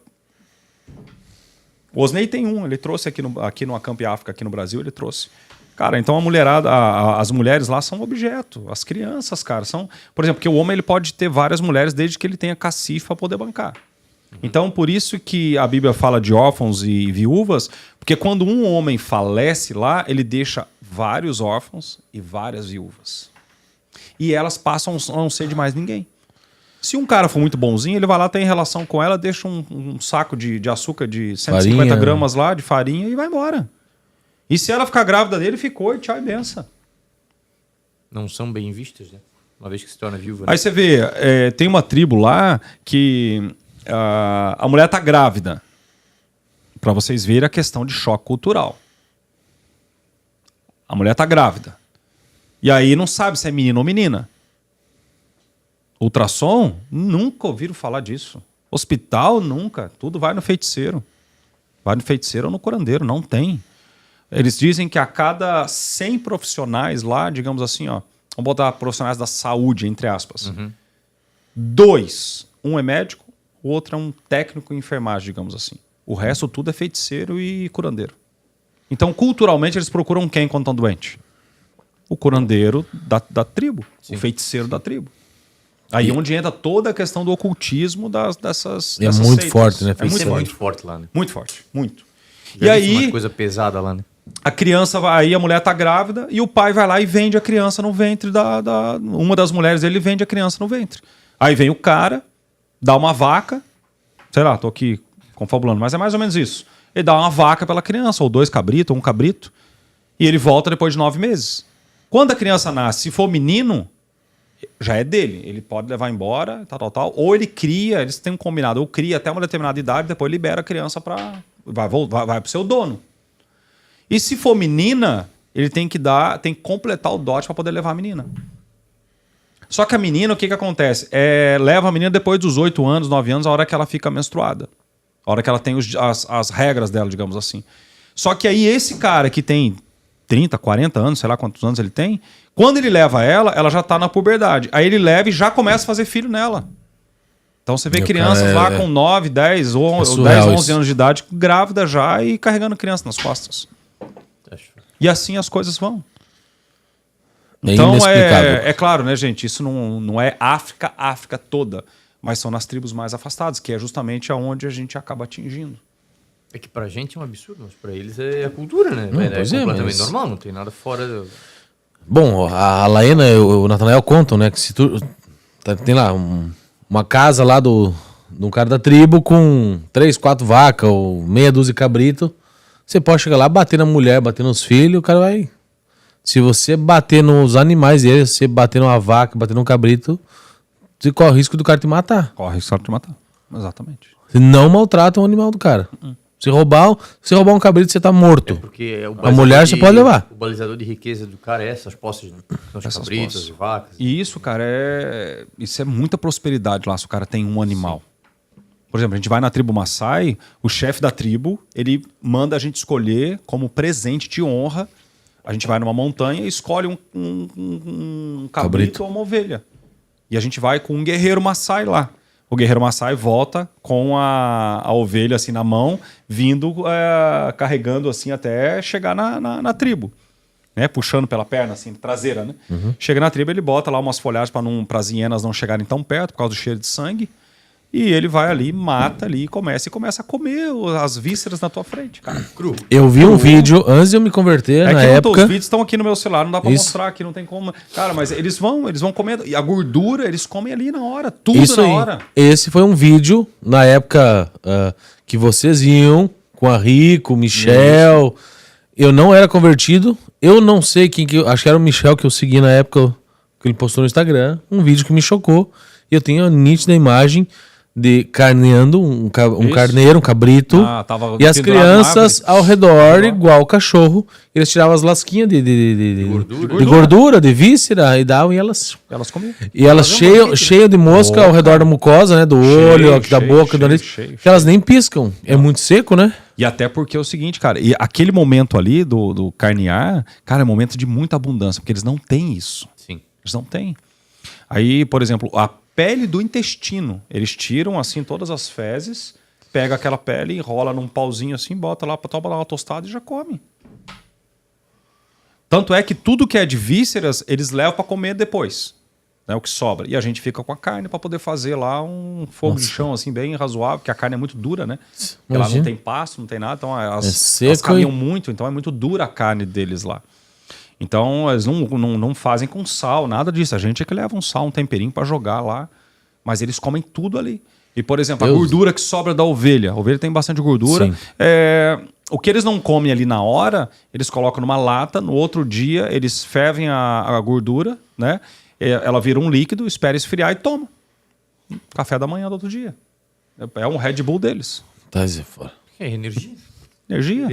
O Osney tem um, ele trouxe aqui no Acamp África, aqui no Brasil, ele trouxe. Cara, então a mulherada, as mulheres lá são objeto. As crianças, cara, são... Por exemplo, porque o homem ele pode ter várias mulheres desde que ele tenha cacife para poder bancar. Então, por isso que a Bíblia fala de órfãos e viúvas, porque quando um homem falece lá, ele deixa vários órfãos e várias viúvas. E elas passam a não ser de mais ninguém. Se um cara for muito bonzinho, ele vai lá, tem relação com ela, deixa um saco de açúcar de 150 farinha, gramas lá, de farinha, e vai embora. E se ela ficar grávida dele, ficou e tchau e benção. Não são bem vistas, né? Uma vez que se torna viúva. Né? Aí você vê, tem uma tribo lá que a mulher tá grávida. Para vocês verem a questão de choque cultural. A mulher tá grávida. E aí não sabe se é menino ou menina. Ultrassom? Nunca ouviram falar disso. Hospital? Nunca. Tudo vai no feiticeiro. Vai no feiticeiro ou no curandeiro. Não tem. Eles dizem que a cada 100 profissionais lá, digamos assim, ó, vamos botar profissionais da saúde, entre aspas. 2, um é médico, o outro é um técnico em enfermagem, digamos assim. O resto tudo é feiticeiro e curandeiro. Então, culturalmente, eles procuram quem quando estão doentes? O curandeiro da tribo, sim, o feiticeiro da tribo. Aí onde entra toda a questão do ocultismo dessas é muito seitas. forte, né? É muito forte lá, né? Muito forte, muito. E aí uma coisa pesada lá, né? A criança vai, aí a mulher tá grávida e o pai vai lá e vende a criança no ventre uma das mulheres dele vende a criança no ventre. Aí vem o cara, dá uma vaca, sei lá, tô aqui confabulando, mas é mais ou menos isso. Ele dá uma vaca pela criança, ou 2 cabritos, ou um cabrito, e ele volta depois de 9 meses. Quando a criança nasce, se for menino, já é dele. Ele pode levar embora, tal. Ou ele cria, eles têm um combinado, ou cria até uma determinada idade, depois libera a criança para vai pro seu dono. E se for menina, ele tem que completar o dote para poder levar a menina. Só que a menina, o que acontece? Leva a menina depois dos 8 anos, 9 anos, a hora que ela fica menstruada. A hora que ela tem as regras dela, digamos assim. Só que aí esse cara que tem 30, 40 anos, sei lá quantos anos ele tem, quando ele leva ela já tá na puberdade. Aí ele leva e já começa a fazer filho nela. Então você vê crianças lá com 9, 10 ou 10, 11 anos de idade, grávida já e carregando criança nas costas. E assim as coisas vão. Então é claro, né, gente? Isso não é África toda, mas são nas tribos mais afastadas, que é justamente aonde a gente acaba atingindo. É que pra gente é um absurdo, mas pra eles é a cultura, né? É completamente normal, não tem nada fora. Bom, a Laena e o Natanael contam, né? Que se tu tem lá uma casa lá de um cara da tribo com 3, 4 vacas ou meia dúzia de cabrito, você pode chegar lá, bater na mulher, bater nos filhos, o cara vai... Se você bater nos animais deles, se você bater numa vaca, bater num cabrito, você corre o risco do cara te matar. Corre o risco de te matar, exatamente. Você não maltrata o animal do cara. Se roubar um cabrito, você tá morto. Porque a mulher você pode levar. O balizador de riqueza do cara é essas posses, né? São os cabritos, as vacas. E isso, cara, isso é muita prosperidade lá, se o cara tem um animal. Sim. Por exemplo, a gente vai na tribo Maasai, o chefe da tribo, ele manda a gente escolher como presente de honra. A gente vai numa montanha e escolhe um cabrito ou uma ovelha. E a gente vai com um guerreiro Maasai lá. O guerreiro Maasai volta com a ovelha assim na mão, vindo, carregando assim até chegar na tribo. Né? Puxando pela perna, assim, traseira, né? Chega na tribo, ele bota lá umas folhagens para as hienas não chegarem tão perto, por causa do cheiro de sangue. E ele vai ali, mata ali e começa a comer as vísceras na tua frente, cara. Cru. Eu vi um vídeo antes de eu me converter, na época... Os vídeos estão aqui no meu celular, não dá pra mostrar aqui, não tem como... Cara, mas eles vão comer... E a gordura, eles comem ali na hora, tudo isso na hora. Esse foi um vídeo, na época que vocês iam, com a Rico, Michel... Isso. Eu não era convertido, eu não sei quem que... Acho que era o Michel que eu segui na época, que ele postou no Instagram, um vídeo que me chocou. E eu tenho a nítida imagem... carneando um carneiro, um cabrito, e as crianças ao redor, igual o cachorro, eles tiravam as lasquinhas de gordura, de víscera, e davam, e elas comiam. E elas cheias de mosca ao redor da mucosa, né? Do olho, da boca, do nariz, que elas nem piscam. É muito seco, né? E até porque é o seguinte, cara, e aquele momento ali do carnear, cara, é um momento de muita abundância, porque eles não têm isso. Sim. Eles não têm. Aí, por exemplo, a pele do intestino, eles tiram assim todas as fezes, pega aquela pele, enrola num pauzinho assim, bota lá, toma lá uma tostada e já come. Tanto é que tudo que é de vísceras, eles levam para comer depois, né, o que sobra. E a gente fica com a carne para poder fazer lá um fogo de chão assim bem razoável, porque a carne é muito dura, né? Ela não tem pasto, não tem nada, então elas caminham muito, então é muito dura a carne deles lá. Então, eles não fazem com sal, nada disso. A gente é que leva um sal, um temperinho para jogar lá. Mas eles comem tudo ali. E, por exemplo, a gordura que sobra da ovelha. A ovelha tem bastante gordura. O que eles não comem ali na hora, eles colocam numa lata. No outro dia, eles fervem a gordura, né? Ela vira um líquido, espera esfriar e toma. Café da manhã do outro dia. É um Red Bull deles. Tá aí fora. É energia. Energia.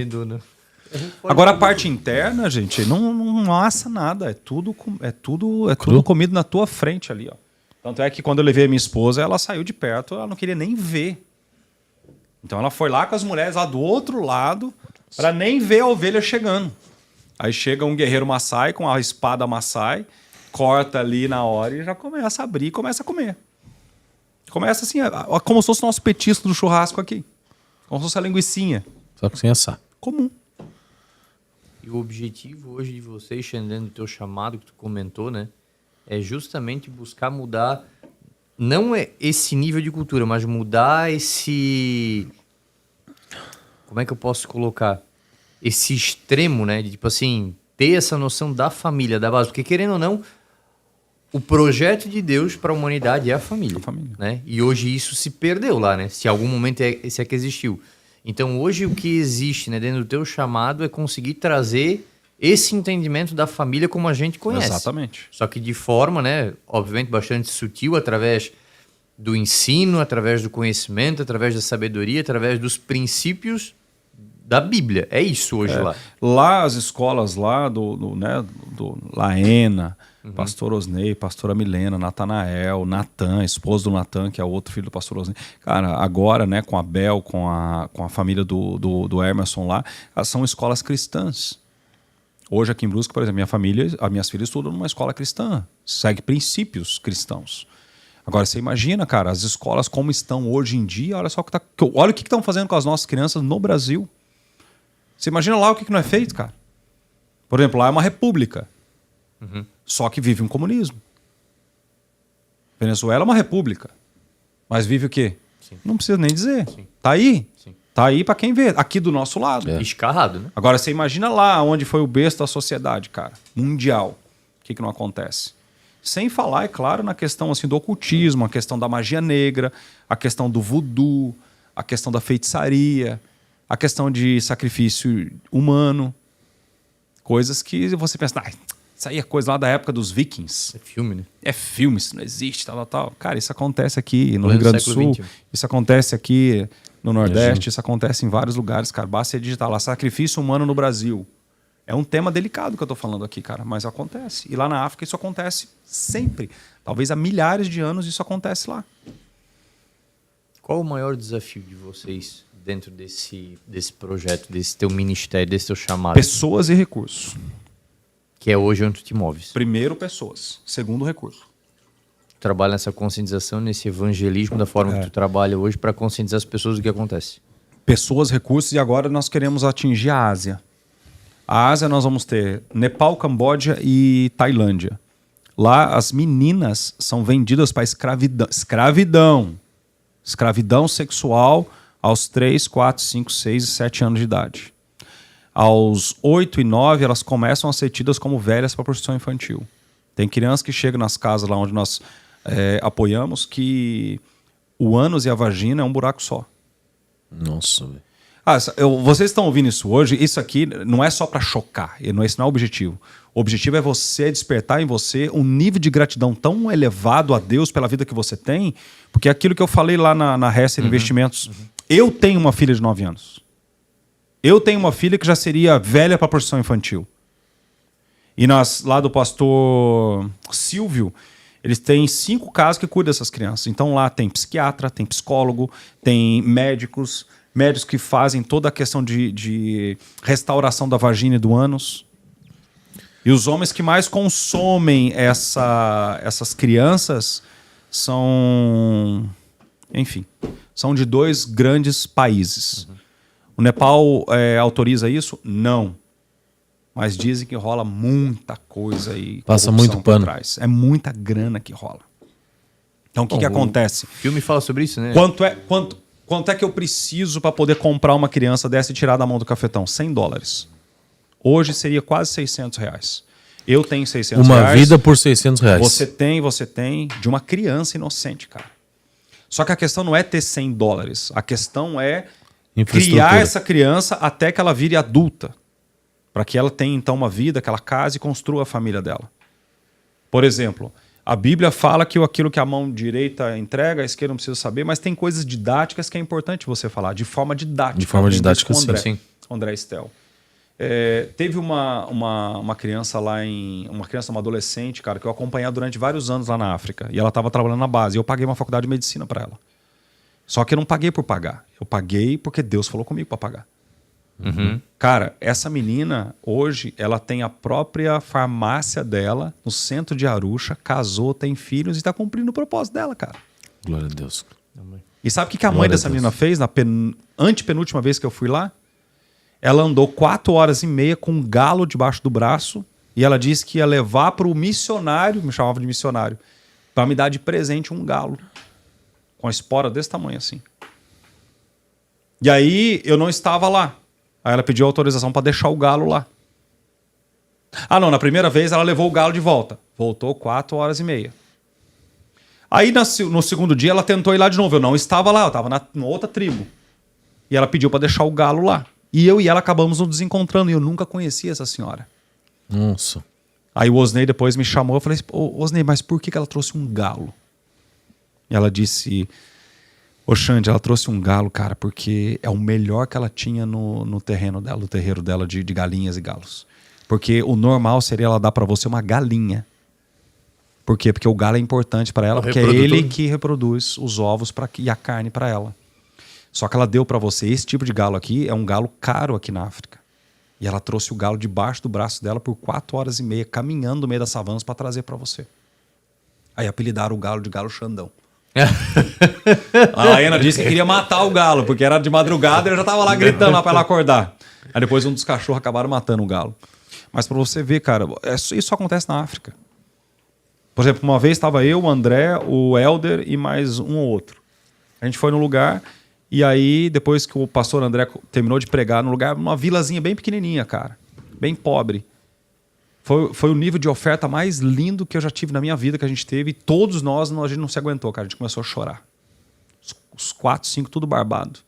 Agora a parte interna, gente, não assa nada. É tudo comido na tua frente ali, ó. Tanto é que quando eu levei a minha esposa, ela saiu de perto, ela não queria nem ver. Então ela foi lá com as mulheres lá do outro lado, para nem ver a ovelha chegando. Aí chega um guerreiro Maasai com a espada Maasai, corta ali na hora e já começa a abrir e começa a comer. Começa assim, como se fosse o nosso petisco do churrasco aqui. Como se fosse a linguicinha. Só que sem assar. Comum. E o objetivo hoje de vocês, Xandão, do teu chamado que tu comentou, né? É justamente buscar mudar, não é esse nível de cultura, mas mudar esse... Como é que eu posso colocar? Esse extremo, né? De tipo assim, ter essa noção da família, da base. Porque querendo ou não, o projeto de Deus para a humanidade é a família. Né? E hoje isso se perdeu lá, né? Se em algum momento esse é que existiu. Então, hoje o que existe, né, dentro do teu chamado é conseguir trazer esse entendimento da família como a gente conhece. Exatamente. Só que de forma, né, obviamente bastante sutil, através do ensino, através do conhecimento, através da sabedoria, através dos princípios da Bíblia. É isso hoje lá. Lá as escolas lá do Laena, Pastor Osnei, Pastora Milena, Natanael, Natan, esposo do Natan, que é o outro filho do Pastor Osnei. Cara, agora, né, com a Bel, com a família do Emerson lá, são escolas cristãs. Hoje aqui em Brusque, por exemplo, as minhas filhas estudam numa escola cristã, segue princípios cristãos. Agora, você imagina, cara, as escolas como estão hoje em dia, olha só olha o que estão fazendo com as nossas crianças no Brasil. Você imagina lá o que não é feito, cara? Por exemplo, lá é uma república. Só que vive um comunismo. Venezuela é uma república. Mas vive o quê? Sim. Não precisa nem dizer. Sim. Tá aí. Sim. Tá aí pra quem vê. Aqui do nosso lado. Escarrado, né? Agora, você imagina lá onde foi o berço da sociedade, cara. Mundial. O que não acontece? Sem falar, é claro, na questão assim, do ocultismo, a questão da magia negra, a questão do voodoo, a questão da feitiçaria, a questão de sacrifício humano. Coisas que você pensa... Isso aí é coisa lá da época dos vikings. É filme, né? É filme, isso não existe, tal. Cara, isso acontece aqui no Rio Grande do Sul, isso acontece aqui no Nordeste, isso acontece em vários lugares, cara. Basta digitar lá, sacrifício humano no Brasil. É um tema delicado que eu tô falando aqui, cara, mas acontece. E lá na África isso acontece sempre. Talvez há milhares de anos isso acontece lá. Qual o maior desafio de vocês dentro desse projeto, desse teu ministério, desse teu chamado? Pessoas e recursos. Que é hoje onde tu te moves. Primeiro, pessoas. Segundo, recurso. Tu trabalha nessa conscientização, nesse evangelismo da forma que tu trabalha hoje para conscientizar as pessoas do que acontece. Pessoas, recursos, e agora nós queremos atingir a Ásia. A Ásia nós vamos ter Nepal, Camboja e Tailândia. Lá as meninas são vendidas para escravidão. Escravidão sexual aos 3, 4, 5, 6 e 7 anos de idade. Aos 8 e 9, elas começam a ser tidas como velhas para prostituição infantil. Tem crianças que chegam nas casas lá onde nós apoiamos que o ânus e a vagina é um buraco só. Nossa, velho. Vocês estão ouvindo isso hoje, isso aqui não é só para chocar, esse não é o objetivo. O objetivo é você despertar em você um nível de gratidão tão elevado a Deus pela vida que você tem, porque é aquilo que eu falei lá na Hesser Investimentos. Eu tenho uma filha de 9 anos. Eu tenho uma filha que já seria velha para a prostituição infantil. E lá do pastor Silvio, eles têm 5 casas que cuidam dessas crianças. Então lá tem psiquiatra, tem psicólogo, tem médicos que fazem toda a questão de restauração da vagina e do ânus. E os homens que mais consomem essas crianças são de 2 grandes países. O Nepal autoriza isso? Não. Mas dizem que rola muita coisa aí. Passa muito pano. É muita grana que rola. Então o que acontece? O filme fala sobre isso, né? Quanto é que eu preciso para poder comprar uma criança dessa e tirar da mão do cafetão? $100. Hoje seria quase R$600. Eu tenho R$600. Uma vida por R$600. Você tem de uma criança inocente, cara. Só que a questão não é ter $100. A questão é criar essa criança até que ela vire adulta. Para que ela tenha, então, uma vida, que ela case e construa a família dela. Por exemplo, a Bíblia fala que aquilo que a mão direita entrega, a esquerda não precisa saber, mas tem coisas didáticas que é importante você falar, de forma didática. De forma didática, sim. André Stel. Teve uma criança uma adolescente, cara, que eu acompanhei durante vários anos lá na África. E ela estava trabalhando na base. E eu paguei uma faculdade de medicina para ela. Só que eu não paguei por pagar. Eu paguei porque Deus falou comigo para pagar. Cara, essa menina, hoje, ela tem a própria farmácia dela no centro de Arusha, casou, tem filhos e está cumprindo o propósito dela, cara. Glória a Deus. E sabe o que a mãe dessa menina fez na antepenúltima vez que eu fui lá? Ela andou 4 horas e meia com um galo debaixo do braço e ela disse que ia levar para o missionário, me chamava de missionário, para me dar de presente um galo. Com a espora desse tamanho assim. E aí eu não estava lá. Aí ela pediu autorização para deixar o galo lá. Na primeira vez ela levou o galo de volta. Voltou 4 horas e meia. Aí no segundo dia ela tentou ir lá de novo. Eu não estava lá, eu estava na outra tribo. E ela pediu para deixar o galo lá. E eu e ela acabamos nos desencontrando. E eu nunca conhecia essa senhora. Nossa. Aí o Osney depois me chamou. Eu falei, Osney, mas por que ela trouxe um galo? E ela disse... Xande, ela trouxe um galo, cara, porque é o melhor que ela tinha no terreno dela, no terreiro dela de galinhas e galos. Porque o normal seria ela dar para você uma galinha. Por quê? Porque o galo é importante para ela, porque é ele que reproduz os ovos e a carne para ela. Só que ela deu para você, esse tipo de galo aqui é um galo caro aqui na África. E ela trouxe o galo debaixo do braço dela por 4 horas e meia, caminhando no meio das savanas para trazer para você. Aí apelidaram o galo de galo Xandão. A Laena disse que queria matar o galo, porque era de madrugada e eu já tava lá gritando lá pra ela acordar. Aí depois um dos cachorros acabaram matando o galo. Mas pra você ver, cara, isso acontece na África. Por exemplo, uma vez estava eu, o André, o Helder e mais um ou outro. A gente foi num lugar e aí depois que o pastor André terminou de pregar num lugar, uma vilazinha bem pequenininha, cara, bem pobre. Foi o nível de oferta mais lindo que eu já tive na minha vida, que a gente teve. E todos nós, a gente não se aguentou, cara. A gente começou a chorar. Os 4, 5, tudo barbado.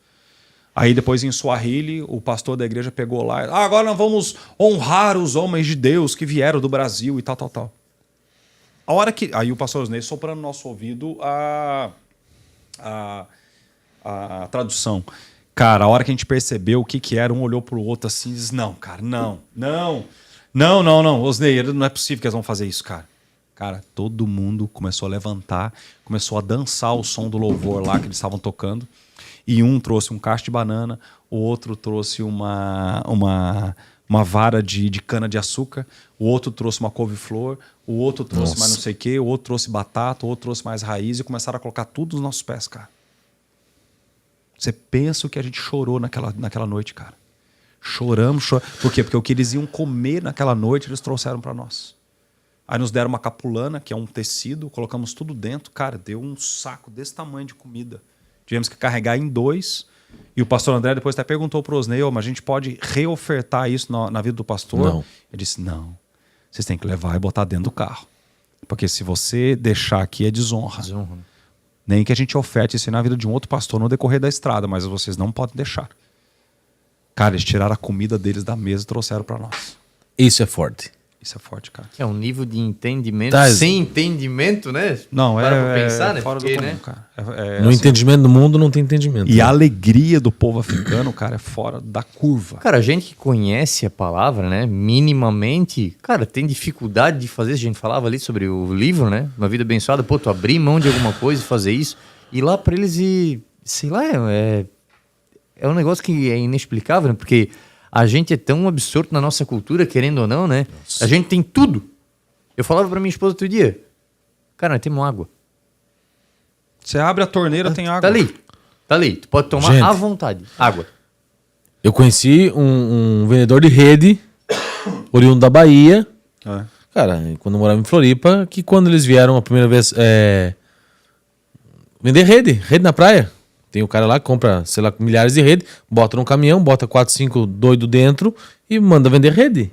Aí depois em Swahili, o pastor da igreja pegou lá. Agora nós vamos honrar os homens de Deus que vieram do Brasil e tal, tal, tal. A hora que... Aí o pastor Osnei soprando no nosso ouvido a tradução. Cara, a hora que a gente percebeu o que era, um olhou pro outro assim e disse, não, cara, não. Osnei, não é possível que eles vão fazer isso, cara. Cara, todo mundo começou a levantar, começou a dançar o som do louvor lá que eles estavam tocando. E um trouxe um cacho de banana, o outro trouxe uma vara de cana de açúcar, o outro trouxe uma couve-flor, o outro trouxe mais não sei o quê, o outro trouxe batata, o outro trouxe mais raiz e começaram a colocar tudo nos nossos pés, cara. Você pensa o que a gente chorou naquela noite, cara. Choramos. Por quê? Porque o que eles iam comer naquela noite, eles trouxeram para nós. Aí nos deram uma capulana, que é um tecido, colocamos tudo dentro. Cara, deu um saco desse tamanho de comida. Tivemos que carregar em 2. E o pastor André depois até perguntou para o Osnei, mas a gente pode reofertar isso na vida do pastor? Não. Ele disse, não. Vocês têm que levar e botar dentro do carro. Porque se você deixar aqui é desonra. Nem que a gente oferte isso na vida de um outro pastor no decorrer da estrada, mas vocês não podem deixar. Cara, eles tiraram a comida deles da mesa e trouxeram pra nós. Isso é forte. Isso é forte, cara. É um nível de entendimento, Tá, sem entendimento, né? Não, Para pra pensar, né? fora Porque, do comum, né? cara. No entendimento do mundo não tem entendimento. E a alegria do povo africano, cara, é fora da curva. Cara, a gente que conhece a palavra, né, minimamente, cara, tem dificuldade de fazer. A gente falava ali sobre o livro, né? Uma vida abençoada. Pô, tu abrir mão de alguma coisa e fazer isso. E lá pra eles, sei lá, é um negócio que é inexplicável, né? Porque a gente é tão absorto na nossa cultura, querendo ou não, né? Nossa. A gente tem tudo. Eu falava pra minha esposa outro dia, cara, nós temos água. Você abre a torneira, tem água. Tá ali. Tu pode tomar à vontade. Água. Eu conheci um vendedor de rede, oriundo da Bahia. Cara, quando eu morava em Floripa, que quando eles vieram a primeira vez vender rede na praia. Tem o cara lá que compra, sei lá, milhares de redes, bota num caminhão, bota 4, 5 doido dentro e manda vender rede.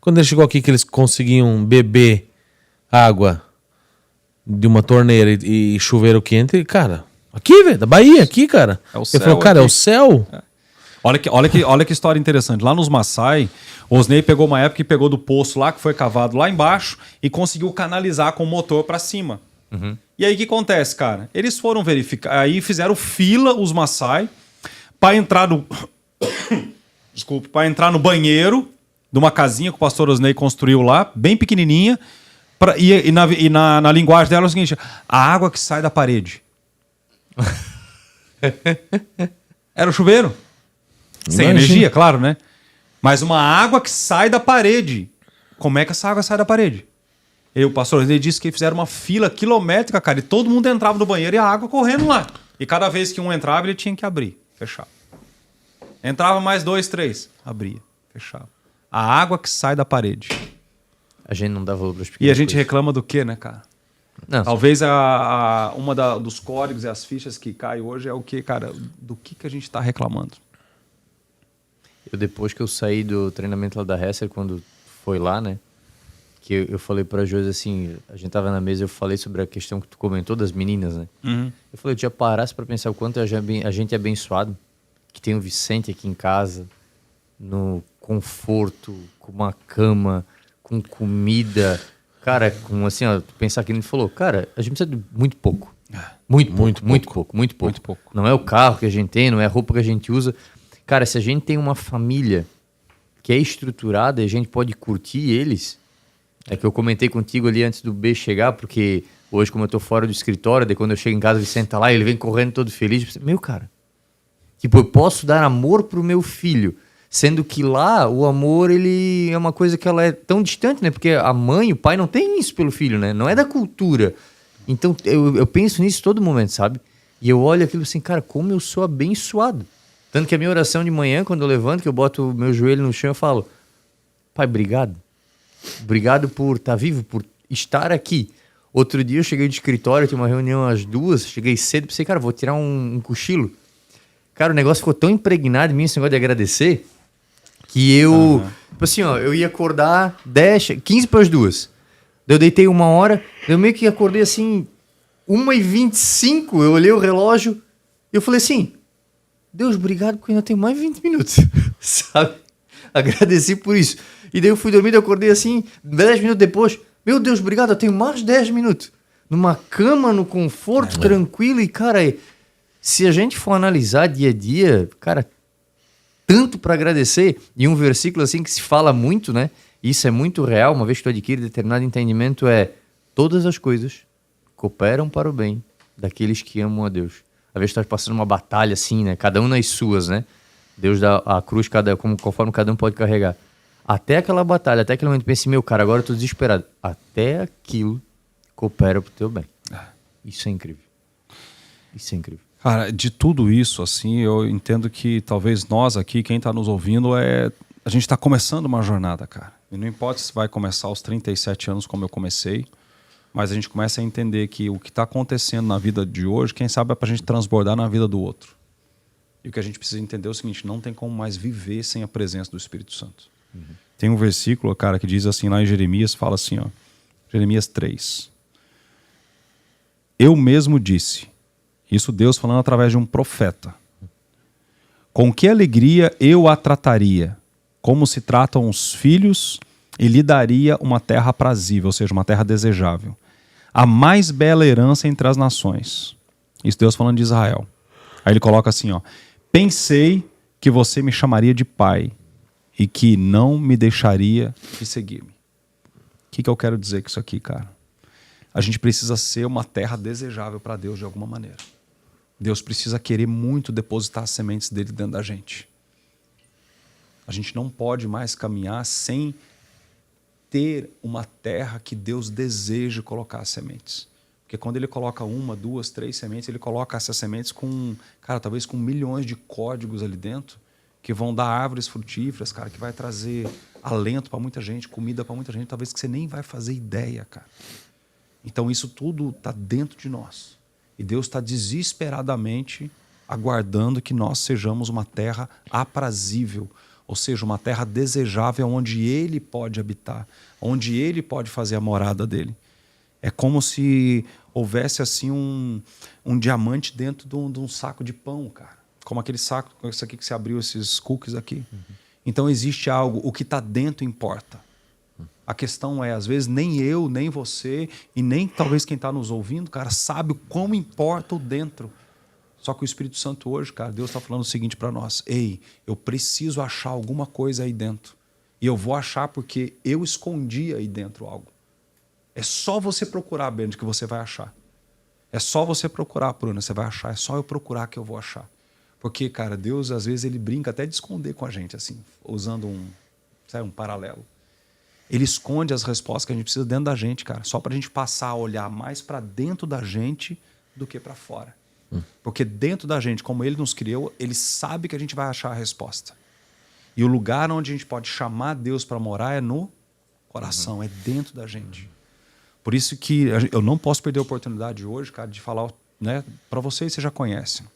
Quando ele chegou aqui que eles conseguiam beber água de uma torneira e chuveiro quente, cara, aqui, velho, da Bahia, aqui, cara. É o céu. Ele falou, cara, é o céu. Olha que história interessante. Lá nos Maasai, o Osney pegou uma época e pegou do poço lá, que foi cavado lá embaixo, e conseguiu canalizar com o motor pra cima. Uhum. E aí o que acontece, cara? Eles foram verificar, aí fizeram fila, os Maasai, pra entrar no... Desculpa, pra entrar no banheiro de uma casinha que o pastor Osney construiu lá, bem pequenininha, na linguagem dela é o seguinte, a água que sai da parede. Era o chuveiro. Sem energia, claro, né? Mas uma água que sai da parede. Como é que essa água sai da parede? O pastor Osney disse que fizeram uma fila quilométrica, cara, e todo mundo entrava no banheiro e a água correndo lá. E cada vez que um entrava, ele tinha que abrir, fechava. Entrava mais 2, 3, abria, fechava. A água que sai da parede. A gente não dá valor para as E a gente reclama do quê, né, cara? Não, talvez dos códigos e as fichas que caem hoje é o que, cara? Do que a gente está reclamando? Depois que eu saí do treinamento lá da Hesser, quando foi lá, né? Que eu falei pra Josi assim, a gente tava na mesa, eu falei sobre a questão que tu comentou das meninas, né? Uhum. Eu falei, eu já parasse pra pensar o quanto a gente é abençoado, que tem o Vicente aqui em casa, no conforto, com uma cama, com comida, cara, com assim, ó, tu pensar que ele falou, cara, a gente precisa de muito pouco. Muito pouco. Não é o carro que a gente tem, não é a roupa que a gente usa. Cara, se a gente tem uma família que é estruturada e a gente pode curtir eles... É que eu comentei contigo ali antes do B chegar, porque hoje, como eu tô fora do escritório, daí quando eu chego em casa, o Vicente tá lá, ele vem correndo todo feliz. Meu, cara, tipo, eu posso dar amor pro meu filho, sendo que lá o amor, ele é uma coisa que ela é tão distante, né? Porque a mãe, o pai não tem isso pelo filho, né? Não é da cultura. Então, eu penso nisso todo momento, sabe? E eu olho aquilo assim, cara, como eu sou abençoado. Tanto que a minha oração de manhã, quando eu levanto, que eu boto o meu joelho no chão, eu falo, pai, obrigado. Obrigado por estar vivo, por estar aqui. Outro dia eu cheguei do escritório, tinha uma reunião às 2, cheguei cedo, pensei, cara, vou tirar um cochilo. Cara, o negócio ficou tão impregnado em mim, esse negócio de agradecer, que eu, tipo assim, ó, eu ia acordar 15 para as 2. Daí eu deitei 1 hora, eu meio que acordei assim, 1h25, eu olhei o relógio e eu falei assim, Deus, obrigado, porque ainda tem mais 20 minutos, sabe? Agradeci por isso. E daí eu fui dormir, eu acordei assim, 10 minutos depois. Meu Deus, obrigado, eu tenho mais 10 minutos. Numa cama, no conforto, tranquilo. E, cara, se a gente for analisar dia a dia, cara, tanto para agradecer. E um versículo assim que se fala muito, né? Isso é muito real, uma vez que tu adquire determinado entendimento, é todas as coisas cooperam para o bem daqueles que amam a Deus. Às vezes tu estás passando uma batalha assim, né? Cada um nas suas, né? Deus dá a cruz conforme cada um pode carregar. Até aquela batalha, até aquele momento, pensei, meu cara, agora eu tô desesperado. Até aquilo coopera pro teu bem. Isso é incrível. Isso é incrível. Cara, de tudo isso, assim, eu entendo que talvez nós aqui, quem tá nos ouvindo, a gente tá começando uma jornada, cara. E não importa se vai começar aos 37 anos como eu comecei, mas a gente começa a entender que o que tá acontecendo na vida de hoje, quem sabe é pra gente transbordar na vida do outro. E o que a gente precisa entender é o seguinte, não tem como mais viver sem a presença do Espírito Santo. Uhum. Tem um versículo, cara, que diz assim lá em Jeremias, fala assim, ó, Jeremias 3. Eu mesmo disse, isso Deus falando através de um profeta, Com que alegria eu a trataria, como se tratam os filhos, e lhe daria uma terra aprazível, ou seja, uma terra desejável. A mais bela herança entre as nações. Isso Deus falando de Israel. Aí ele coloca assim, ó. Pensei que você me chamaria de pai e que não me deixaria de seguir-me. O que eu quero dizer com isso aqui, cara? A gente precisa ser uma terra desejável para Deus de alguma maneira. Deus precisa querer muito depositar as sementes dele dentro da gente. A gente não pode mais caminhar sem ter uma terra que Deus deseja colocar as sementes. Porque quando ele coloca 1, 2, 3 sementes, ele coloca essas sementes com, cara, talvez com milhões de códigos ali dentro, que vão dar árvores frutíferas, cara, que vai trazer alento para muita gente, comida para muita gente, talvez que você nem vai fazer ideia, cara. Então isso tudo está dentro de nós. E Deus está desesperadamente aguardando que nós sejamos uma terra aprazível, ou seja, uma terra desejável onde Ele pode habitar, onde Ele pode fazer a morada dele. É como se houvesse assim um diamante dentro de um saco de pão, cara. Como aquele saco, esse aqui que você abriu, esses cookies aqui. Uhum. Então existe algo, o que está dentro importa. A questão é, às vezes, nem eu, nem você, e nem talvez quem está nos ouvindo, cara, sabe o quão importa o dentro. Só que o Espírito Santo hoje, cara, Deus está falando o seguinte para nós. Ei, eu preciso achar alguma coisa aí dentro. E eu vou achar porque eu escondi aí dentro algo. É só você procurar, Bento, que você vai achar. É só você procurar, Bruna, você vai achar. É só eu procurar que eu vou achar. Porque, cara, Deus, às vezes, ele brinca até de esconder com a gente, assim, usando um paralelo. Ele esconde as respostas que a gente precisa dentro da gente, cara, só para a gente passar a olhar mais para dentro da gente do que para fora. Porque dentro da gente, como ele nos criou, ele sabe que a gente vai achar a resposta. E o lugar onde a gente pode chamar Deus para morar é no coração, é dentro da gente. Por isso que eu não posso perder a oportunidade hoje, cara, de falar, né, para vocês, vocês já conhecem.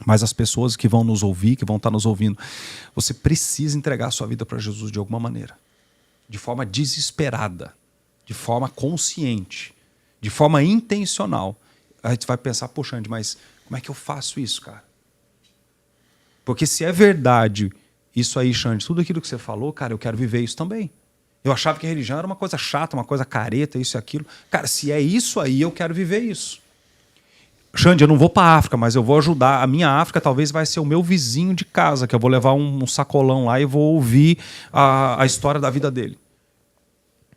Mas as pessoas que vão nos ouvir, que vão estar nos ouvindo, você precisa entregar a sua vida para Jesus de alguma maneira. De forma desesperada, de forma consciente, de forma intencional. A gente vai pensar, poxa, Andy, mas como é que eu faço isso, cara? Porque se é verdade isso aí, Xande, tudo aquilo que você falou, cara, eu quero viver isso também. Eu achava que a religião era uma coisa chata, uma coisa careta, isso e aquilo. Cara, se é isso aí, eu quero viver isso. Xande, eu não vou para a África, mas eu vou ajudar. A minha África talvez vai ser o meu vizinho de casa, que eu vou levar um sacolão lá e vou ouvir a história da vida dele.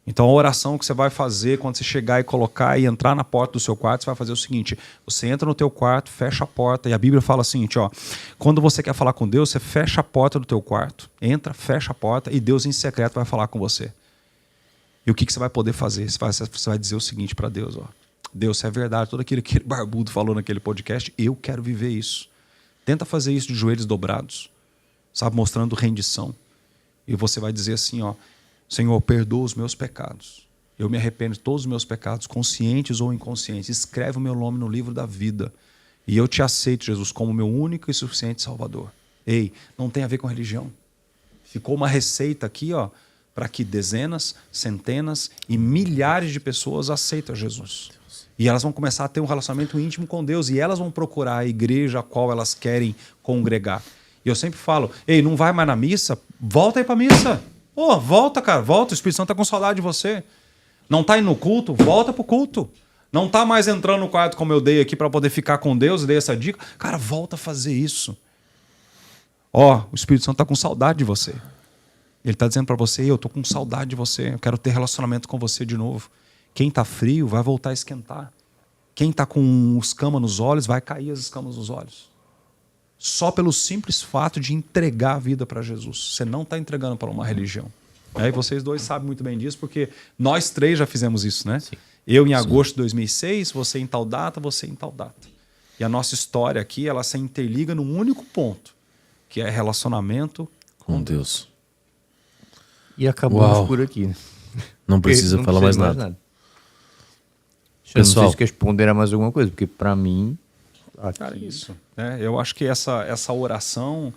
Então a oração que você vai fazer quando você chegar e colocar e entrar na porta do seu quarto, você vai fazer o seguinte: você entra no teu quarto, fecha a porta, e a Bíblia fala o seguinte, ó, quando você quer falar com Deus, você fecha a porta do teu quarto, entra, fecha a porta e Deus em secreto vai falar com você. E o que você vai poder fazer? Você vai dizer o seguinte para Deus, ó: Deus, se é verdade, tudo aquilo que aquele barbudo falou naquele podcast, eu quero viver isso. Tenta fazer isso de joelhos dobrados, sabe, mostrando rendição. E você vai dizer assim, ó: Senhor, perdoa os meus pecados. Eu me arrependo de todos os meus pecados, conscientes ou inconscientes. Escreve o meu nome no livro da vida. E eu te aceito, Jesus, como meu único e suficiente Salvador. Ei, não tem a ver com religião. Ficou uma receita aqui, ó, para que dezenas, centenas e milhares de pessoas aceitem Jesus. E elas vão começar a ter um relacionamento íntimo com Deus. E elas vão procurar a igreja a qual elas querem congregar. E eu sempre falo, ei, não vai mais na missa? Volta aí para a missa. Pô, volta, cara, volta. O Espírito Santo está com saudade de você. Não está indo no culto? Volta pro culto. Não está mais entrando no quarto como eu dei aqui para poder ficar com Deus e dei essa dica. Cara, volta a fazer isso. Ó, o Espírito Santo está com saudade de você. Ele está dizendo para você, eu estou com saudade de você. Eu quero ter relacionamento com você de novo. Quem está frio vai voltar a esquentar. Quem está com escama nos olhos vai cair as escamas nos olhos. Só pelo simples fato de entregar a vida para Jesus. Você não está entregando para uma religião. E vocês dois sabem muito bem disso, porque nós três já fizemos isso, né? Sim. Eu em agosto de 2006, você em tal data, você em tal data. E a nossa história aqui, ela se interliga num único ponto, que é relacionamento com Deus. E acabamos por aqui, né? Não precisa falar mais nada. Pessoal, não sei se responder a mais alguma coisa, porque para mim... Cara, isso. Eu acho que essa oração,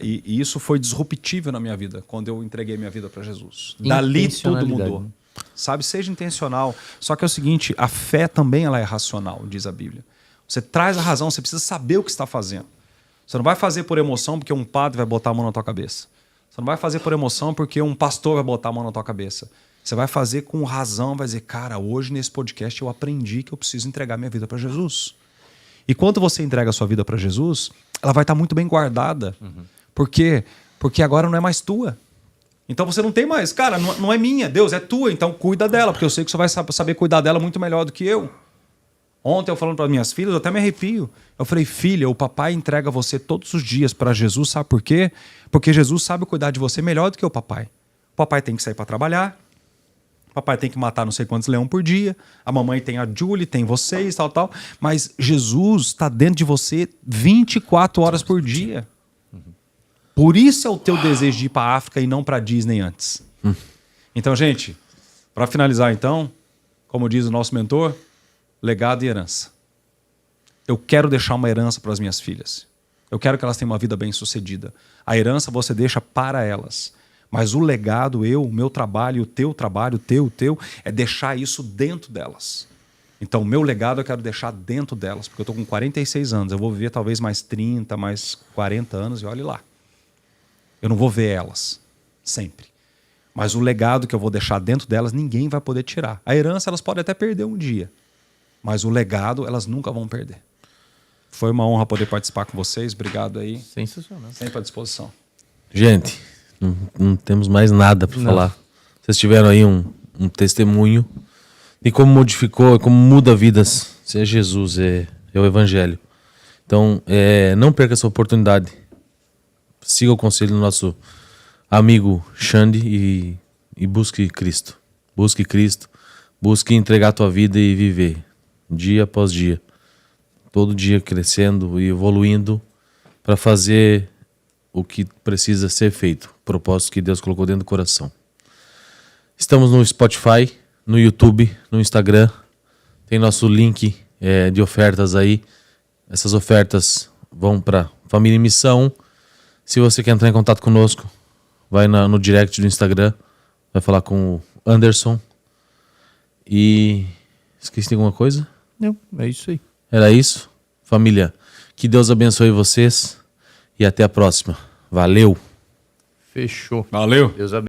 e isso foi disruptivo na minha vida, quando eu entreguei minha vida para Jesus. Dali tudo mudou. Sabe, seja intencional. Só que é o seguinte, a fé também ela é racional, diz a Bíblia. Você traz a razão, você precisa saber o que está fazendo. Você não vai fazer por emoção porque um padre vai botar a mão na tua cabeça. Você não vai fazer por emoção porque um pastor vai botar a mão na tua cabeça. Você vai fazer com razão, vai dizer, cara, hoje nesse podcast eu aprendi que eu preciso entregar minha vida para Jesus. E quando você entrega a sua vida para Jesus, ela vai estar muito bem guardada. Por quê? Porque agora não é mais tua. Então você não tem mais, cara, não é minha, Deus, é tua, então cuida dela, porque eu sei que você vai saber cuidar dela muito melhor do que eu. Ontem eu falando para minhas filhas, eu até me arrepio. Eu falei, filha, o papai entrega você todos os dias para Jesus, sabe por quê? Porque Jesus sabe cuidar de você melhor do que o papai. O papai tem que sair para trabalhar, o papai tem que matar não sei quantos leões por dia, a mamãe tem a Julie, tem vocês, tal, mas Jesus está dentro de você 24 horas por dia. Por isso é o teu desejo de ir para a África e não para a Disney antes. Então, gente, para finalizar então, como diz o nosso mentor, legado e herança. Eu quero deixar uma herança para as minhas filhas. Eu quero que elas tenham uma vida bem-sucedida. A herança você deixa para elas. Mas o legado, o meu trabalho, o teu, é deixar isso dentro delas. Então, o meu legado eu quero deixar dentro delas, porque eu estou com 46 anos. Eu vou viver talvez mais 30, mais 40 anos e olhe lá. Eu não vou ver elas, sempre. Mas o legado que eu vou deixar dentro delas, ninguém vai poder tirar. A herança elas podem até perder um dia. Mas o legado, elas nunca vão perder. Foi uma honra poder participar com vocês. Obrigado aí. Sensacional. Sempre à disposição. Gente, não temos mais nada para falar. Vocês tiveram aí um testemunho de como modificou, como muda vidas. Se é Jesus, é o Evangelho. Então, não perca essa oportunidade. Siga o conselho do nosso amigo Xande e busque Cristo. Busque Cristo. Busque entregar a tua vida e viver. Dia após dia. Todo dia crescendo e evoluindo para fazer o que precisa ser feito. O propósito que Deus colocou dentro do coração. Estamos no Spotify, no YouTube, no Instagram. Tem nosso link de ofertas aí. Essas ofertas vão para Família em Missão. Se você quer entrar em contato conosco, vai no direct do Instagram. Vai falar com o Anderson. E... esqueci de alguma coisa? Não, é isso aí. Era isso? Família, que Deus abençoe vocês e até a próxima. Valeu! Fechou. Valeu! Deus abençoe.